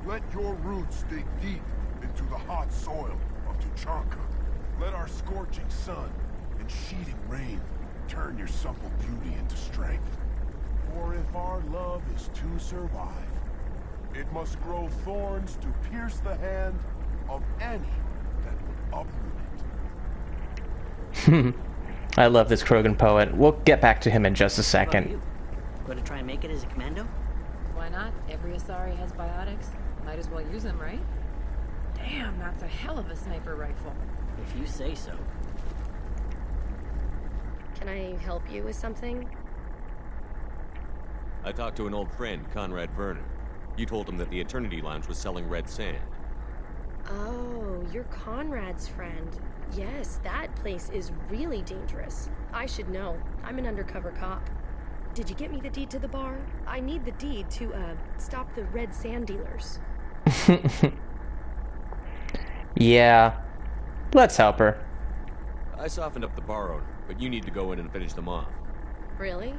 let your roots dig deep into the hot soil of Tuchanka. Let our scorching sun and sheeting rain turn your supple beauty into strength. For if our love is to survive, it must grow thorns to pierce the hand of any that would uproot it. I love this Krogan poet. We'll get back to him in just a second. Going to try and make it as a commando? Why not? Every Asari has biotics. Might as well use them, right? Damn, that's a hell of a sniper rifle. If you say so. Can I help you with something? I talked to an old friend, Conrad Werner. You told him that the Eternity Lounge was selling red sand. Oh, you're Conrad's friend. Yes, that place is really dangerous. I should know. I'm an undercover cop. Did you get me the deed to the bar? I need the deed to, stop the red sand dealers. Yeah. Let's help her. I softened up the bar owner, but you need to go in and finish them off. Really?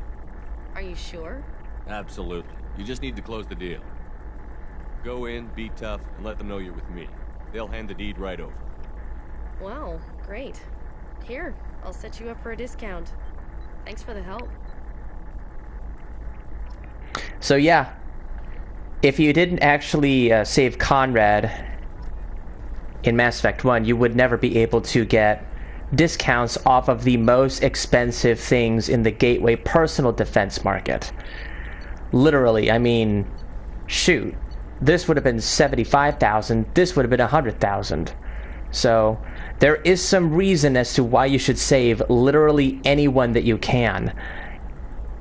Are you sure? Absolutely. You just need to close the deal. Go in, be tough, and let them know you're with me. They'll hand the deed right over. Wow, great. Here, I'll set you up for a discount. Thanks for the help. So yeah, if you didn't actually save Conrad in Mass Effect 1, you would never be able to get discounts off of the most expensive things in the Gateway personal defense market. Literally, I mean, shoot. This would have been $75,000, this would have been $100,000. So, there is some reason as to why you should save literally anyone that you can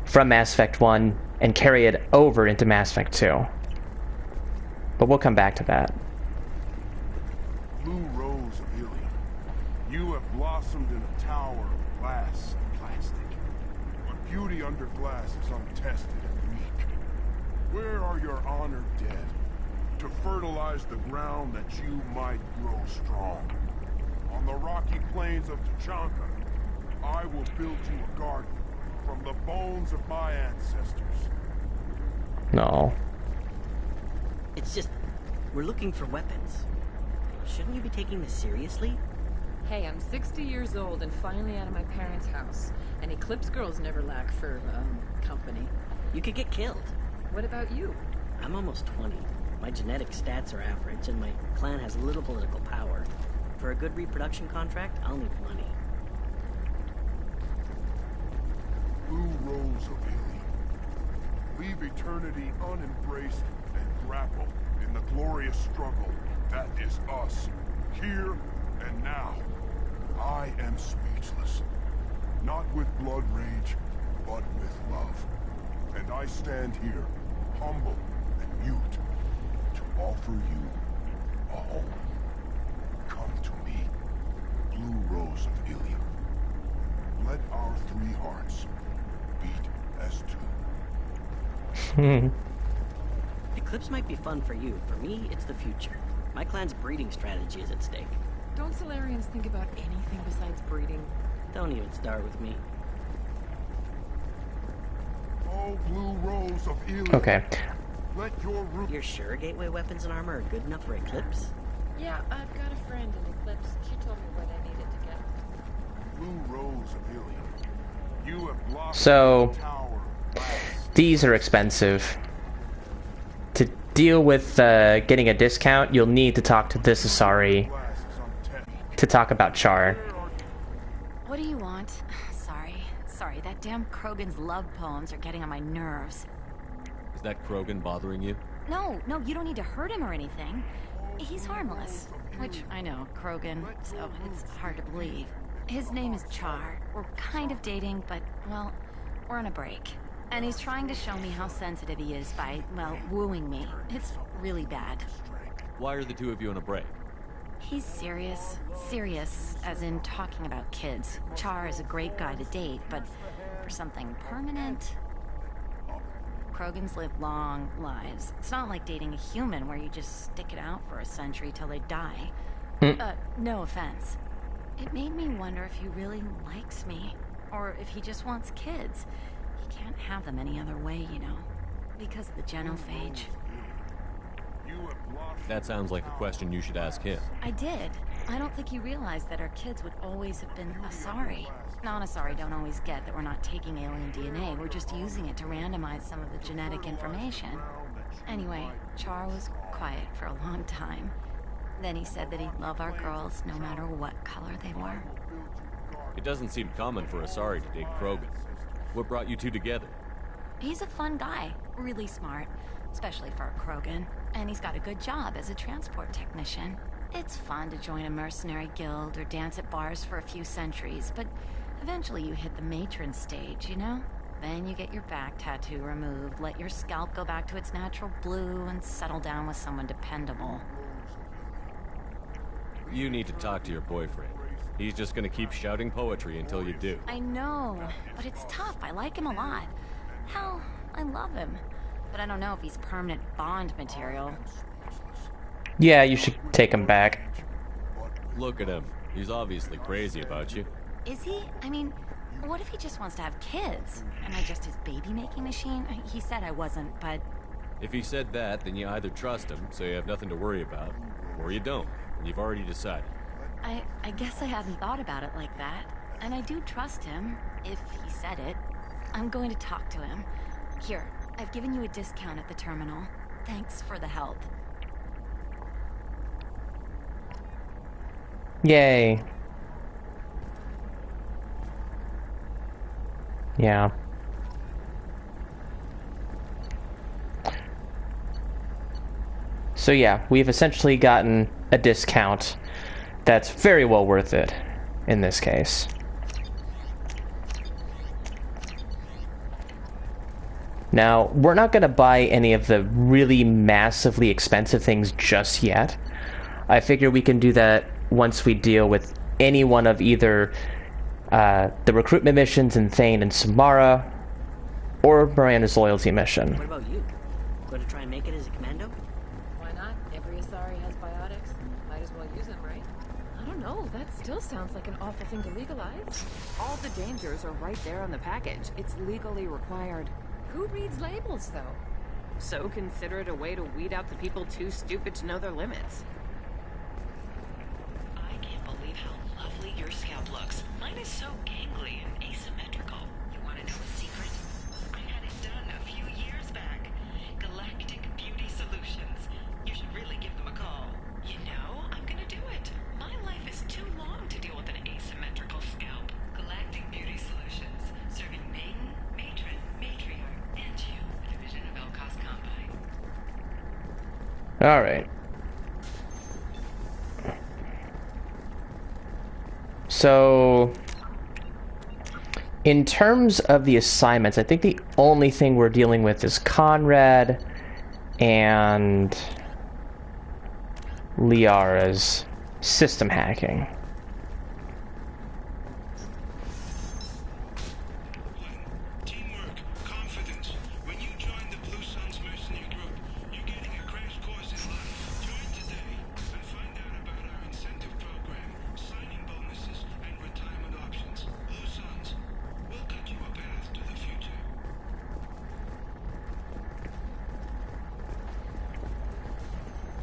from Mass Effect 1 and carry it over into Mass Effect 2. But we'll come back to that. Blue rose of Illium, you have blossomed in a tower of glass and plastic. But beauty under glass is untested and weak. Where are your honored dead to fertilize the ground that you might grow strong? On the rocky plains of Tuchanka, I will build you a garden from the bones of my ancestors. No. It's just, we're looking for weapons. Shouldn't you be taking this seriously? Hey, I'm 60 years old and finally out of my parents' house. And Eclipse girls never lack for, company. You could get killed. What about you? I'm almost 20. My genetic stats are average, and my clan has little political power. For a good reproduction contract, I'll need money. Blue rose of Illium, leave eternity unembraced and grapple in the glorious struggle that is us, here and now. I am speechless, not with blood rage, but with love. And I stand here, humble and mute, to offer you home. Come to me, Blue Rose of Illium. Let our three hearts beat as two. Eclipse might be fun for you. For me, it's the future. My clan's breeding strategy is at stake. Don't Solarians think about anything besides breeding? Don't even start with me. Oh, Blue Rose of Illium. Okay. Let your You're sure gateway weapons and armor are good enough for Eclipse? Yeah, I've got a friend in Eclipse. She told me what I needed to get. Blue Rose of Illium. You have blossomed So, the tower. these are expensive. To deal with getting a discount, you'll need to talk to this Asari to talk about Char. What do you want? Sorry, that damn Krogan's love poems are getting on my nerves. Is that Krogan bothering you? No, you don't need to hurt him or anything. He's harmless. Which, I know, Krogan, so it's hard to believe. His name is Char. We're kind of dating, but, well, we're on a break. And he's trying to show me how sensitive he is by, well, wooing me. It's really bad. Why are the two of you on a break? He's serious. Serious, as in talking about kids. Char is a great guy to date, but for something permanent... Krogans live long lives. It's not like dating a human where you just stick it out for a century till they die. No offense. It made me wonder if he really likes me, or if he just wants kids. He can't have them any other way, you know, because of the genophage. That sounds like a question you should ask him. I did. I don't think he realized that our kids would always have been Asari. Non-Asari don't always get that we're not taking alien DNA, we're just using it to randomize some of the genetic information. Anyway, Char was quiet for a long time. Then he said that he'd love our girls no matter what color they were. It doesn't seem common for Asari to date Krogan. What brought you two together? He's a fun guy, really smart, especially for a Krogan. And he's got a good job as a transport technician. It's fun to join a mercenary guild or dance at bars for a few centuries, but eventually you hit the matron stage, you know? Then you get your back tattoo removed, let your scalp go back to its natural blue, and settle down with someone dependable. You need to talk to your boyfriend. He's just gonna keep shouting poetry until you do. I know, but it's tough. I like him a lot. Hell, I love him. But I don't know if he's permanent bond material. Yeah, you should take him back. Look at him. He's obviously crazy about you. Is he? I mean, what if he just wants to have kids? Am I just his baby-making machine? He said I wasn't, but... If he said that, then you either trust him, so you have nothing to worry about, or you don't, and you've already decided. I guess I hadn't thought about it like that. And I do trust him, if he said it. I'm going to talk to him. Here, I've given you a discount at the terminal. Thanks for the help. Yay. Yeah. So yeah, we've essentially gotten a discount that's very well worth it in this case. Now, we're not going to buy any of the really massively expensive things just yet. I figure we can do that once we deal with any one of either the recruitment missions in Thane and Samara, or Miranda's loyalty mission. What about you? Going to try and make it as a commando? Why not? Every Asari has biotics. Might as well use them, right? I don't know. That still sounds like an awful thing to legalize. All the dangers are right there on the package. It's legally required. Who reads labels, though? So consider it a way to weed out the people too stupid to know their limits. I can't believe how lovely your scalp looks. Mine is so gangly and asymmetrical. You want to know a secret? I had it done a few years back. Galactic Beauty Solutions. You should really give them a call. You know, I'm gonna do it. My life is too long to deal with an asymmetrical scalp. Galactic Beauty Solutions. Serving maiden, matron, matriarch, and you. A division of Elcos Combine. Alright. So, in terms of the assignments, I think the only thing we're dealing with is Conrad and Liara's system hacking.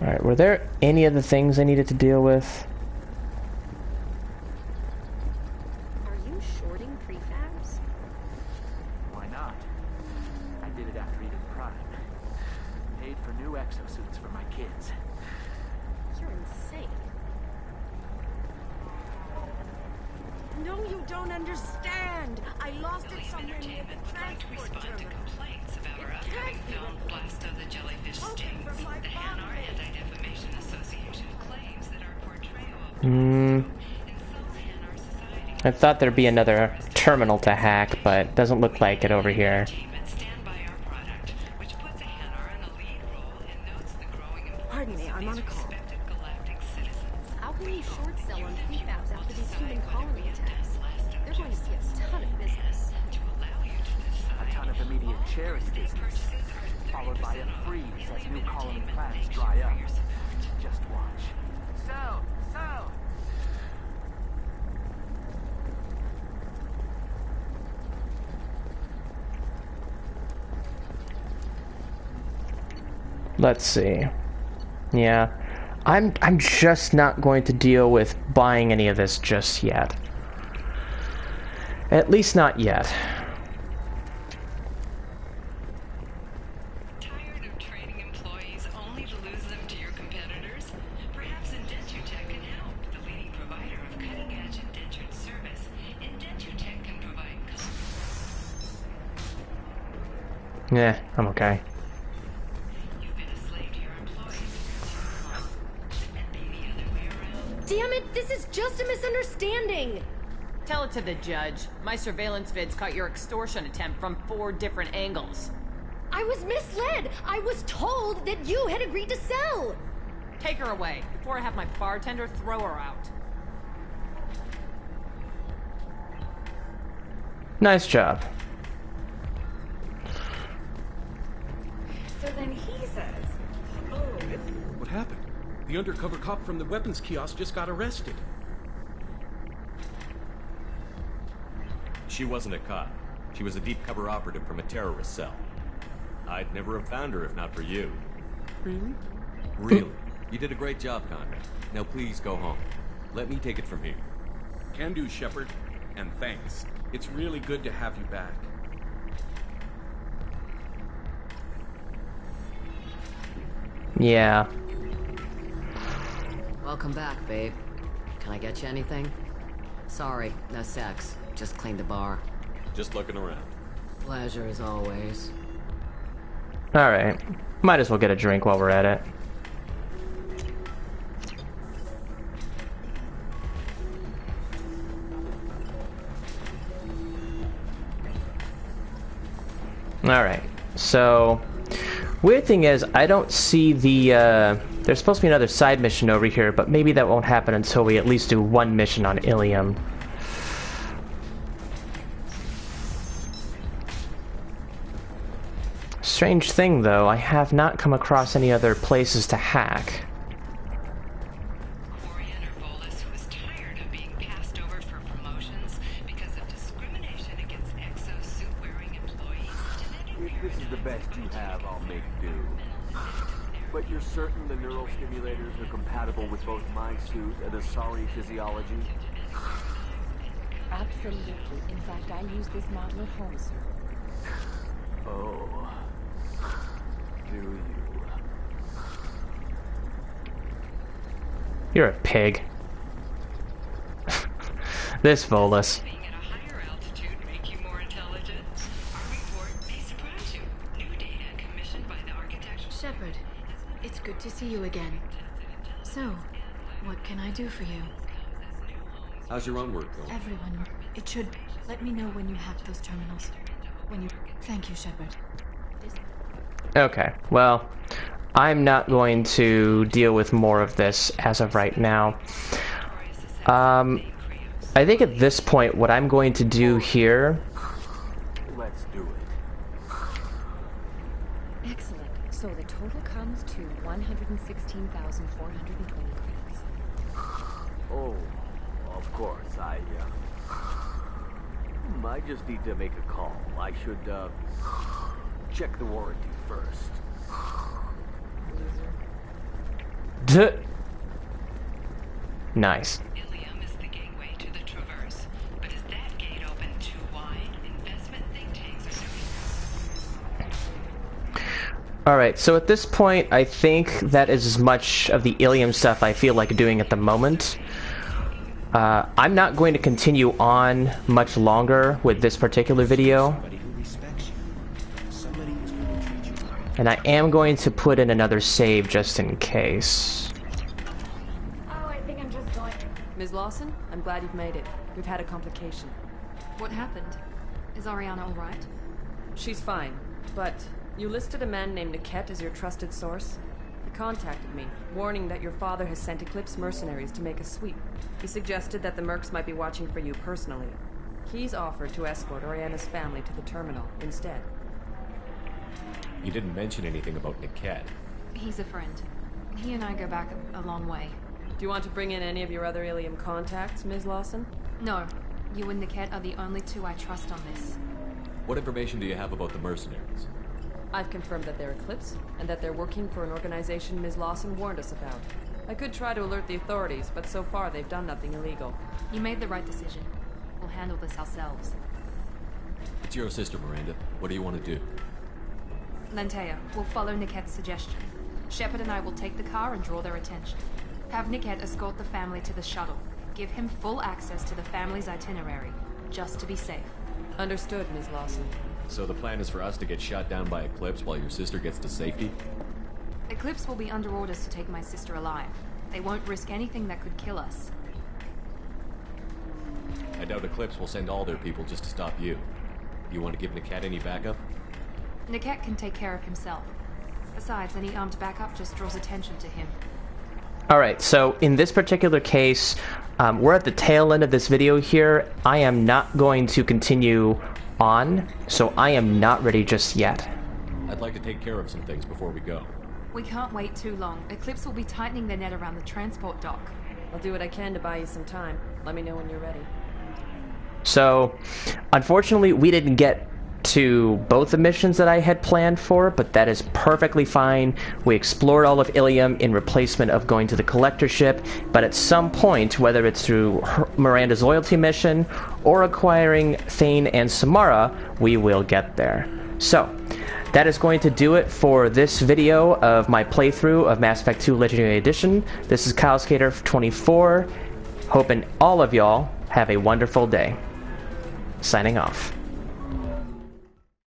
Alright, were there any other things I needed to deal with? Are you shorting prefabs? Why not? I did it after Eden Prime. Paid for new exosuits for my kids. You're insane. No, you don't understand. I lost it somewhere near the transport terminal. Complaints about our upcoming film Blast of the Jellyfish Stings. The Hanar Anti-Defamation Association claims that our portrayal of I thought there'd be another terminal to hack, but it doesn't look like it over here. Pardon me, I'm on a call. How can you short sell on prefabs after these human colony attacks? They're going to see a ton of business. A ton of immediate charity business, followed by a freeze as new colony plans dry up. Just watch. So. Let's see. Yeah. I'm just not going to deal with buying any of this just yet. At least not yet. Tired of training employees only to lose them to your competitors? Perhaps IndentureTech can help. The leading provider of cutting-edge indentured service, IndentureTech can provide. Yeah, I'm okay. Damn it, this is just a misunderstanding! Tell it to the judge. My surveillance vids caught your extortion attempt from 4 different angles. I was misled! I was told that you had agreed to sell! Take her away, before I have my bartender throw her out. Nice job. So then he says, oh, What happened? The undercover cop from the weapons kiosk just got arrested. She wasn't a cop. She was a deep cover operative from a terrorist cell. I'd never have found her if not for you. Really? Really. You did a great job, Conrad. Now please go home. Let me take it from here. Can do, Shepard. And thanks. It's really good to have you back. Yeah. Welcome back, babe. Can I get you anything? Sorry, no sex. Just cleaned the bar. Just looking around. Pleasure as always. Alright. Might as well get a drink while we're at it. Alright. So, weird thing is, I don't see the, there's supposed to be another side mission over here, but maybe that won't happen until we at least do one mission on Illium. Strange thing, though, I have not come across any other places to hack. If this is the best you have, I'll make do. But you're certain the neural stimulators are compatible with both my suit and Asari physiology? Absolutely. In fact, I use this model at home, sir. Oh. Do you? You're a pig. This Volus. Shepard, it's good to see you again. So, what can I do for you? How's your own work going? Everyone, it should let me know when you hack those terminals. When you... Thank you, Shepard. Okay, well, I'm not going to deal with more of this as of right now. I think at this point, what I'm going to do here... Let's do it. Excellent. So the total comes to 116,420 credits. Oh, of course. I just need to make a call. I should, check the warranty first. Nice. Illium is the gateway to the Traverse, but is that gate open too wide? Investment think tanks are doing. Alright, so at this point, I think that is as much of the Illium stuff I feel like doing at the moment. I'm not going to continue on much longer with this particular video. And I am going to put in another save just in case. Oh, I think I'm just going. Ms. Lawson, I'm glad you've made it. We've had a complication. What happened? Is Ariana alright? She's fine, but you listed a man named Niket as your trusted source. He contacted me, warning that your father has sent Eclipse mercenaries to make a sweep. He suggested that the mercs might be watching for you personally. He's offered to escort Ariana's family to the terminal instead. You didn't mention anything about Niket. He's a friend. He and I go back a long way. Do you want to bring in any of your other Illium contacts, Ms. Lawson? No. You and Niket are the only two I trust on this. What information do you have about the mercenaries? I've confirmed that they're Eclipse, and that they're working for an organization Ms. Lawson warned us about. I could try to alert the authorities, but so far they've done nothing illegal. You made the right decision. We'll handle this ourselves. It's your sister, Miranda. What do you want to do? Lantea, we'll follow Niket's suggestion. Shepard and I will take the car and draw their attention. Have Niket escort the family to the shuttle. Give him full access to the family's itinerary, just to be safe. Understood, Ms. Lawson. So the plan is for us to get shot down by Eclipse while your sister gets to safety? Eclipse will be under orders to take my sister alive. They won't risk anything that could kill us. I doubt Eclipse will send all their people just to stop you. You want to give Niket any backup? Niket can take care of himself. Besides, any armed backup just draws attention to him. Alright, so in this particular case, we're at the tail end of this video here. I am not going to continue on, so I am not ready just yet. I'd like to take care of some things before we go. We can't wait too long. Eclipse will be tightening their net around the transport dock. I'll do what I can to buy you some time. Let me know when you're ready. So, unfortunately, we didn't get to both the missions that I had planned for, but that is perfectly fine. We explored all of Illium in replacement of going to the collector ship, but at some point, whether it's through Miranda's loyalty mission or acquiring Thane and Samara, we will get there. So, that is going to do it for this video of my playthrough of Mass Effect 2 Legendary Edition. This is Kylesk8r24, hoping all of y'all have a wonderful day. Signing off.